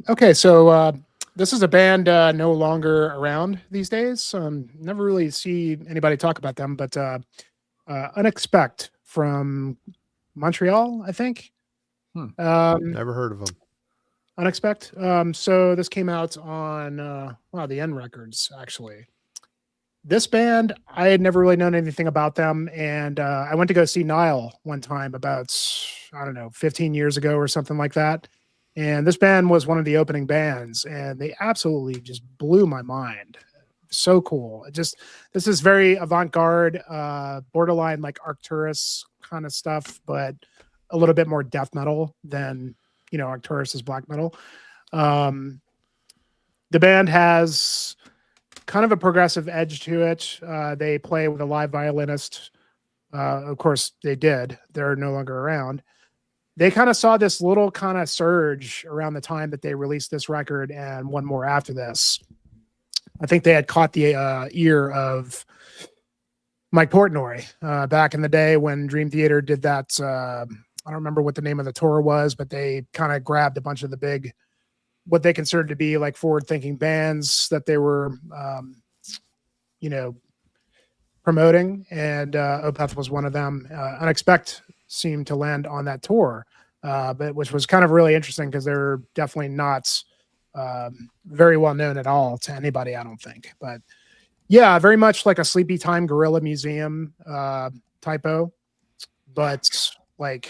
Okay, so this is a band no longer around these days. Never really see anybody talk about them, but Unexpect from Montreal, I think. Never heard of them. Unexpect. So this came out on the N Records, actually. This band, I had never really known anything about them, and I went to go see Nile one time about 15 years ago or something like that. And this band was one of the opening bands, and they absolutely just blew my mind. So cool. This is very avant-garde, borderline like Arcturus kind of stuff, but a little bit more death metal than, Arcturus is black metal. The band has kind of a progressive edge to it. They play with a live violinist. Of course, they did. They're no longer around. They kind of saw this little kind of surge around the time that they released this record and one more after this. I think they had caught the ear of Mike Portnoy, back in the day when Dream Theater did that. I don't remember what the name of the tour was, but they kind of grabbed a bunch of the big, what they considered to be like forward-thinking bands that they were, you know, promoting, and Opeth was one of them. Unexpect seemed to land on that tour, but which was kind of really interesting because they're definitely not very well known at all to anybody, I don't think. But yeah, very much like a Sleepy Time Gorilla Museum typo, but like,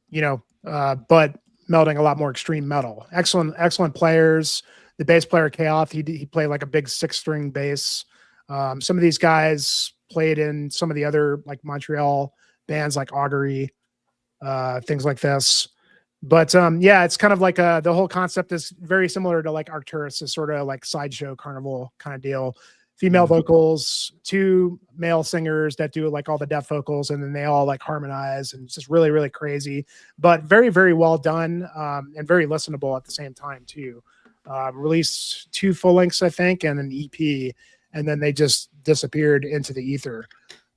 you know, but melding a lot more extreme metal. Excellent players. The bass player Chaos, he played like a big 6-string bass. Some of these guys played in some of the other like Montreal bands like Augury, things like this. But yeah, it's kind of like the whole concept is very similar to like Arcturus, is sort of like sideshow carnival kind of deal. Female vocals, 2 male singers that do like all the deaf vocals, and then they all like harmonize, and it's just really, really crazy, but very, very well done, and very listenable at the same time too. Released 2 full lengths, I think, and an EP, and then they just disappeared into the ether.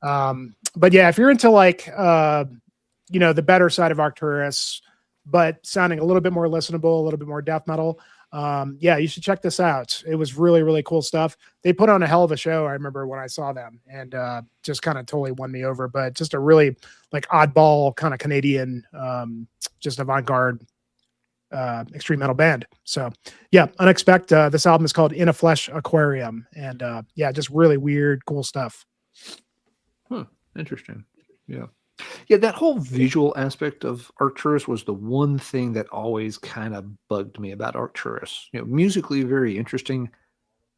But yeah, if you're into like you know, the better side of Arcturus, but sounding a little bit more listenable, a little bit more death metal, yeah, you should check this out. It was really, really cool stuff. They put on a hell of a show, I remember when I saw them, and just kind of totally won me over. But just a really like oddball kind of Canadian, just avant-garde extreme metal band. So yeah, Unexpect. This album is called In a Flesh Aquarium, and yeah, just really weird, cool stuff. Interesting. Yeah. Yeah, that whole visual aspect of Arcturus was the one thing that always kind of bugged me about Arcturus. You know, musically very interesting.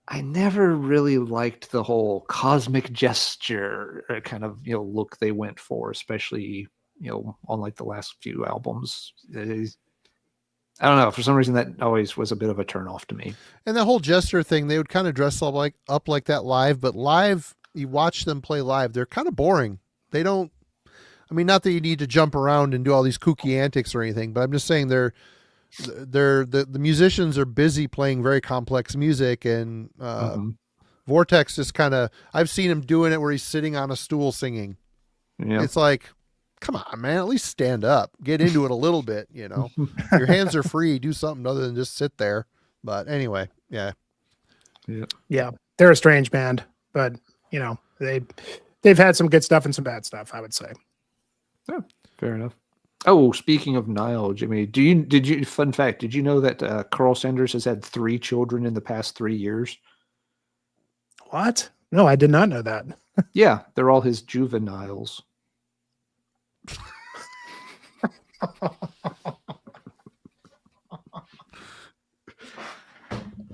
I never really liked the whole cosmic gesture kind of, you know, look they went for, especially, you know, on like the last few albums. I don't know. For some reason, that always was a bit of a turnoff to me. And the whole gesture thing, they would kind of dress up like that live, but live, you watch them play live, they're kind of boring. They don't. I mean, not that you need to jump around and do all these kooky antics or anything, but I'm just saying the musicians are busy playing very complex music, and Vortex just kind of, I've seen him doing it where he's sitting on a stool singing. Yeah. It's like, come on, man, at least stand up, get into it a little bit, you know, your hands are free, do something other than just sit there. But anyway, yeah. Yeah. They're a strange band, but you know, they've had some good stuff and some bad stuff, I would say. Yeah, fair enough. Oh, speaking of Nile, Jimmy, did you fun fact, did you know that Carl Sanders has had 3 children in the past 3 years? What? No, I did not know that. Yeah, they're all his juveniles.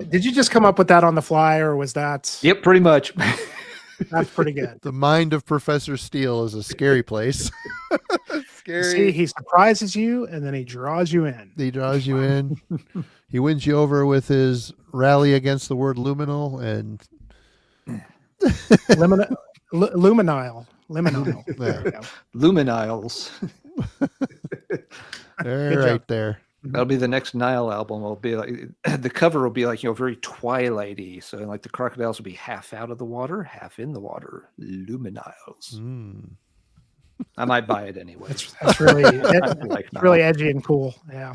Did you just come up with that on the fly, or was that? Yep, pretty much. That's pretty good. The mind of Professor Steele is a scary place. Scary. See, he surprises you, and then he draws you in. He draws you in. He wins you over with his rally against the word luminal and luminile. There. Luminiles. They're right there. That'll be the next Nile album. It'll be like the cover will be like, you know, very twilighty. So like the crocodiles will be half out of the water, half in the water. Luminiles. I might buy it anyway. That's really like really edgy and cool. Yeah.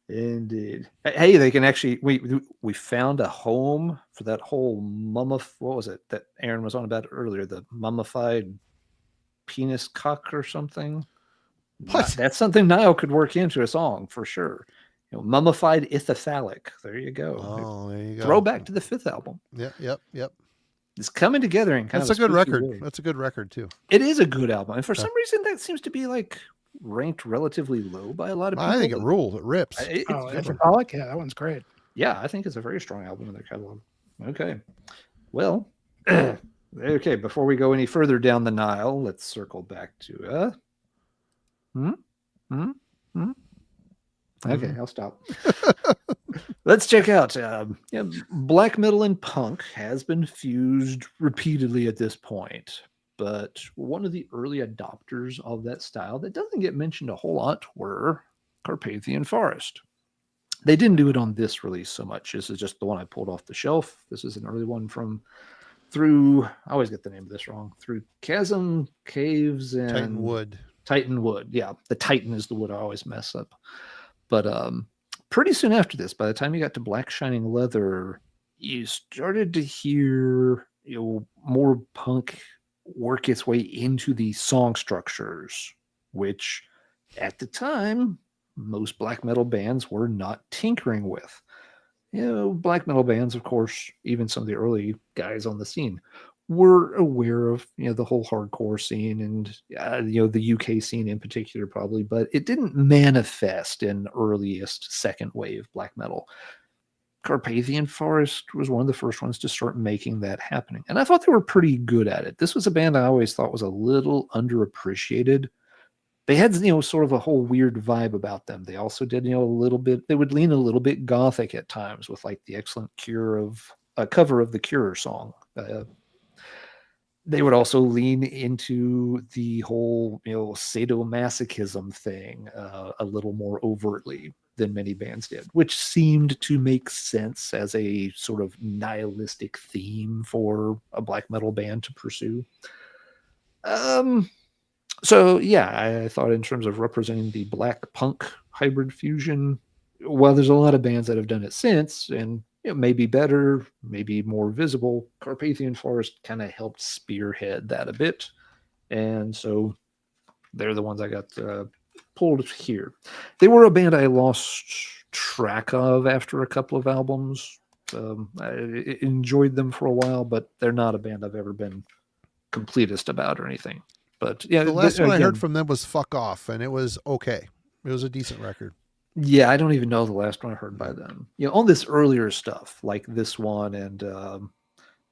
Indeed. Hey, they can actually we found a home for that whole what was it that Aaron was on about earlier? The mummified penis cock or something. What? That's something Nile could work into a song for sure. You know, mummified ithophalic. There you go. Oh, there you go. Throwback to the 5th album. Yep. It's coming together in kind of. That's a good record. Way. That's a good record too. It is a good album, and for some reason, that seems to be like ranked relatively low by a lot of people. I think it rules. It rips. Ithophalic? Yeah, that one's great. Yeah, I think it's a very strong album in their catalog. Okay, well, okay. Before we go any further down the Nile, let's circle back to Okay, I'll stop. Let's check out. Black metal and punk has been fused repeatedly at this point, but one of the early adopters of that style that doesn't get mentioned a whole lot were Carpathian Forest. They didn't do it on this release so much. This is just the one I pulled off the shelf. This is an early one from through, I always get the name of this wrong, through Chasm Caves and Titan Wood. Titan Wood. Yeah, the Titan is the wood I always mess up. But pretty soon after this, by the time you got to Black Shining Leather, you started to hear more punk work its way into the song structures, which at the time most black metal bands were not tinkering with. Black metal bands, of course, even some of the early guys on the scene were aware of the whole hardcore scene and the UK scene in particular, probably, but it didn't manifest in earliest second wave black metal. Carpathian Forest was one of the first ones to start making that happening, and I thought they were pretty good at it. This was a band I always thought was a little underappreciated. They had sort of a whole weird vibe about them. They also did a little bit. They would lean a little bit gothic at times with like the excellent Cure of a cover of the Cure song. They would also lean into the whole sadomasochism thing a little more overtly than many bands did, which seemed to make sense as a sort of nihilistic theme for a black metal band to pursue. So yeah, I thought in terms of representing the black punk hybrid fusion, while there's a lot of bands that have done it since, and maybe better, maybe more visible, Carpathian Forest kind of helped spearhead that a bit. And so they're the ones I got pulled here. They were a band I lost track of after a couple of albums. I enjoyed them for a while, but they're not a band I've ever been completist about or anything. But yeah, the last one I heard from them was Fuck Off, and it was okay. It was a decent record. Yeah, I don't even know the last one I heard by them. On this earlier stuff, like this one and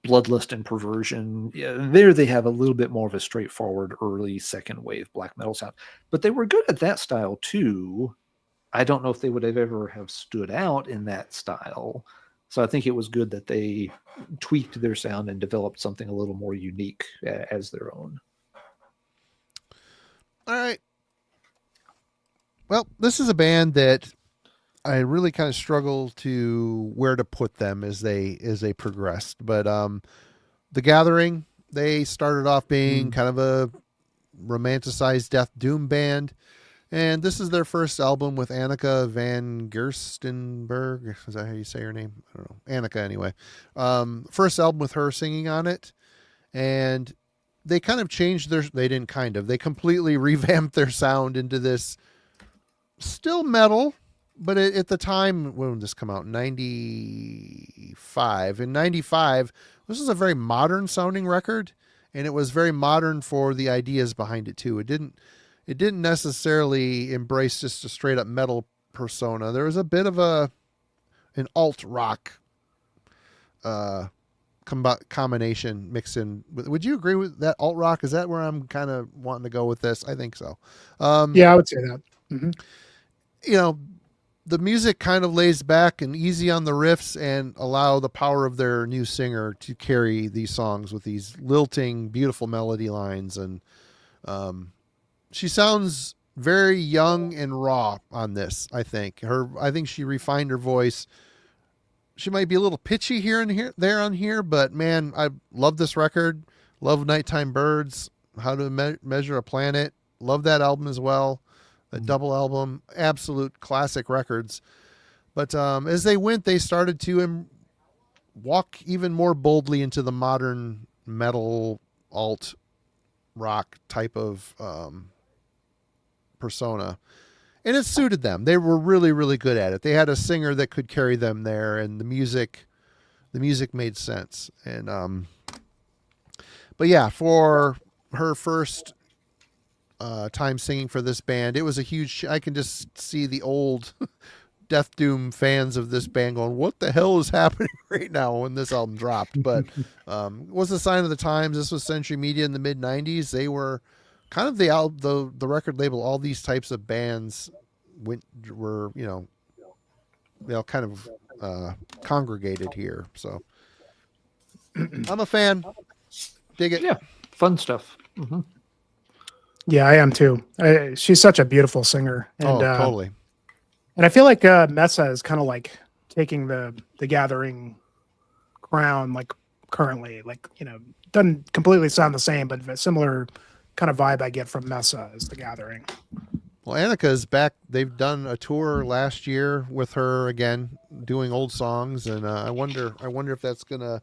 Bloodlust and Perversion, there they have a little bit more of a straightforward early second wave black metal sound. But they were good at that style too. I don't know if they would have ever have stood out in that style. So I think it was good that they tweaked their sound and developed something a little more unique as their own. All right. Well, this is a band that I really kind of struggle to where to put them as they progressed. But The Gathering, they started off being kind of a romanticized death doom band, and this is their first album with Annika van Gerstenberg. Is that how you say her name? I don't know. Annika, anyway. First album with her singing on it, and they kind of changed they completely revamped their sound into this still metal, but at the time, when did this come out? 95. In 95, this was a very modern sounding record, and it was very modern for the ideas behind it too. It didn't necessarily embrace just a straight up metal persona. There was a bit of an alt rock combination mixed in. Would you agree with that? Alt rock, is that where I'm kind of wanting to go with this? I think so. Yeah, I would say that. Mm-hmm. The music kind of lays back and easy on the riffs and allow the power of their new singer to carry these songs with these lilting, beautiful melody lines. And she sounds very young and raw on this. I think she refined her voice. She might be a little pitchy here and there on here, but man, I love this record. Love Nighttime Birds, How to Measure a Planet. Love that album as well. A double album, absolute classic records. But as they went, they started to walk even more boldly into the modern metal alt rock type of persona. And it suited them. They were really, really good at it. They had a singer that could carry them there, and the music made sense. And but yeah, for her first time singing for this band, it was a huge. I can just see the old Death Doom fans of this band going, "What the hell is happening right now?" when this album dropped. But was a sign of the times. This was Century Media in the mid '90s. They were kind of the record label. All these types of bands were kind of congregated here. So I'm a fan. Dig it. Yeah, fun stuff. Mm-hmm. Yeah, I am too. She's such a beautiful singer. And, totally. And I feel like Mesa is kind of like taking the Gathering crown, like currently. Like, doesn't completely sound the same, but a similar kind of vibe I get from Mesa as The Gathering. Well, Annika's back. They've done a tour last year with her again, doing old songs, and I wonder if that's gonna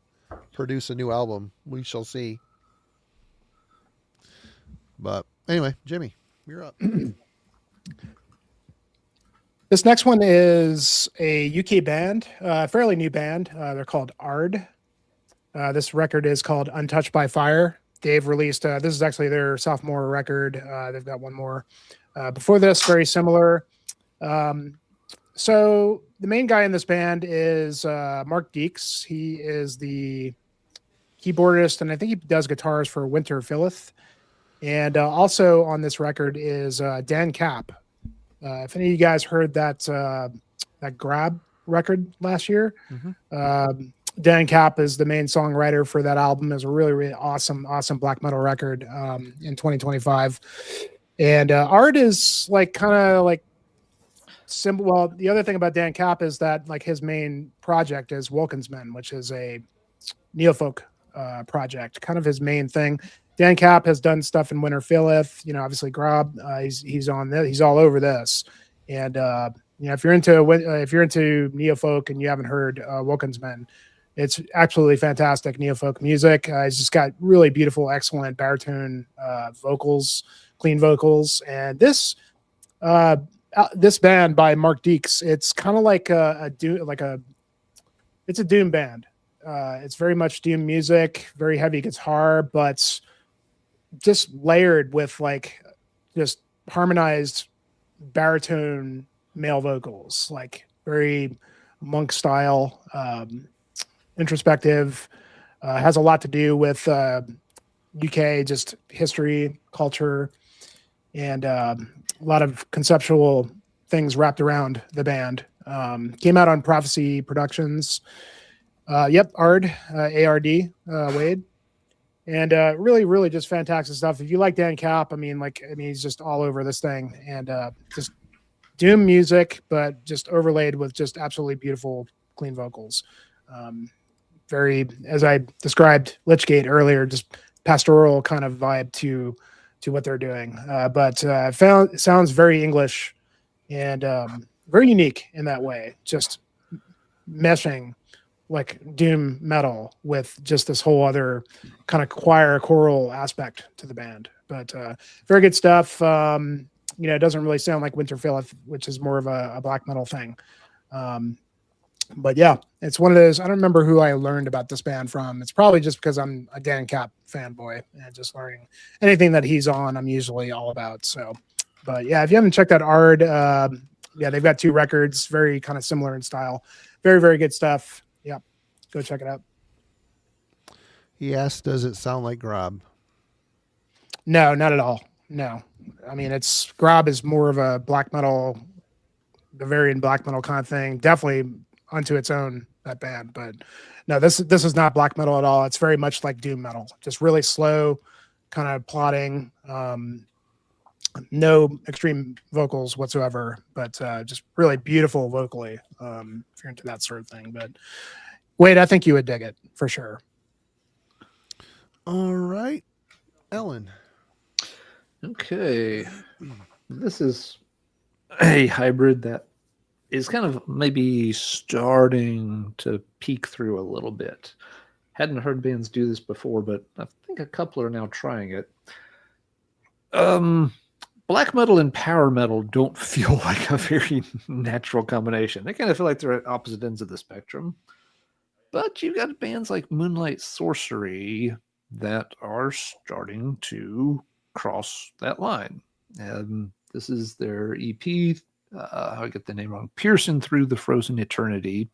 produce a new album. We shall see. But anyway, Jimmy, you're up. This next one is a UK band, fairly new band. They're called ARD. This record is called Untouched by Fire. They've released, this is actually their sophomore record. They've got one more. Before this, very similar. So the main guy in this band is Mark Deeks. He is the keyboardist, and I think he does guitars for Winter Philith. And also on this record is Dan Kapp. If any of you guys heard that Grab record last year, Dan Kapp is the main songwriter for that album. It's a really, really awesome black metal record in 2025. And art is like kind of like simple. Well, the other thing about Dan Kapp is that like his main project is Wilkinsman, which is a neofolk project, kind of his main thing. Dan Kapp has done stuff in Winter Philith, obviously Grob. He's on this. He's all over this. And if you're into neofolk and you haven't heard Wilkinsman, it's absolutely fantastic neofolk music. He's just got really beautiful, excellent baritone vocals, clean vocals. And this band by Mark Deeks, it's kind of like it's a doom band. It's very much doom music, very heavy guitar, but just layered with like just harmonized baritone male vocals, like very monk style, introspective, has a lot to do with UK just history, culture, and a lot of conceptual things wrapped around the band. Came out on Prophecy Productions. ARD, ARD, Wade. And really, really just fantastic stuff. If you like Dan Kapp, he's just all over this thing. And just doom music, but just overlaid with just absolutely beautiful, clean vocals. Very, as I described Lichgate earlier, just pastoral kind of vibe to what they're doing. But sounds very English and very unique in that way. Just meshing like doom metal with just this whole other kind of choral aspect to the band. But very good stuff. It doesn't really sound like Winter Philith, which is more of a black metal thing. But yeah, it's one of those. I don't remember who I learned about this band from. It's probably just because I'm a Dan Kapp fanboy and just learning anything that he's on, I'm usually all about. So, but yeah, if you haven't checked out ARD, they've got 2 records, very kind of similar in style. Very, very good stuff. Yeah, go check it out. He asked, does it sound like Grob? No, not at all. No. Grob is more of a black metal, Bavarian black metal kind of thing. Definitely unto its own, that band. But no, this is not black metal at all. It's very much like doom metal, just really slow, kind of plodding, no extreme vocals whatsoever, but just really beautiful vocally, if you're into that sort of thing. But Wade, I think you would dig it for sure. All right, Ellen. Okay, this is a hybrid that is kind of maybe starting to peek through a little bit. Hadn't heard bands do this before, but I think a couple are now trying it. Black metal and power metal don't feel like a very natural combination. They kind of feel like they're at opposite ends of the spectrum. But you've got bands like Moonlight Sorcery that are starting to cross that line. This is their EP. I get the name wrong. Pearson Through the Frozen Eternity.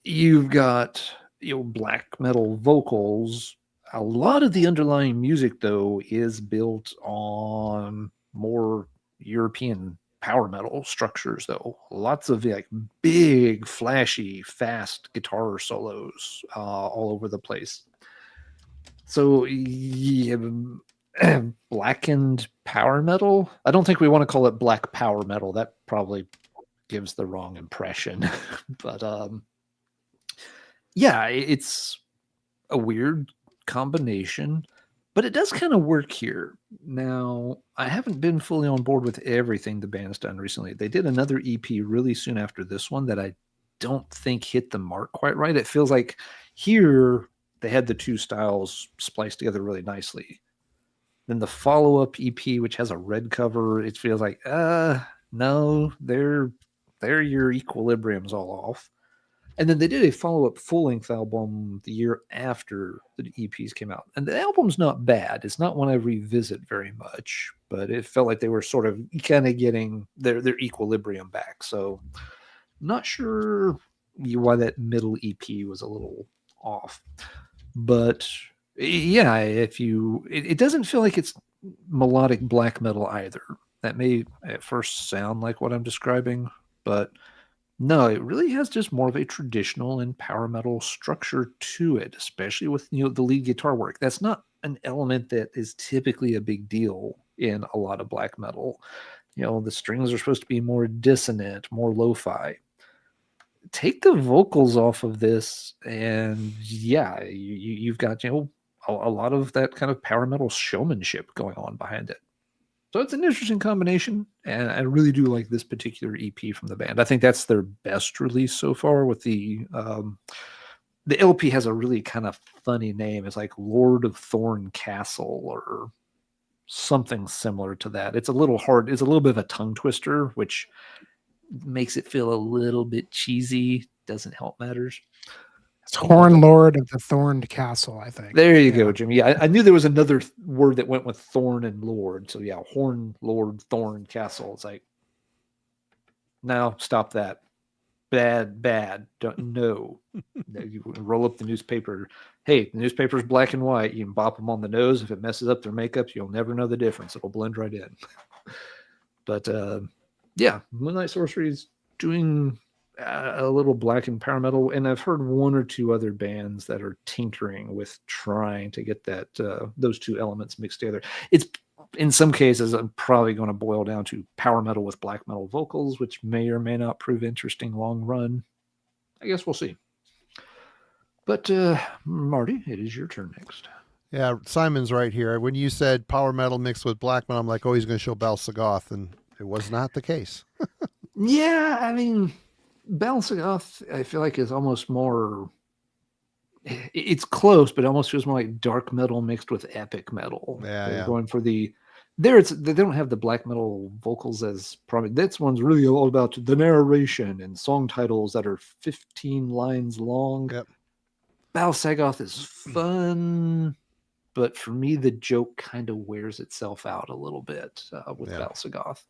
You've got black metal vocals. A lot of the underlying music, though, is built on more European power metal structures, though. Lots of like big, flashy, fast guitar solos all over the place. So, yeah, blackened power metal. I don't think we want to call it black power metal. That probably gives the wrong impression. But yeah, it's a weird combination, but it does kind of work here. Now, I haven't been fully on board with everything the band's done recently. They did another EP really soon after this one that I don't think hit the mark quite right. It feels like here they had the two styles spliced together really nicely. Then the follow-up EP, which has a red cover, it feels like, no, they're your equilibrium's all off. And then they did a follow-up full-length album the year after the EPs came out. And the album's not bad. It's not one I revisit very much, but it felt like they were sort of kind of getting their equilibrium back. So not sure why that middle EP was a little off. But yeah, it doesn't feel like it's melodic black metal either. That may at first sound like what I'm describing, but no, it really has just more of a traditional and power metal structure to it, especially with the lead guitar work. That's not an element that is typically a big deal in a lot of black metal. The strings are supposed to be more dissonant, more lo-fi. Take the vocals off of this, and yeah, you've got a lot of that kind of power metal showmanship going on behind it. So it's an interesting combination, and I really do like this particular EP from the band. I think that's their best release so far. With the LP has a really kind of funny name. It's like Lord of Thorn Castle or something similar to that. It's a little hard. It's a little bit of a tongue twister, which makes it feel a little bit cheesy. Doesn't help matters. It's Horn Lord of the Thorned Castle, I think. There you go, Jimmy. Yeah, I knew there was another word that went with thorn and lord. So yeah, Horn Lord Thorn Castle. It's like, now stop that. Bad. No. You roll up the newspaper. Hey, the newspaper's black and white. You can bop them on the nose. If it messes up their makeup, you'll never know the difference. It'll blend right in. But yeah, Moonlight Sorcery is doing a little black and power metal, and I've heard one or two other bands that are tinkering with trying to get that those two elements mixed together. It's in some cases I'm probably going to boil down to power metal with black metal vocals, which may or may not prove interesting long run. I guess we'll see. But Marty, it is your turn next. Yeah, Simon's right here. When you said power metal mixed with black metal, I'm like, oh, he's going to show Bal Sagoth, and it was not the case. Yeah, I mean, Bal Sagoth, I feel like is almost more. It's close, but it almost feels more like dark metal mixed with epic metal. Yeah. Going for the. They don't have the black metal vocals as probably. This one's really all about the narration and song titles that are 15 lines long. Yep. Bal Sagoth is fun, but for me, the joke kind of wears itself out a little bit with Bal Sagoth.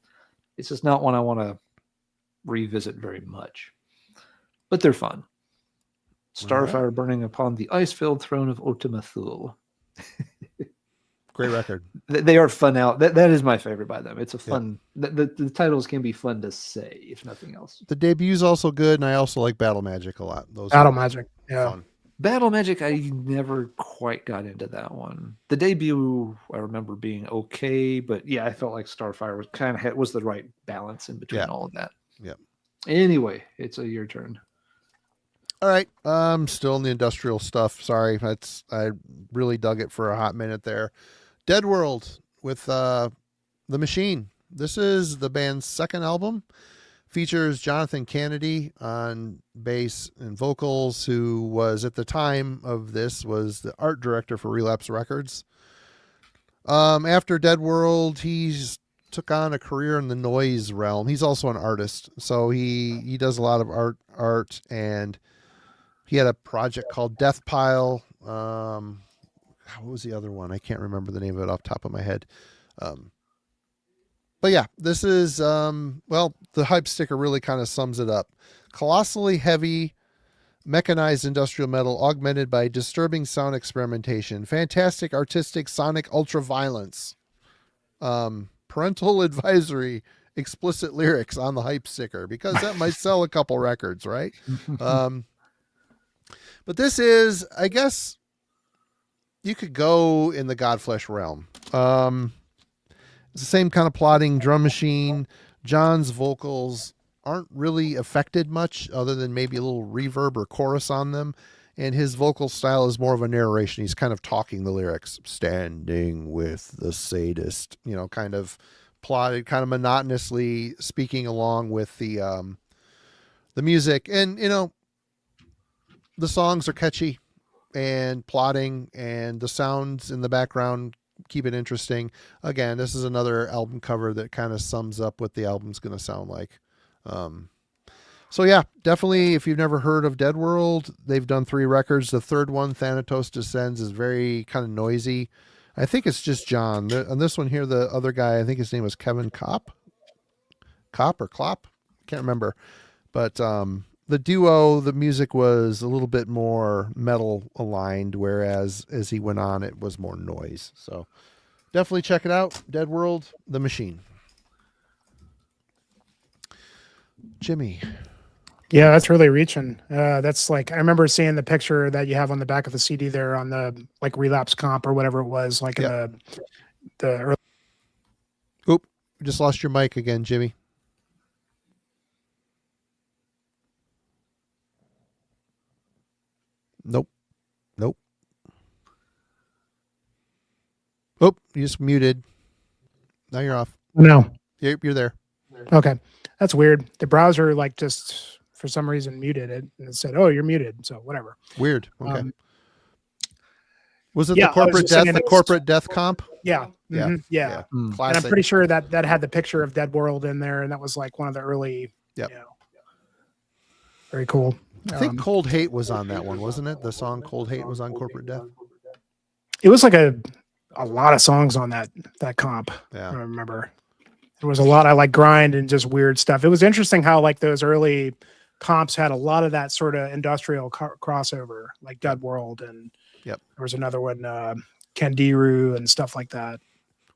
It's just not one I want to revisit very much, but they're fun. Starfire burning upon the ice-filled throne of Otomathul. Great record. They are fun out. That is my favorite by them. It's a fun. The titles can be fun to say, if nothing else. The debut's also good, and I also like Battle Magic a lot. Battle Magic, yeah. Fun. Battle Magic, I never quite got into that one. The debut, I remember being okay, but yeah, I felt like Starfire was kind of was the right balance in between all of that. Yep. Anyway, it's your turn. All right. Still in the industrial stuff. Sorry. I really dug it for a hot minute there. Dead World with The Machine. This is the band's second album. Features Jonathan Kennedy on bass and vocals, who was at the time of this was the art director for Relapse Records. After Dead World, he's took on a career in the noise realm. He's also an artist, so he does a lot of art, and he had a project called Death Pile. What was the other one? I can't remember the name of it off the top of my head. But yeah, this is, the hype sticker really kind of sums it up. Colossally heavy, mechanized industrial metal augmented by disturbing sound experimentation. Fantastic artistic sonic ultra-violence. Parental advisory, explicit lyrics on the hype sticker, because that might sell a couple records, right? But this is, I guess, you could go in the Godflesh realm. It's the same kind of plotting drum machine. John's vocals aren't really affected much other than maybe a little reverb or chorus on them. and his vocal style is more of a narration. He's kind of talking the lyrics, standing with the sadist, kind of plotted, kind of monotonously speaking along with the music. And, the songs are catchy and plotting, and the sounds in the background keep it interesting. Again, this is another album cover that kind of sums up what the album's going to sound like. So yeah, definitely, if you've never heard of Dead World, they've done 3 records. The third one, Thanatos Descends, is very kind of noisy. I think it's just John. On this one here, the other guy, I think his name was Kevin Kopp or Klopp. Can't remember. But the duo, the music was a little bit more metal aligned, whereas as he went on, it was more noise. So definitely check it out. Dead World, The Machine. Jimmy. Yeah, that's really reaching. That's like, I remember seeing the picture that you have on the back of the CD there on the like Relapse comp or whatever it was, like in the early. Oop, you just lost your mic again, Jimmy. Nope. Oh, you just muted. Now you're off. No. You're there. Okay. That's weird. The browser like just for some reason muted it and it said, "Oh, you're muted." So whatever. Weird. Okay. Was it yeah, the corporate death? The corporate death comp? Yeah. Yeah. Mm-hmm, yeah. Mm. Classic. And I'm pretty sure that had the picture of Dead World in there, and that was like one of the early. Yep. Very cool. I think Cold Hate was on that one, wasn't it? The song Cold Hate was on Corporate Death. It was like a lot of songs on that comp. Yeah. I remember. There was a lot of like grind and just weird stuff. It was interesting how like those early comps had a lot of that sort of industrial crossover, like Dead World, and there was another one, Kandiru and stuff like that.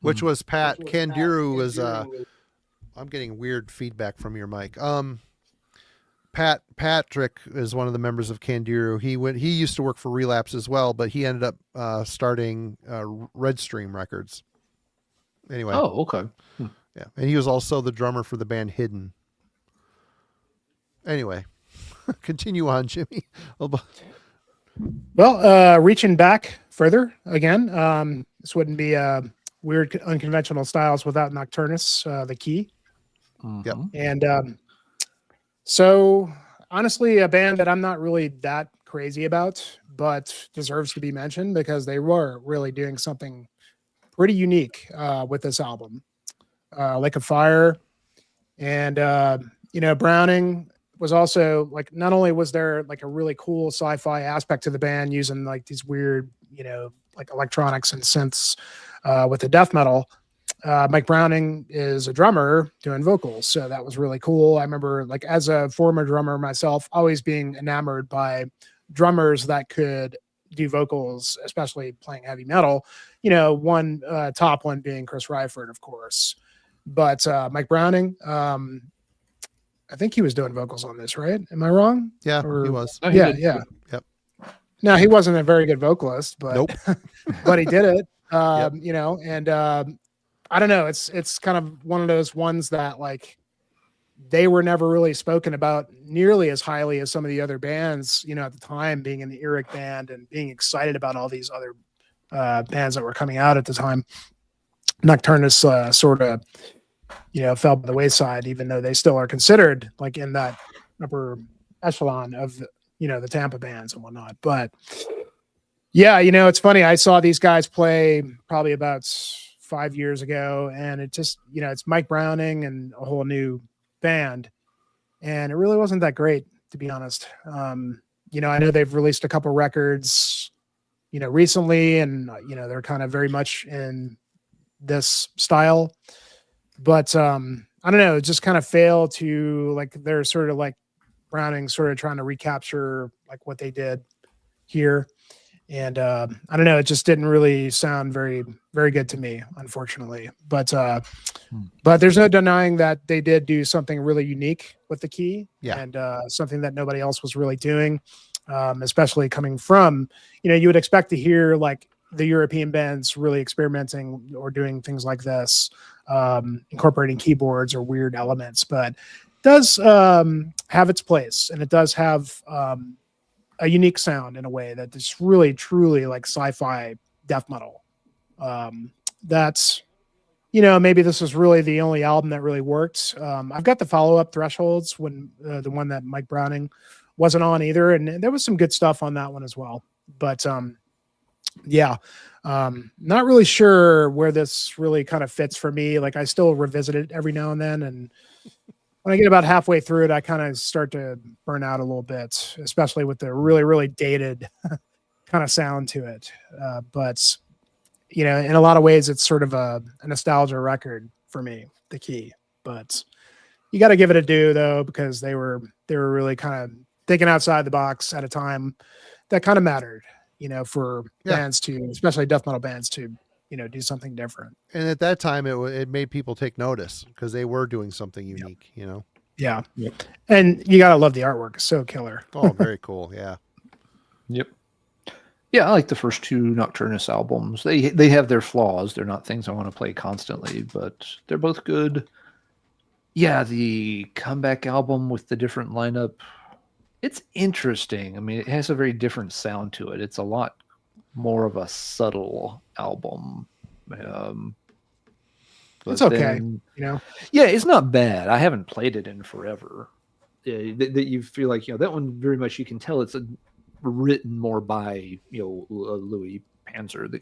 Which was Pat. Kandiru was I'm getting weird feedback from your mic. Patrick is one of the members of Kandiru. He used to work for Relapse as well, but he ended up starting Redstream Records. Anyway. Oh, okay. Yeah, and he was also the drummer for the band Hidden. Anyway, continue on, Jimmy. Well, reaching back further again, this wouldn't be weird, unconventional styles without Nocturnus, the key. Yep. And so, honestly, a band that I'm not really that crazy about, but deserves to be mentioned because they were really doing something pretty unique with this album. Lake of Fire, and Browning was also like, not only was there like a really cool sci-fi aspect to the band using like these weird like electronics and synths with the death metal. Mike Browning is a drummer doing vocals, so that was really cool. I remember, like, as a former drummer myself, always being enamored by drummers that could do vocals, especially playing heavy metal. One top one being Chris Ryford, of course. But Mike Browning, I think he was doing vocals on this, right? Am I wrong? Yeah, he was. Oh, he Yeah. Yep. No, he wasn't a very good vocalist, but Nope. but he did it. Yep. And I don't know. It's kind of one of those ones that, like, they were never really spoken about nearly as highly as some of the other bands, at the time, being in the Eric band and being excited about all these other bands that were coming out at the time. Nocturnus sort of, fell by the wayside, even though they still are considered like in that upper echelon of the Tampa bands and whatnot. But yeah, it's funny. I saw these guys play probably about 5 years ago, and it just, it's Mike Browning and a whole new band, and it really wasn't that great, to be honest. I know they've released a couple records, recently, and they're kind of very much in this style, but I don't know, it just kind of failed to, like, they're sort of like Browning sort of trying to recapture like what they did here. And I don't know, it just didn't really sound very, very good to me, unfortunately. But there's no denying that they did do something really unique with the key, and something that nobody else was really doing, especially coming from, you would expect to hear like the European bands really experimenting or doing things like this, incorporating keyboards or weird elements, but it does have its place, and it does have a unique sound in a way that is really truly like sci-fi death metal. That's, maybe this was really the only album that really worked. I've got the follow-up Thresholds, when the one that Mike Browning wasn't on either, and there was some good stuff on that one as well. But not really sure where this really kind of fits for me. Like, I still revisit it every now and then, and when I get about halfway through it, I kind of start to burn out a little bit, especially with the really, really dated kind of sound to it. But in a lot of ways, it's sort of a nostalgia record for me, The Key. But you got to give it a due, though, because they were really kind of thinking outside the box at a time that kind of mattered, for bands to, especially death metal bands, to do something different. And at that time, it made people take notice because they were doing something unique. Yeah. Yep. And you gotta love the artwork; it's so killer. Oh, very cool. Yeah. Yep. Yeah, I like the first two Nocturnus albums. They have their flaws. They're not things I want to play constantly, but they're both good. Yeah, the comeback album with the different lineup, it's interesting. I mean, it has a very different sound to it. It's a lot more of a subtle album. It's okay, Yeah, it's not bad. I haven't played it in forever. That you feel like, that one very much, you can tell it's written more by Louis Panzer, the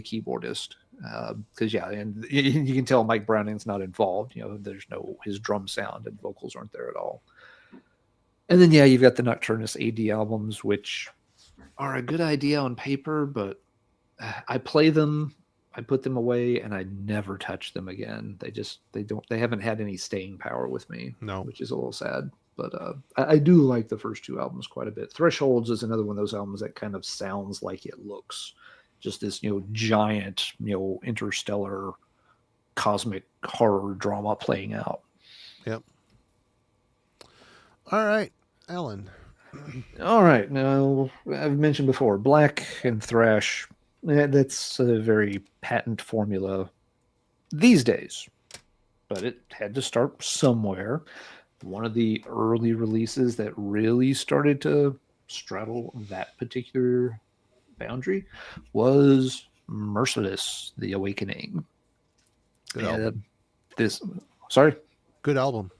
keyboardist, because and you can tell Mike Browning's not involved. There's his drum sound and vocals aren't there at all. And then you've got the Nocturnus AD albums, which are a good idea on paper, but I play them, I put them away, and I never touch them again. They haven't had any staying power with me. No, which is a little sad. But I do like the first two albums quite a bit. Thresholds is another one of those albums that kind of sounds like it looks. Just this, giant, interstellar, cosmic horror drama playing out. Yep. All right, Alan. All right. Now, I've mentioned before, black and thrash. That's a very patent formula these days. But it had to start somewhere. One of the early releases that really started to straddle that particular boundary was Merciless: The Awakening. Good album. Good album.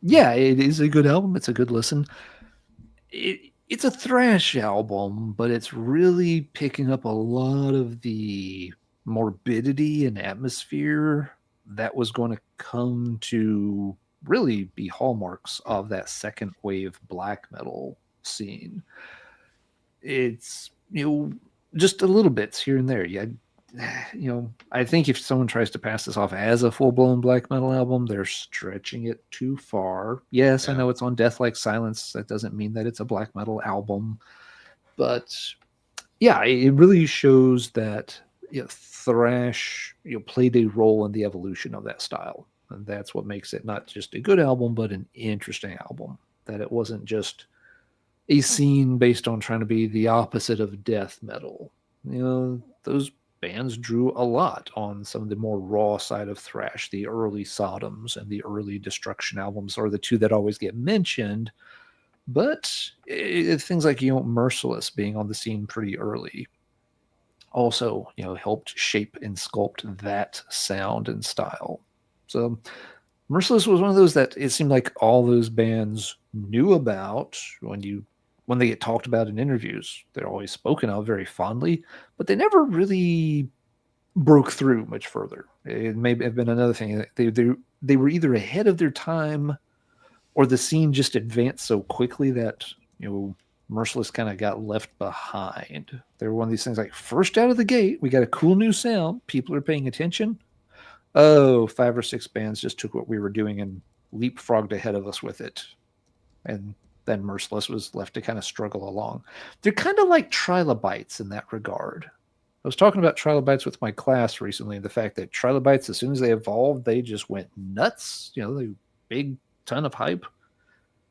Yeah, it is a good album. It's a good listen. It's a thrash album, but it's really picking up a lot of the morbidity and atmosphere that was going to come to really be hallmarks of that second wave black metal scene. It's, just a little bits here and there. I think if someone tries to pass this off as a full-blown black metal album, they're stretching it too far. Yes, I know it's on Death Like Silence. That doesn't mean that it's a black metal album. But yeah, it really shows that thrash played a role in the evolution of that style. And that's what makes it not just a good album, but an interesting album. That it wasn't just a scene based on trying to be the opposite of death metal. Those bands drew a lot on some of the more raw side of thrash. The early Sodoms and the early Destruction albums are the two that always get mentioned. But things like, Merciless being on the scene pretty early also, helped shape and sculpt that sound and style. So Merciless was one of those that it seemed like all those bands knew about when they get talked about in interviews. They're always spoken of very fondly, but they never really broke through much further. It may have been another thing. They were either ahead of their time, or the scene just advanced so quickly that Merciless kind of got left behind. They were one of these things like, first out of the gate, we got a cool new sound. People are paying attention. Oh, 5 or 6 bands just took what we were doing and leapfrogged ahead of us with it. And then Merciless was left to kind of struggle along. They're kind of like trilobites in that regard. I was talking about trilobites with my class recently, and the fact that trilobites, as soon as they evolved, they just went nuts. They big ton of hype.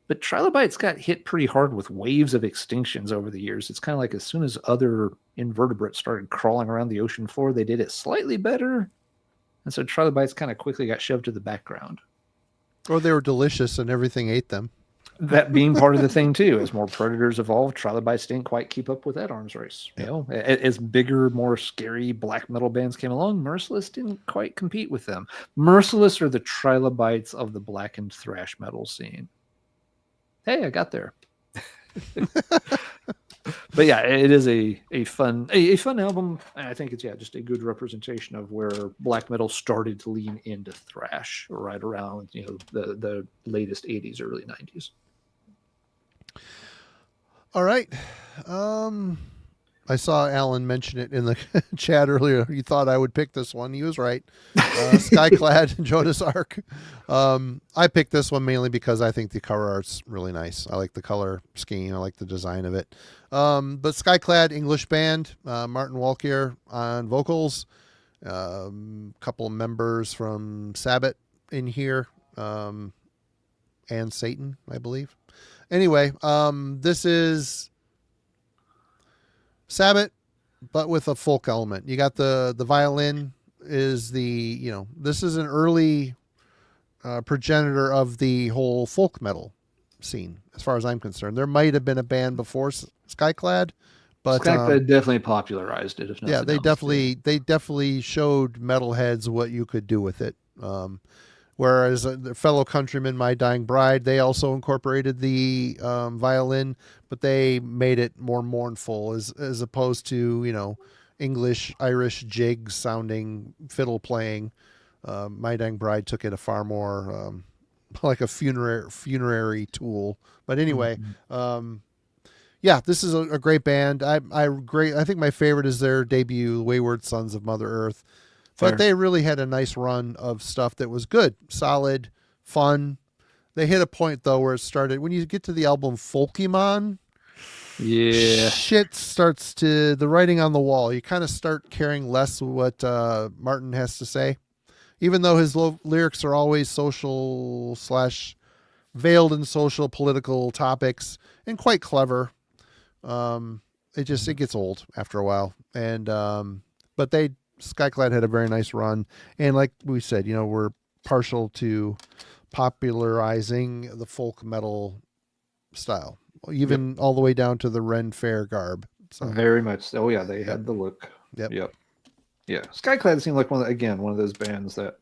But trilobites got hit pretty hard with waves of extinctions over the years. It's kind of like as soon as other invertebrates started crawling around the ocean floor, they did it slightly better. And so trilobites kind of quickly got shoved to the background. Or they were delicious and everything ate them. that being part of the thing too. As more predators evolved, trilobites didn't quite keep up with that arms race. You know, as bigger, more scary black metal bands came along, Merciless didn't quite compete with them. Merciless are the trilobites of the blackened thrash metal scene. Hey, I got there. But yeah, it is a fun album. I think it's just a good representation of where black metal started to lean into thrash right around the latest 80s, early 90s. All right. I saw Alan mention it in the chat earlier. He thought I would pick this one. He was right. Skyclad, Jonas Arc. I picked this one mainly because I think the cover art's really nice. I like the color scheme. I like the design of it. But Skyclad, English band, Martin Walkier on vocals, couple of members from Sabbath in here, and Satan, I believe. Anyway, this is Sabbath, but with a folk element. You got the violin is this is an early progenitor of the whole folk metal scene, as far as I'm concerned. There might have been a band before Skyclad, but Skyclad definitely popularized it. If nothing they else, definitely showed metalheads what you could do with it. Whereas the fellow countrymen, My Dying Bride, they also incorporated the violin, but they made it more mournful as opposed to, English, Irish jigs sounding fiddle playing. My Dying Bride took it a far more like a funerary tool. But anyway, this is a great band. I think my favorite is their debut, Wayward Sons of Mother Earth. But they really had a nice run of stuff that was good, solid, fun. They hit a point, though, where it started. When you get to the album Folkymon, shit starts to, the writing on the wall. You kind of start caring less what Martin has to say. Even though his lyrics are always social / veiled in social political topics and quite clever. It gets old after a while. And, but Skyclad had a very nice run, and like we said, we're partial to popularizing the folk metal style, even all the way down to the Ren Fair garb. So. Very much. Oh yeah, they had the look. Yep. Yeah, Skyclad seemed like one of those bands that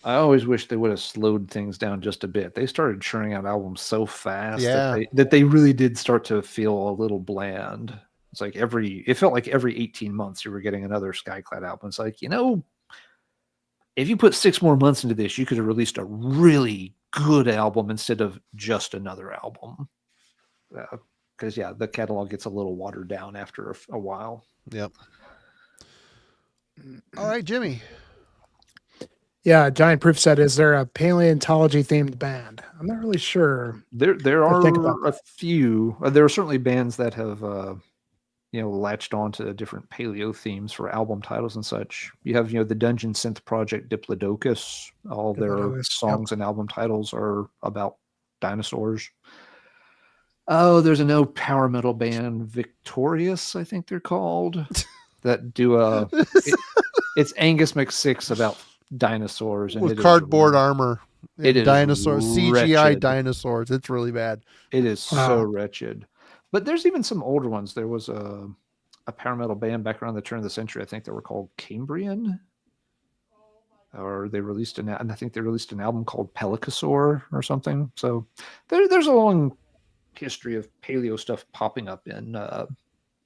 I always wish they would have slowed things down just a bit. They started churning out albums so fast that they really did start to feel a little bland. It's like it felt like every 18 months you were getting another Skyclad album. It's like, if you put 6 more months into this, you could have released a really good album instead of just another album. Because, the catalog gets a little watered down after a while. Yep. All right, Jimmy. Yeah, Giant Proof said, is there a paleontology themed band? I'm not really sure. There are a few. There are certainly bands that have latched on to different paleo themes for album titles and such. You have, the Dungeon Synth Project Diplodocus. All their songs and album titles are about dinosaurs. Oh, there's a no power metal band, Victorious, I think they're called, that do it's Angus McSix about dinosaurs and with cardboard armor. It is dinosaurs, CGI dinosaurs. It's really bad. It is so wretched. But there's even some older ones. There was a power metal band back around the turn of the century. I think they were called Cambrian. Or they released I think they released an album called Pelicosaur or something. So there's a long history of paleo stuff popping up in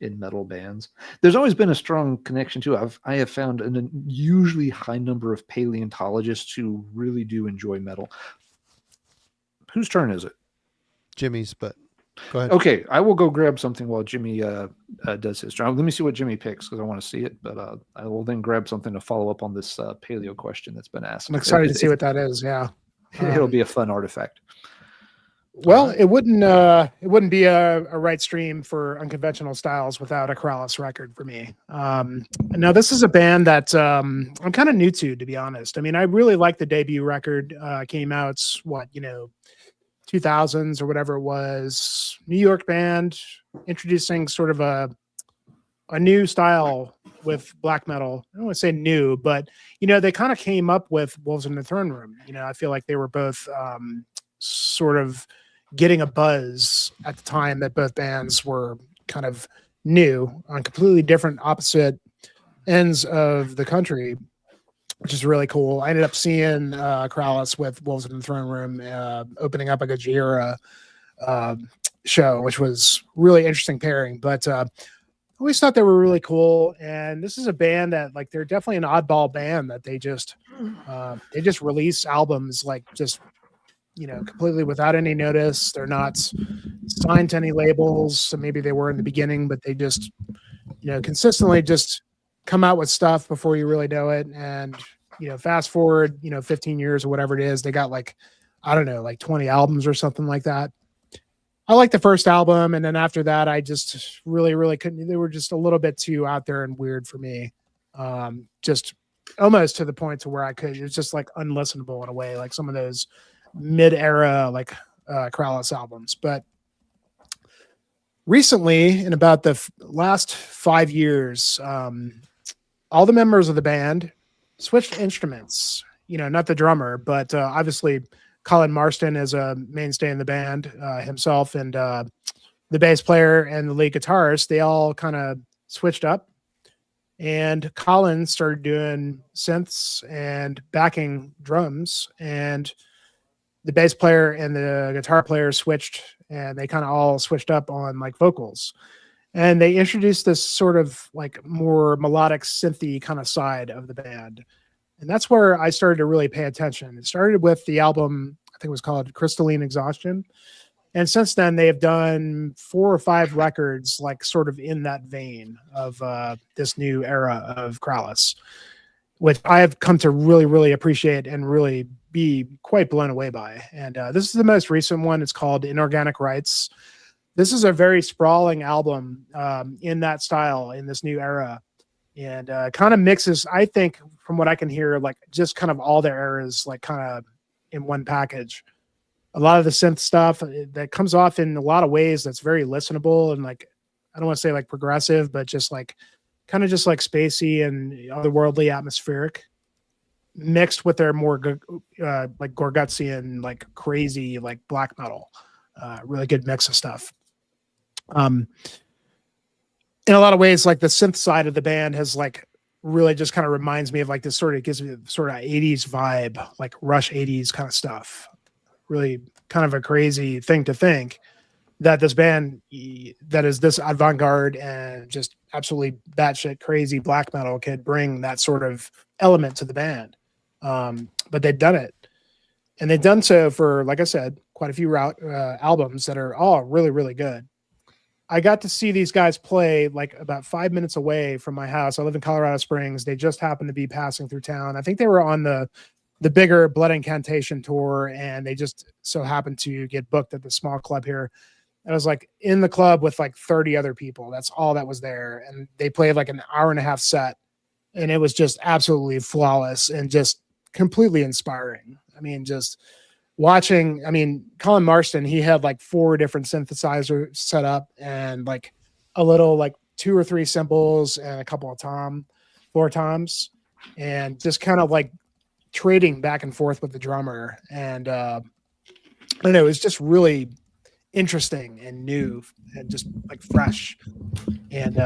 metal bands. There's always been a strong connection too. I have found an unusually high number of paleontologists who really do enjoy metal. Whose turn is it? Jimmy's, but go ahead. Okay, I will go grab something while Jimmy does his turn. Let me see what Jimmy picks because I want to see it, but I will then grab something to follow up on this paleo question that's been asked. I'm excited to see what that is. Yeah. It'll be a fun artifact. Well, it wouldn't be a right stream for unconventional styles without a Contreras record for me. Now this is a band that I'm kind of new to be honest. I mean, I really like the debut record. Came out 2000s or whatever it was. New York band introducing sort of a new style with black metal. I don't want to say new, but they kind of came up with Wolves in the Throne Room. I feel like they were both sort of getting a buzz at the time that both bands were kind of new on completely different opposite ends of the country, which is really cool. I ended up seeing Contreras with Wolves in the Throne Room opening up a Gojira show, which was really interesting pairing. But I always thought they were really cool. And this is a band that like they're definitely an oddball band that they just release albums like just completely without any notice. They're not signed to any labels, so maybe they were in the beginning, but they just consistently just come out with stuff before you really know it. And fast forward 15 years or whatever it is, they got like I don't know, like 20 albums or something like that. I like the first album, and then after that I just really couldn't. They were just a little bit too out there and weird for me, just almost to the point to where it was just like unlistenable in a way, like some of those mid-era like Contreras albums. But recently, in about the last 5 years, all the members of the band switched instruments. Not the drummer, but obviously Colin Marston is a mainstay in the band himself, and the bass player and the lead guitarist, they all kind of switched up. And Colin started doing synths and backing drums, and the bass player and the guitar player switched, and they kind of all switched up on like vocals. And they introduced this sort of like more melodic synthy kind of side of the band. And that's where I started to really pay attention. It started with the album, I think it was called Crystalline Exhaustion. And since then they have done 4 or 5 records, like sort of in that vein of this new era of Contreras, which I have come to really appreciate and really be quite blown away by. And this is the most recent one. It's called Inorganic Rights. This is a very sprawling album in that style, in this new era. And kind of mixes, I think, from what I can hear, like just kind of all their eras, like kind of in one package. A lot of the synth stuff that comes off in a lot of ways that's very listenable and like, I don't want to say like progressive, but just like kind of just like spacey and otherworldly atmospheric, mixed with their more like Gorgutsian, like crazy, like black metal. Really good mix of stuff. In a lot of ways, like the synth side of the band has like really just kind of reminds me of like this gives me sort of 80s vibe, like Rush 80s kind of stuff. Really kind of a crazy thing to think that this band that is this avant-garde and just absolutely batshit crazy black metal could bring that sort of element to the band. But they've done it. And they've done so for, like I said, quite a few albums that are all really good. I got to see these guys play like about 5 minutes away from my house. I live in Colorado Springs. They just happened to be passing through town. I think they were on the bigger Blood Incantation tour, and they just so happened to get booked at the small club here. I was like in the club with like 30 other people. That's all that was there. And they played like an hour-and-a-half set, and it was just absolutely flawless and just completely inspiring. I mean, just watching, Colin Marston, he had like 4 different synthesizers set up and like a little like 2 or 3 cymbals and a couple of 4 toms, and just kind of like trading back and forth with the drummer. And I don't know, it was just really interesting and new and just like fresh and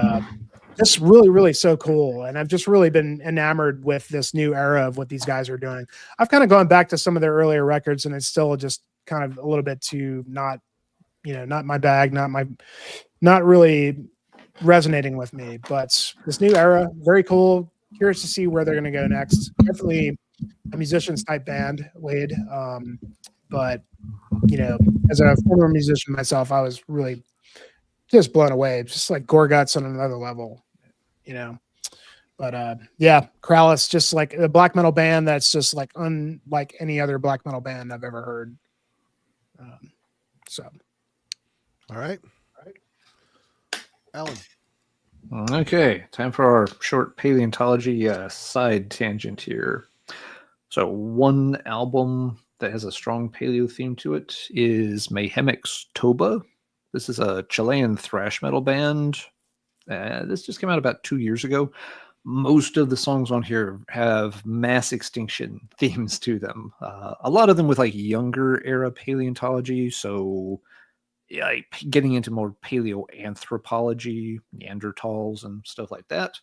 just really so cool. And I've just really been enamored with this new era of what these guys are doing. I've kind of gone back to some of their earlier records, and it's still just kind of a little bit too not my bag, not really resonating with me. But this new era, very cool. Curious to see where they're going to go next. Definitely a musicians type band, Wade. But as a former musician myself, I was really just blown away. Just like Gorguts on another level, But yeah, Contreras, just like a black metal band that's just like unlike any other black metal band I've ever heard. All right, Alan. Okay, time for our short paleontology side tangent here. So one album that has a strong paleo theme to it is Mayhemic's Toba. This is a Chilean thrash metal band. This just came out about 2 years ago. most of the songs on here have mass extinction themes to them. A lot of them with like younger era paleontology. So yeah, like getting into more paleoanthropology, Neanderthals and stuff like that.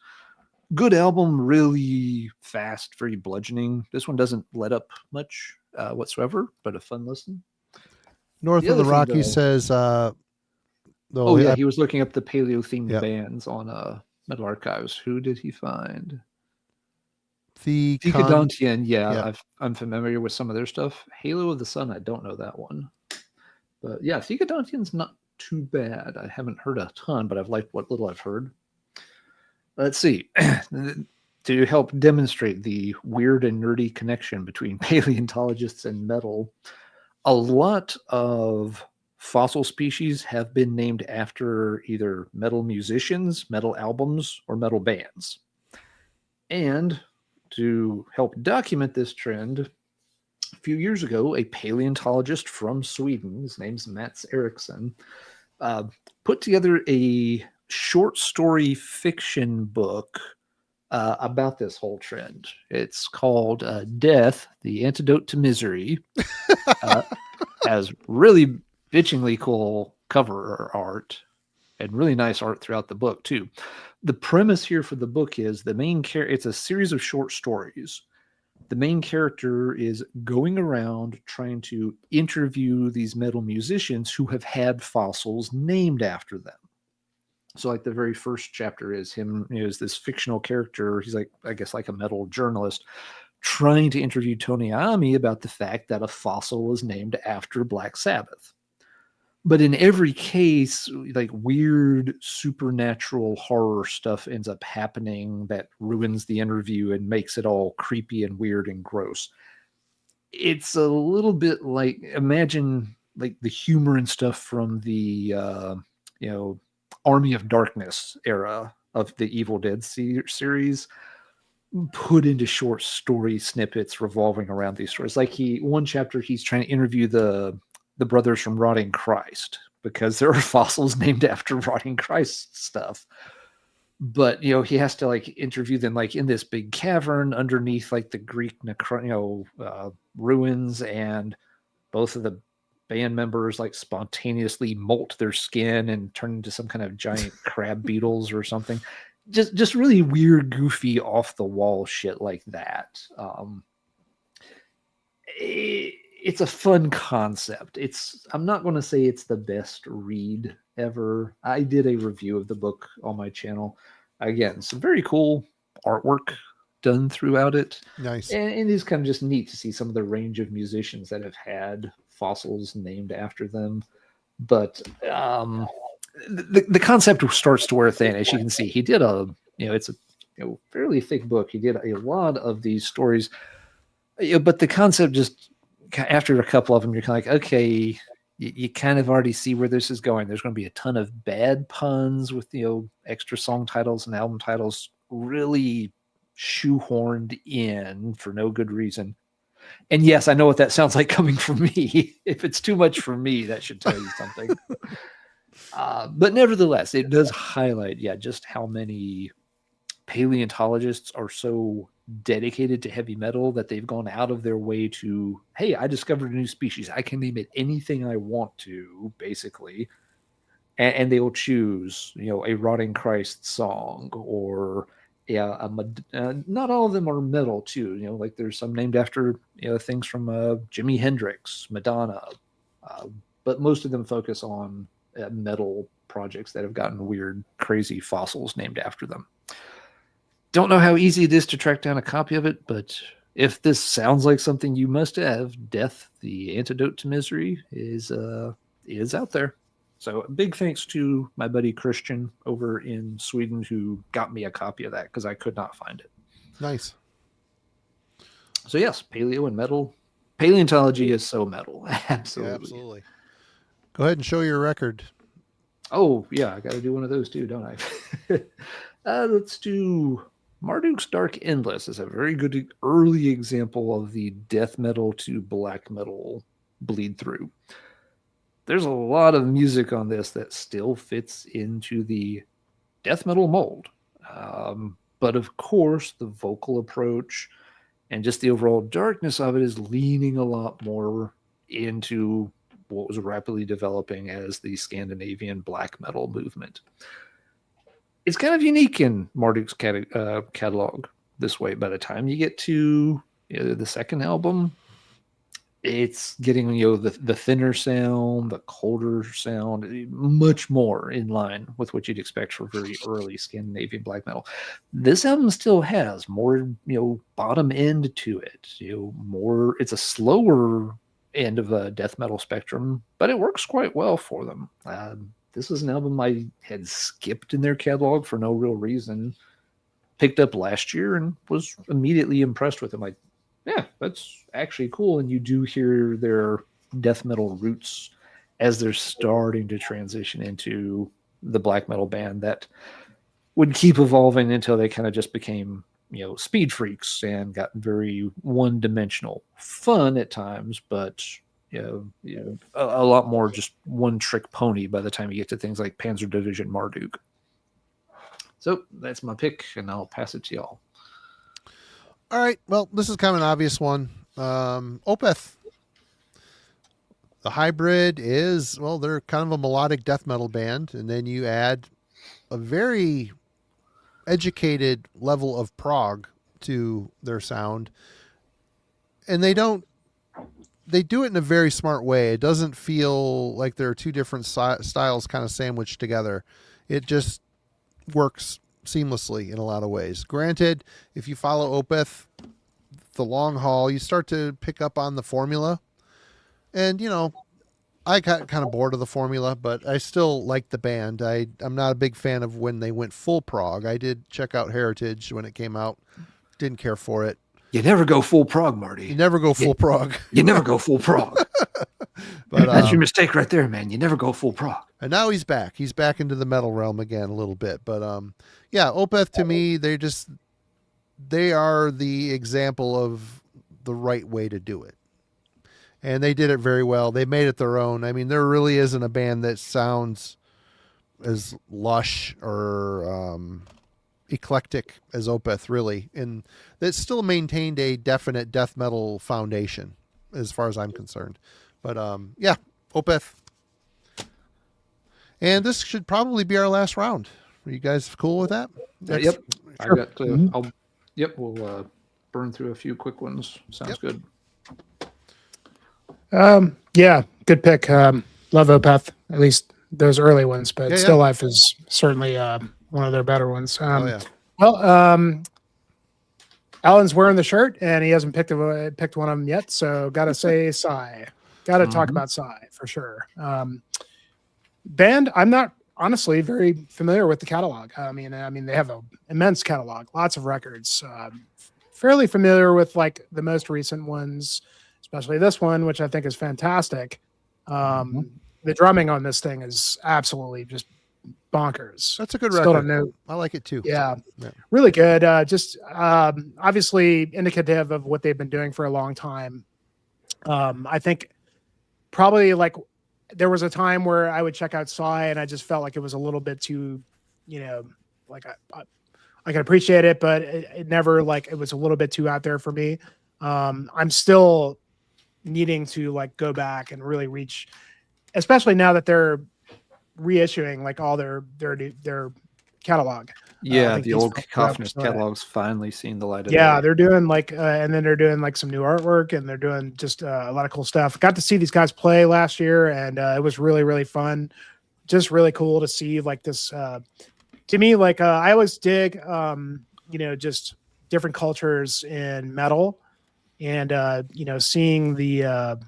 Good album, really fast, very bludgeoning. This one doesn't let up much whatsoever, but a fun listen. North The of the other thing, Rockies though, says, oh yeah, he was looking up the paleo themed Yep. bands on Metal Archives. Who did he find? the Decadontian, yeah, Yep. I'm familiar with some of their stuff. Halo of the Sun, I don't know that one. But yeah, Decadontian's not too bad. I haven't heard a ton, but I've liked what little I've heard. Let's see. To help demonstrate the weird and nerdy connection between paleontologists and metal, a lot of fossil species have been named after either metal musicians, metal albums, or metal bands. And to help document this trend, a few years ago, a paleontologist from Sweden, his name's Mats Eriksson, put together a short story fiction book about this whole trend. It's called Death, the Antidote to Misery. Has really bitchingly cool cover art and really nice art throughout the book too. The premise here for the book is the main character, it's a series of short stories. The main character is going around trying to interview these metal musicians who have had fossils named after them. So like the very first chapter is him, is this fictional character. He's like, I guess like a metal journalist trying to interview Tony Iommi about the fact that a fossil was named after Black Sabbath. But in every case, like weird supernatural horror stuff ends up happening that ruins the interview and makes it all creepy and weird and gross. It's a little bit like, imagine like the humor and stuff from the Army of Darkness era of the Evil Dead series put into short story snippets revolving around these stories. Like one chapter he's trying to interview the brothers from Rotting Christ because there are fossils named after Rotting Christ stuff. But he has to like interview them like in this big cavern underneath like the Greek ruins, and both of the band members like spontaneously molt their skin and turn into some kind of giant crab beetles or something. Just really weird, goofy, off the wall shit like that. It's a fun concept. I'm not going to say it's the best read ever. I did a review of the book on my channel. Again, some very cool artwork done throughout it. Nice. And it is kind of just neat to see some of the range of musicians that have had fossils named after them. But the concept starts to wear thin. As you can see, he did it's a fairly thick book. He did a lot of these stories, but the concept just, after a couple of them, you're kind of like, okay, you kind of already see where this is going. There's going to be a ton of bad puns with extra song titles and album titles really shoehorned in for no good reason. And yes, I know what that sounds like coming from me. If it's too much for me, that should tell you something. But nevertheless, it does highlight, just how many paleontologists are so dedicated to heavy metal that they've gone out of their way to, hey, I discovered a new species. I can name it anything I want to, basically. And they will choose, a Rotting Christ song, or not all of them are metal too. Like there's some named after things from Jimi Hendrix, Madonna, but most of them focus on metal projects that have gotten weird, crazy fossils named after them. Don't know how easy it is to track down a copy of it, but if this sounds like something you must have, Death, the Antidote to Misery is out there. So big thanks to my buddy Christian over in Sweden who got me a copy of that because I could not find it. Nice. So yes, paleo and metal. Paleontology is so metal. Absolutely. Yeah, absolutely. Go ahead and show your record. Oh, yeah, I got to do one of those too, don't I? Let's do Marduk's Dark Endless is a very good early example of the death metal to black metal bleed through. There's a lot of music on this that still fits into the death metal mold. But of course, the vocal approach and just the overall darkness of it is leaning a lot more into what was rapidly developing as the Scandinavian black metal movement. It's kind of unique in Marduk's catalog this way. By the time you get to the second album, it's getting the thinner sound, the colder sound, much more in line with what you'd expect for very early Scandinavian black metal. This album still has more bottom end to it. More. It's a slower end of a death metal spectrum, but it works quite well for them. This is an album I had skipped in their catalog for no real reason. Picked up last year and was immediately impressed with it. Like, yeah, that's actually cool. And you do hear their death metal roots as they're starting to transition into the black metal band that would keep evolving until they kind of just became, speed freaks and got very one-dimensional. Fun at times, but a lot more just one-trick pony by the time you get to things like Panzer Division Marduk. So that's my pick, and I'll pass it to y'all. All right. Well, this is kind of an obvious one. Opeth. The hybrid is, well, they're kind of a melodic death metal band, and then you add a very educated level of prog to their sound. And they do it in a very smart way. It doesn't feel like there are two different styles kind of sandwiched together. It just works seamlessly in a lot of ways. Granted, if you follow Opeth the long haul, you start to pick up on the formula. And, I got kind of bored of the formula, but I still like the band. I'm not a big fan of when they went full prog. I did check out Heritage when it came out. Didn't care for it. You never go full prog, Marty. You never go full prog. You never go full prog. But that's your mistake right there, man. You never go full prog. And now he's back. He's back into the metal realm again a little bit. But yeah, Opeth to me, they are the example of the right way to do it. And they did it very well. They made it their own. I mean, there really isn't a band that sounds as lush or eclectic as Opeth, really. And that still maintained a definite death metal foundation, as far as I'm concerned. But yeah, Opeth. And this should probably be our last round. Are you guys cool with that? Yep. Sure. I got. We'll burn through a few quick ones. Sounds good. Yeah, good pick. Love Opeth, at least those early ones, but Still Life is certainly one of their better ones. Well, Alan's wearing the shirt and he hasn't picked one of them yet, so gotta say Psy. Gotta talk about Psy for sure. Band, I'm not honestly very familiar with the catalog. I mean they have an immense catalog, lots of records. Fairly familiar with like the most recent ones, especially this one, which I think is fantastic. The drumming on this thing is absolutely just bonkers. That's a good Still record. don't know. I like it too. Yeah. Really good. Just obviously indicative of what they've been doing for a long time. I think probably like there was a time where I would check out Psy and I just felt like it was a little bit too, like I can appreciate it, but it never like it was a little bit too out there for me. I'm still needing to like go back and really reach, especially now that they're reissuing like all their catalog. Yeah, the old Cacophonous catalog's finally seen the light of day. Yeah, they're doing like, and then they're doing like some new artwork, and they're doing just a lot of cool stuff. Got to see these guys play last year, and it was really, really fun. Just really cool to see like this. To me, like I always dig, just different cultures in metal, and seeing the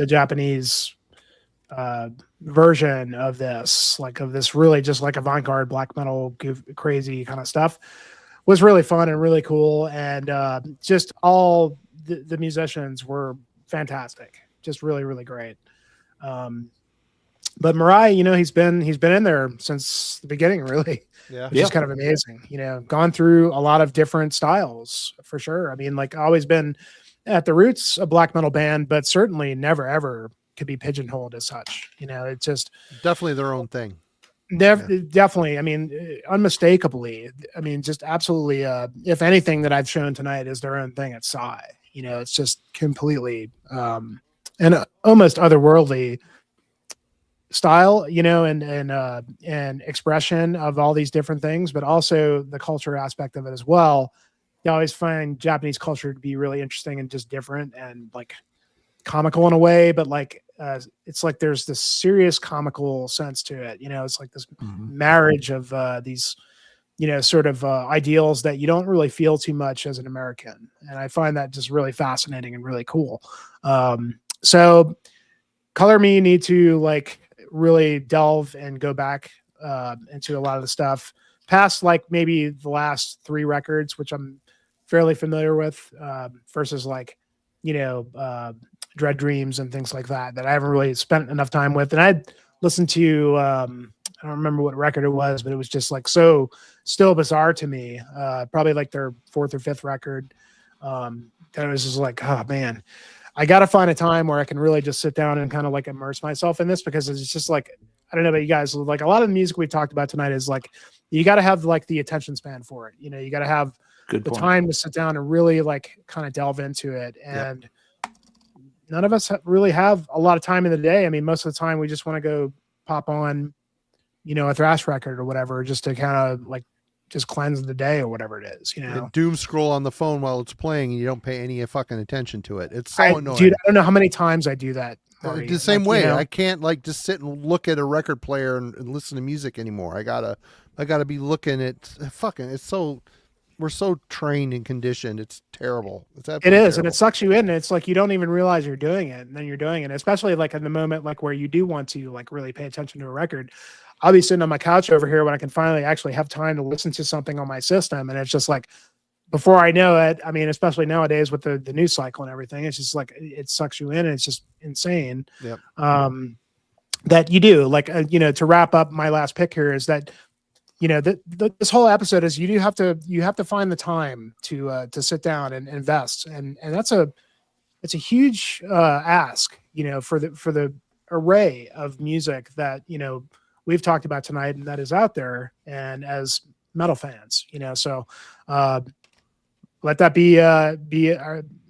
Japanese version of this, like of this really just like avant-garde black metal crazy kind of stuff, was really fun and really cool, and just all the musicians were fantastic, just really, really great. But Mirai, he's been in there since the beginning, really. Yeah. Which is kind of amazing. Gone through a lot of different styles for sure. I mean, like always been at the roots a black metal band, but certainly never ever could be pigeonholed as such. It's just definitely their own thing. Definitely. I mean, unmistakably. I mean, just absolutely. If anything that I've shown tonight is their own thing at Psy. You know, it's just completely and almost otherworldly style. You know, and expression of all these different things, but also the culture aspect of it as well. I always find Japanese culture to be really interesting and just different and like comical in a way, but like it's like there's this serious comical sense to it. You know, it's like this marriage of these, you know, sort of ideals that you don't really feel too much as an American, and I find that just really fascinating and really cool. So, Color Me need to like really delve and go back into a lot of the stuff past like maybe the last 3 records, which I'm fairly familiar with, versus like, you know, Dread Dreams and things like that I haven't really spent enough time with. And I listened to I don't remember what record it was, but it was just like so still bizarre to me. Probably like their 4th or 5th record. That it was just like, oh man, I got to find a time where I can really just sit down and kind of like immerse myself in this, because it's just like, I don't know about you guys, like a lot of the music we talked about tonight is like, you got to have like the attention span for it. You know, you got to have the time to sit down and really like kind of delve into it. And none of us really have a lot of time in the day. I mean, most of the time we just want to go pop on, you know, a thrash record or whatever, just to kind of like just cleanse the day or whatever it is, you know. And doom scroll on the phone while it's playing and you don't pay any fucking attention to it. It's so annoying. Dude, I don't know how many times I do that. The same way. You know? I can't like just sit and look at a record player and listen to music anymore. I gotta be looking at fucking, it's so, we're so trained and conditioned. It's terrible. It is, terrible. And it sucks you in. And it's like you don't even realize you're doing it, and then you're doing it. Especially like in the moment, like where you do want to like really pay attention to a record. I'll be sitting on my couch over here when I can finally actually have time to listen to something on my system, and it's just like before I know it. I mean, especially nowadays with the news cycle and everything, it's just like it sucks you in, and it's just insane. Yep. That you do like you know, to wrap up my last pick here is that, you know, this whole episode is you have to find the time to sit down and invest, and it's a huge ask, you know, for the array of music that, you know, we've talked about tonight and that is out there, and as metal fans, you know, so let that be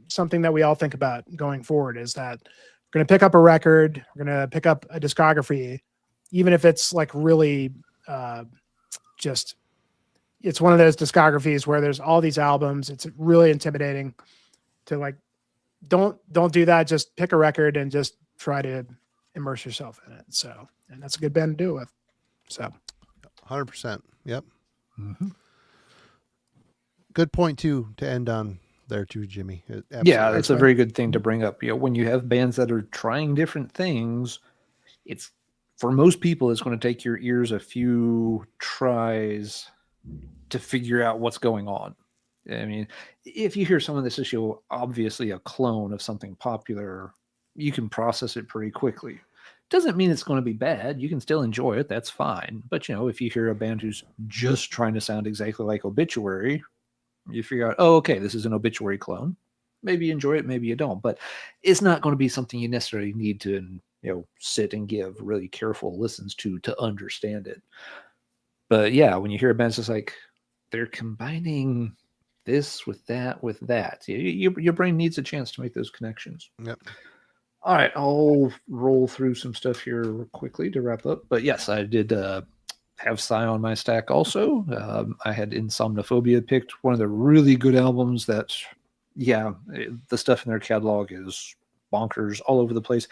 something that we all think about going forward, is that we're going to pick up a record, we're going to pick up a discography, even if it's like really just, it's one of those discographies where there's all these albums. It's really intimidating to like, don't do that. Just pick a record and just try to immerse yourself in it. So, and that's a good band to do it with. So 100%. Yep. Mm-hmm. Good point too, to end on there too, Jimmy. Yeah, that's a very good thing to bring up. You know, when you have bands that are trying different things, it's, for most people, it's going to take your ears a few tries to figure out what's going on. I mean, if you hear someone that's just, you know, obviously a clone of something popular, you can process it pretty quickly. Doesn't mean it's going to be bad. You can still enjoy it. That's fine. But, you know, if you hear a band who's just trying to sound exactly like Obituary, you figure out, oh, okay, this is an Obituary clone. Maybe you enjoy it, maybe you don't. But it's not going to be something you necessarily need to, you know, sit and give really careful listens to understand it. But yeah, when you hear a band that's like, they're combining this with that, your brain needs a chance to make those connections. Yep. All right, I'll roll through some stuff here quickly to wrap up. But yes, I did have Psy on my stack also. I had Insomnophobia picked, one of the really good albums that, yeah, the stuff in their catalog is bonkers all over the place.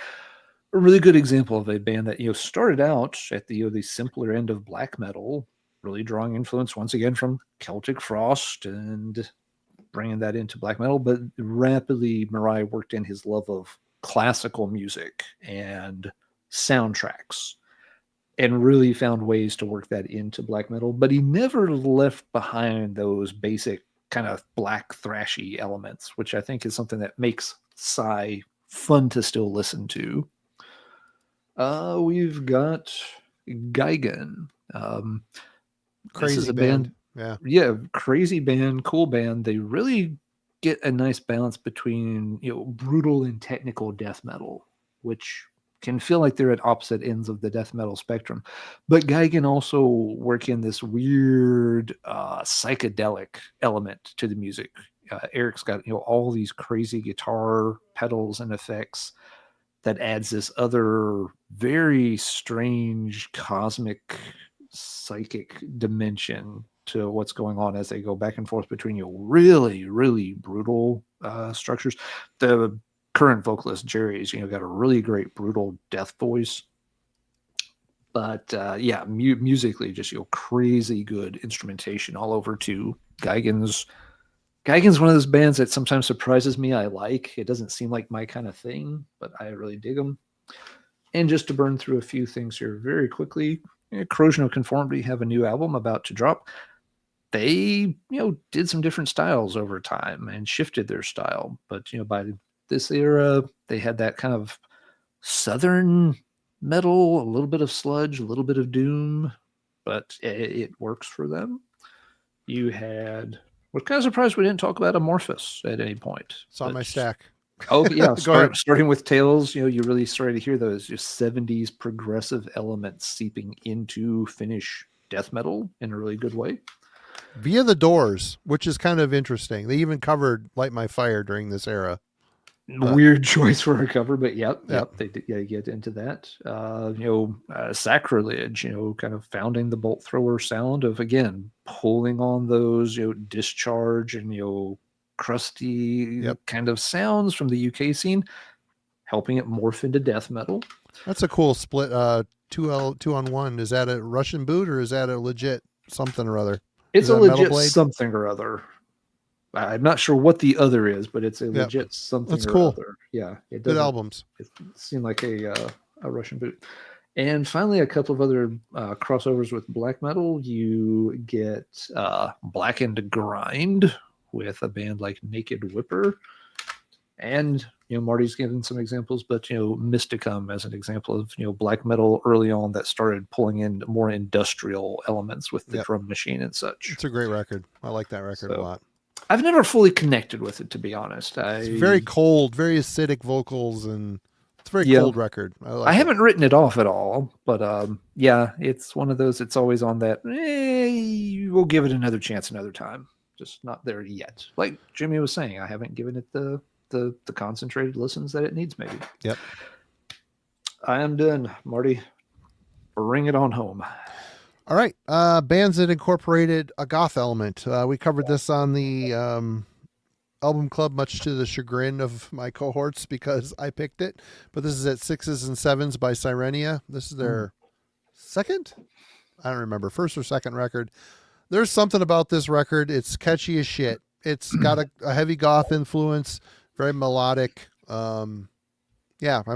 A really good example of a band that, you know, started out at the, you know, the simpler end of black metal, really drawing influence once again from Celtic Frost and bringing that into black metal, but rapidly Mariah worked in his love of classical music and soundtracks and really found ways to work that into black metal, but he never left behind those basic kind of black thrashy elements, which I think is something that makes Psy fun to still listen to. We've got Gigan. Crazy band. Yeah, crazy band, cool band. They really get a nice balance between, you know, brutal and technical death metal, which can feel like they're at opposite ends of the death metal spectrum. But Guy can also work in this weird psychedelic element to the music. Eric's got all these crazy guitar pedals and effects that adds this other very strange cosmic psychic dimension to what's going on as they go back and forth between really, really brutal structures. The current vocalist Jerry's got a really great brutal death voice, but musically just crazy good instrumentation all over too. Geigen's one of those bands that sometimes surprises me. I like it. Doesn't seem like my kind of thing, but I really dig them. And just to burn through a few things here very quickly, Corrosion of Conformity have a new album about to drop. They did some different styles over time and shifted their style, but by this era they had that kind of southern metal, a little bit of sludge, a little bit of doom, but it works for them. You had, was kind of surprised we didn't talk about Amorphous at any point. It's on my stack. Oh yeah, starting with Tales, you really started to hear those just 70s progressive elements seeping into Finnish death metal in a really good way. Via the Doors, which is kind of interesting. They even covered Light My Fire during this era. Weird choice for a cover, but yep, they did get into that. Sacrilege, kind of founding the bolt thrower sound of, again, pulling on those Discharge and crusty kind of sounds from the UK scene, helping it morph into death metal. That's a cool split. 2-on-1. Is that a Russian boot or is that a legit something or other? It's a legit something or other. I'm not sure what the other is, but it's a legit something. That's cool. Other. Yeah, it does. Good albums. It seemed like a Russian boot. And finally, a couple of other crossovers with black metal. You get Blackened Grind with a band like Naked Whipper, and Marty's given some examples, but Mysticum as an example of black metal early on that started pulling in more industrial elements with the drum machine and such. It's a great record. I like that record a lot. I've never fully connected with it, to be honest. It's very cold, very acidic vocals, and it's a very cold record. I haven't written it off at all, but it's one of those. It's always on that. We'll give it another chance another time. Just not there yet. Like Jimmy was saying, I haven't given it the concentrated listens that it needs. Maybe. Yep. I am done, Marty. Bring it on home. All right. Bands that incorporated a goth element. We covered this on the album club, much to the chagrin of my cohorts because I picked it. But this is at 6s and 7s by Sirenia. This is their second? I don't remember. First or second record. There's something about this record. It's catchy as shit. It's got a heavy goth influence, very melodic. I'm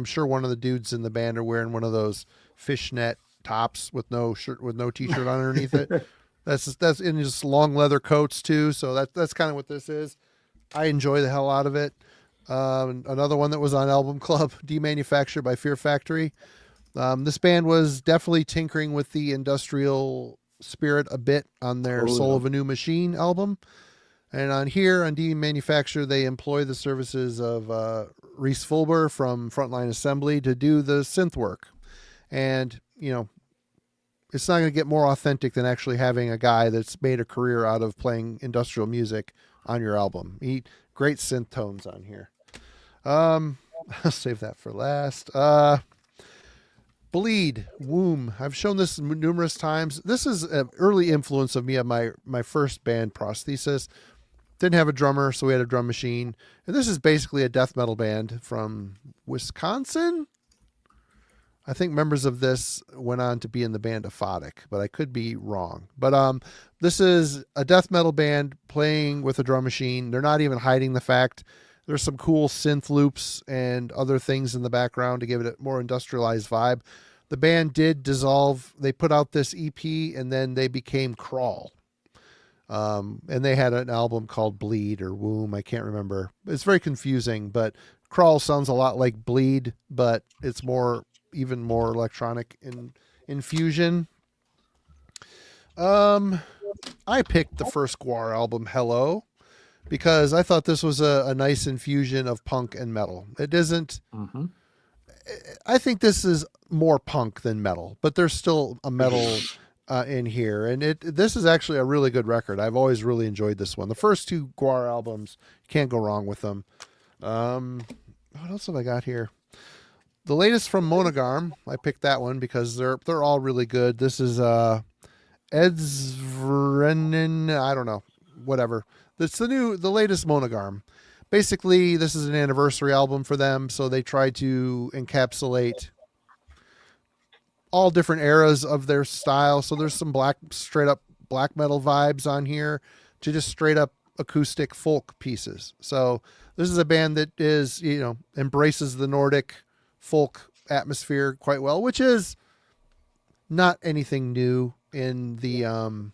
sure one of the dudes in the band are wearing one of those fishnet tops with no shirt, with no t-shirt underneath it. That's in just long leather coats too. So that's kind of what this is. I enjoy the hell out of it. Another one that was on album club, Demanufactured by Fear Factory. This band was definitely tinkering with the industrial spirit a bit on their Soul of a New Machine album. And on here, on Demanufactured, they employ the services of Reese Fulber from Frontline Assembly to do the synth work. And, it's not going to get more authentic than actually having a guy that's made a career out of playing industrial music on your album. Great synth tones on here. I'll save that for last. Bleed, Womb. I've shown this numerous times. This is an early influence of me on my first band, Prosthesis. Didn't have a drummer, so we had a drum machine. And this is basically a death metal band from Wisconsin. I think members of this went on to be in the band Aphotic, but I could be wrong. But this is a death metal band playing with a drum machine. They're not even hiding the fact. There's some cool synth loops and other things in the background to give it a more industrialized vibe. The band did dissolve. They put out this EP and then they became Crawl. And they had an album called Bleed or Womb. I can't remember. It's very confusing, but Crawl sounds a lot like Bleed, but it's even more electronic infusion. I picked the first Guar album, Hello, because I thought this was a nice infusion of punk and metal. It isn't I think this is more punk than metal, but there's still a metal in here, and this is actually a really good record. I've always really enjoyed this one. The first two Guar albums, you can't go wrong with them. What else have I got here? The latest from Monogarm. I picked that one because they're all really good. This is Edsvrennen, I don't know, whatever. It's the latest Monogarm. Basically, this is an anniversary album for them, so they try to encapsulate all different eras of their style. So there's some straight up black metal vibes on here to just straight up acoustic folk pieces. So this is a band that is, embraces the Nordic folk atmosphere quite well, which is not anything new in the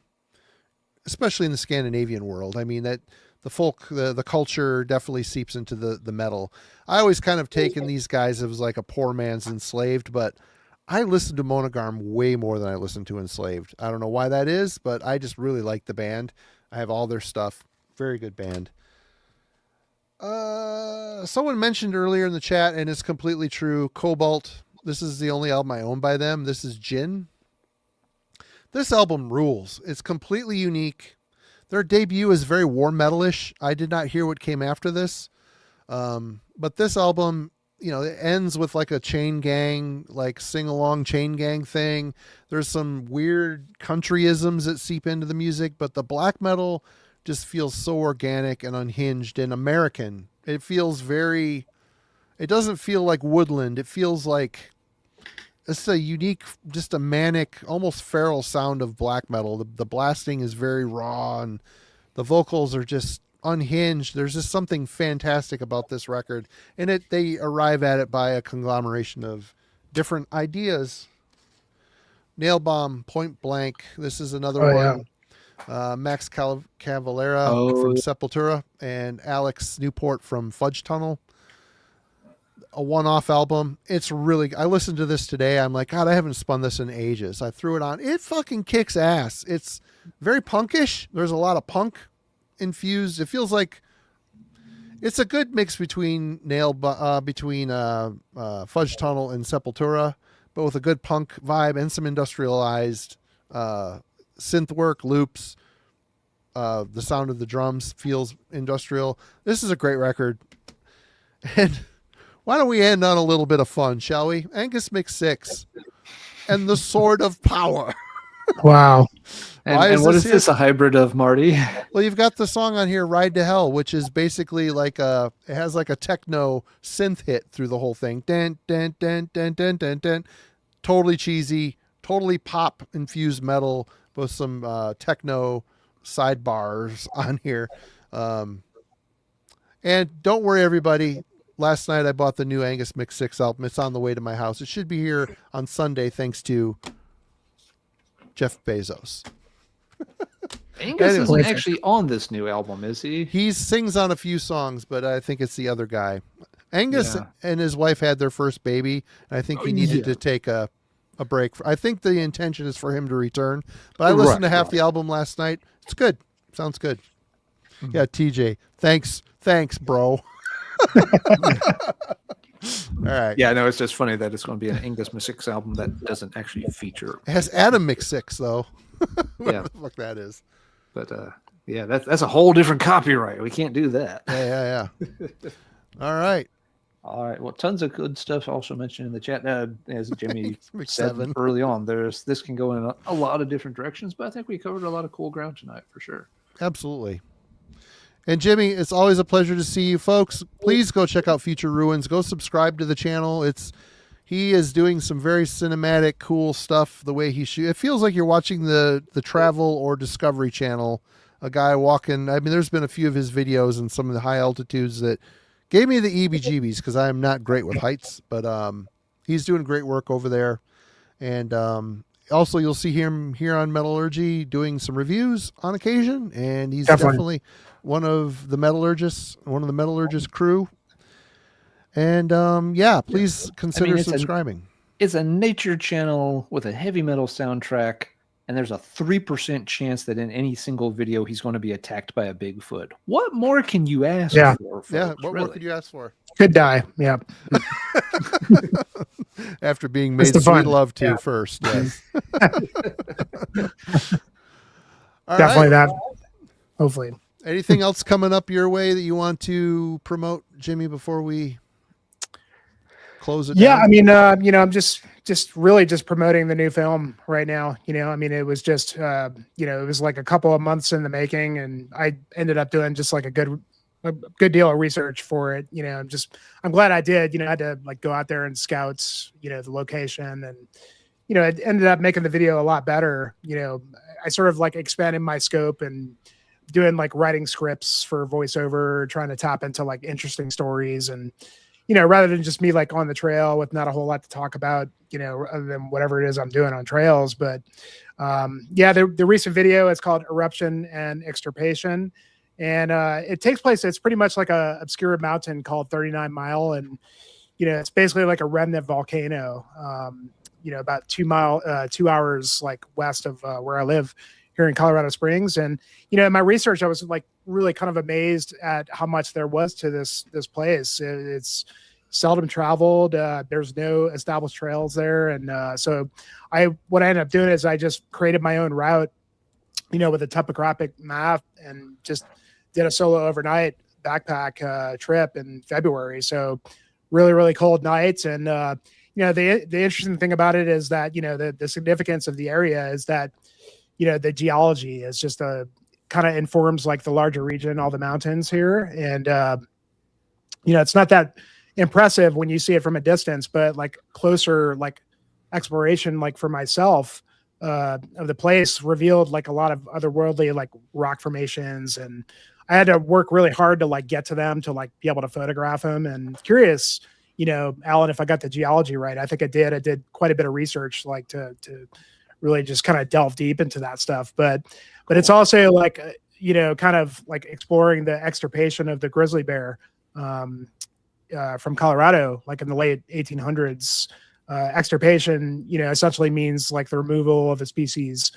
especially in the Scandinavian world. I mean, that the folk, the culture definitely seeps into the metal. I always kind of taken these guys as like a poor man's Enslaved, but I listen to Monogarm way more than I listen to Enslaved. I don't know why that is, but I just really like the band. I have all their stuff. Very good band. Someone mentioned earlier in the chat, and it's completely true, Cobalt. This is the only album I own by them. This is Jin. This album rules. It's completely unique. Their debut is very war metalish. I did not hear what came after this. But this album, it ends with like a chain gang, like sing-along chain gang thing. There's some weird countryisms that seep into the music, but the black metal just feels so organic and unhinged and American. It feels it doesn't feel like woodland. It feels like it's a unique, just a manic, almost feral sound of black metal. The blasting is very raw and the vocals are just unhinged. There's just something fantastic about this record, and they arrive at it by a conglomeration of different ideas. Nailbomb, Point Blank. This is another one. Yeah. Max Cavalera from Sepultura and Alex Newport from Fudge Tunnel. A one-off album. It's really, I listened to this today. I'm like, God, I haven't spun this in ages. I threw it on. It fucking kicks ass. It's very punkish. There's a lot of punk infused. It feels like it's a good mix between Fudge Tunnel and Sepultura, but with a good punk vibe and some industrialized synth work, loops. The sound of the drums feels industrial. This is a great record. And why don't we end on a little bit of fun, shall we? Angus McSix and the Sword of Power. Wow. And what is this a hybrid of, Marty? Well, you've got the song on here, Ride to Hell, which is basically like it has like a techno synth hit through the whole thing. Dun, dun, dun, dun, dun, dun, dun. Totally cheesy, totally pop infused metal with some techno sidebars on here. And don't worry, everybody. Last night I bought the new Angus McSix album. It's on the way to my house. It should be here on Sunday, thanks to Jeff Bezos. Angus isn't actually on this new album, is he? He sings on a few songs, but I think it's the other guy. Angus and his wife had their first baby, and I think he needed to take a break. I think the intention is for him to return, but I listened to half the album last night. It's good. Sounds good. Mm-hmm. Yeah, TJ. Thanks, bro. All right. Yeah, no, it's just funny that it's going to be an Angus McSix album that doesn't actually feature. It has Adam McSix though. Yeah, the fuck that is. But yeah, that's a whole different copyright. We can't do that. Yeah. All right. Well, tons of good stuff also mentioned in the chat. As Jimmy said early on, this can go in a lot of different directions, but I think we covered a lot of cool ground tonight for sure. Absolutely. And Jimmy, it's always a pleasure to see you folks. Please go check out Future Ruins. Go subscribe to the channel. He is doing some very cinematic, cool stuff. The way he shoots, it feels like you're watching the Travel or Discovery Channel. A guy walking. I mean, there's been a few of his videos in some of the high altitudes that gave me the EBGBs because I am not great with heights. But he's doing great work over there. And also, you'll see him here on Metallurgy doing some reviews on occasion. And he's definitely one of the Metallurgist crew. And please consider subscribing. It's a nature channel with a heavy metal soundtrack, and there's a 3% chance that in any single video he's going to be attacked by a Bigfoot. What more can you ask for? Folks, what more could you ask for? Could die. Yeah. After being Just made the sweet fun. love to Yeah. first. Yes. All Definitely right. that. Hopefully. Anything else coming up your way that you want to promote, Jimmy, before we close it Yeah, down? I mean, I'm just really just promoting the new film right now. I mean, it was just, it was like a couple of months in the making, and I ended up doing just like a good deal of research for it. I'm glad I did. I had to like go out there and scout, the location, and it ended up making the video a lot better. I sort of like expanded my scope and doing like writing scripts for voiceover, trying to tap into like interesting stories and rather than just me like on the trail with not a whole lot to talk about, other than whatever it is I'm doing on trails. But the recent video is called Eruption and Extirpation. And it takes place, it's pretty much like a obscure mountain called 39 Mile. And, it's basically like a remnant volcano, about 2 hours like west of where I live here in Colorado Springs. And, in my research, I was like really kind of amazed at how much there was to this place. It's seldom traveled. There's no established trails there. And so what I ended up doing is I just created my own route, with a topographic map and just did a solo overnight backpack trip in February. So really, really cold nights. And, the interesting thing about it is that, the significance of the area is that, the geology is just kind of informs like the larger region, all the mountains here. And, it's not that impressive when you see it from a distance, but like closer, like exploration, like for myself, of the place revealed like a lot of otherworldly like rock formations. And I had to work really hard to like get to them to like be able to photograph them. And curious, Alan, if I got the geology right. I think I did. I did quite a bit of research, like to really just kind of delve deep into that stuff. But it's also like, kind of like exploring the extirpation of the grizzly bear from Colorado, like in the late 1800s. Extirpation, essentially means like the removal of a species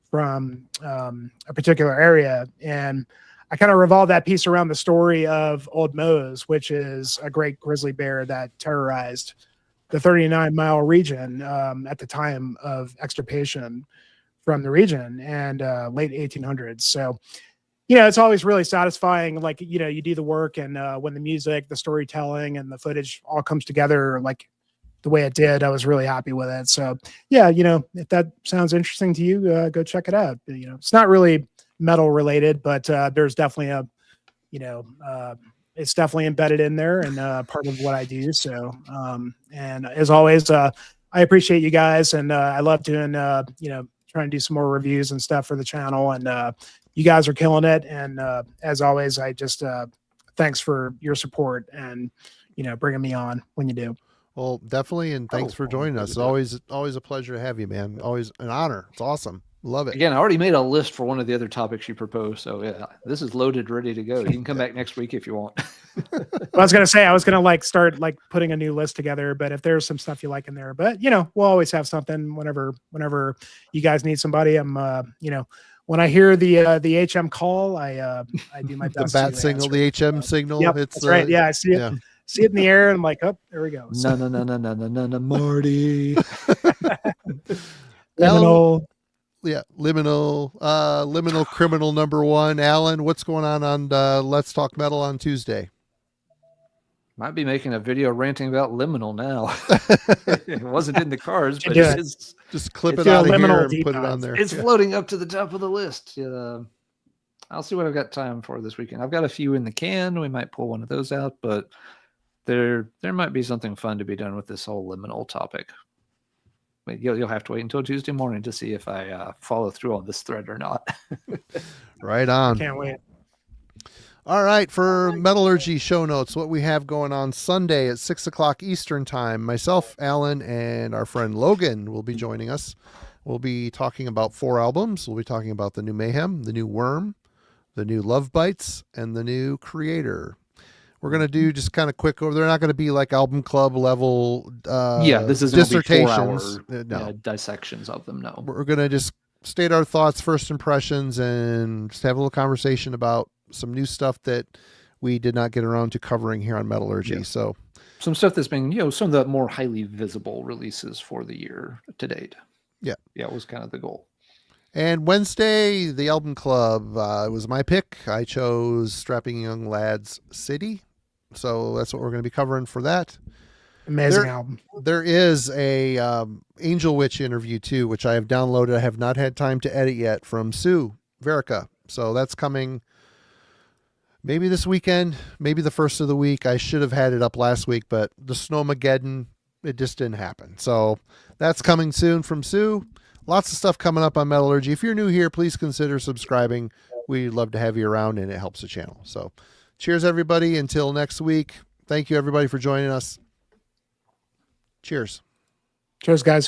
from a particular area. And I kind of revolved that piece around the story of Old Mose, which is a great grizzly bear that terrorized the 39 Mile region at the time of extirpation from the region and late 1800s. So, it's always really satisfying. Like, you do the work and when the music, the storytelling and the footage all comes together, like the way it did, I was really happy with it. So yeah, if that sounds interesting to you, go check it out. It's not really metal related, but there's definitely it's definitely embedded in there and part of what I do. So, and as always, I appreciate you guys, and I love doing, trying to do some more reviews and stuff for the channel, and you guys are killing it. And as always, I just thanks for your support and bringing me on when you do. Well, definitely, and thanks for joining us. It's always a pleasure to have you, man. Always an honor. It's awesome. Love it. Again, I already made a list for one of the other topics you proposed, so yeah, this is loaded, ready to go. You can come back next week if you want. Well, I was gonna like start like putting a new list together, but if there's some stuff you like in there, but we'll always have something whenever you guys need somebody. I'm when I hear the HM call, I do my best. The bat signal, the HM signal. Yep, it's that's right. Yeah, I see it. Yeah. See it in the air, and I'm like, oh, there we go. No, Marty. Liminal. Yeah, liminal criminal number one. Alan, what's going on Let's Talk Metal on Tuesday? Might be making a video ranting about liminal now. It wasn't in the cards, but just clip it out of here and put it on there. It's floating up to the top of the list. I'll see what I've got time for this weekend. I've got a few in the can. We might pull one of those out, but there might be something fun to be done with this whole liminal topic. But you'll have to wait until Tuesday morning to see if I follow through on this thread or not. Right on. Can't wait. All right, for Metallurgy show notes, what we have going on Sunday at 6 o'clock Eastern time, myself, Alan, and our friend Logan will be joining us. We'll be talking about 4 albums. We'll be talking about the new Mayhem, the new Worm, the new Love Bites, and the new Creator. We're going to do just kind of quick over. They're not going to be like album club level this is dissertations. No. Dissections of them, no. We're going to just state our thoughts, first impressions, and just have a little conversation about some new stuff that we did not get around to covering here on Metallurgy. Yeah. So some stuff that's been, some of the more highly visible releases for the year to date. Yeah. Yeah, it was kind of the goal. And Wednesday, the album club was my pick. I chose Strapping Young Lads City. So that's what we're going to be covering for that. Amazing album. There is a Angel Witch interview too, which I have downloaded. I have not had time to edit yet, from Sue Verica. So that's coming maybe this weekend, maybe the first of the week. I should have had it up last week, but the Snowmageddon, it just didn't happen. So that's coming soon from Sue. Lots of stuff coming up on Metallurgy. If you're new here, please consider subscribing. We'd love to have you around, and it helps the channel. So cheers, everybody. Until next week. Thank you, everybody, for joining us. Cheers. Cheers, guys.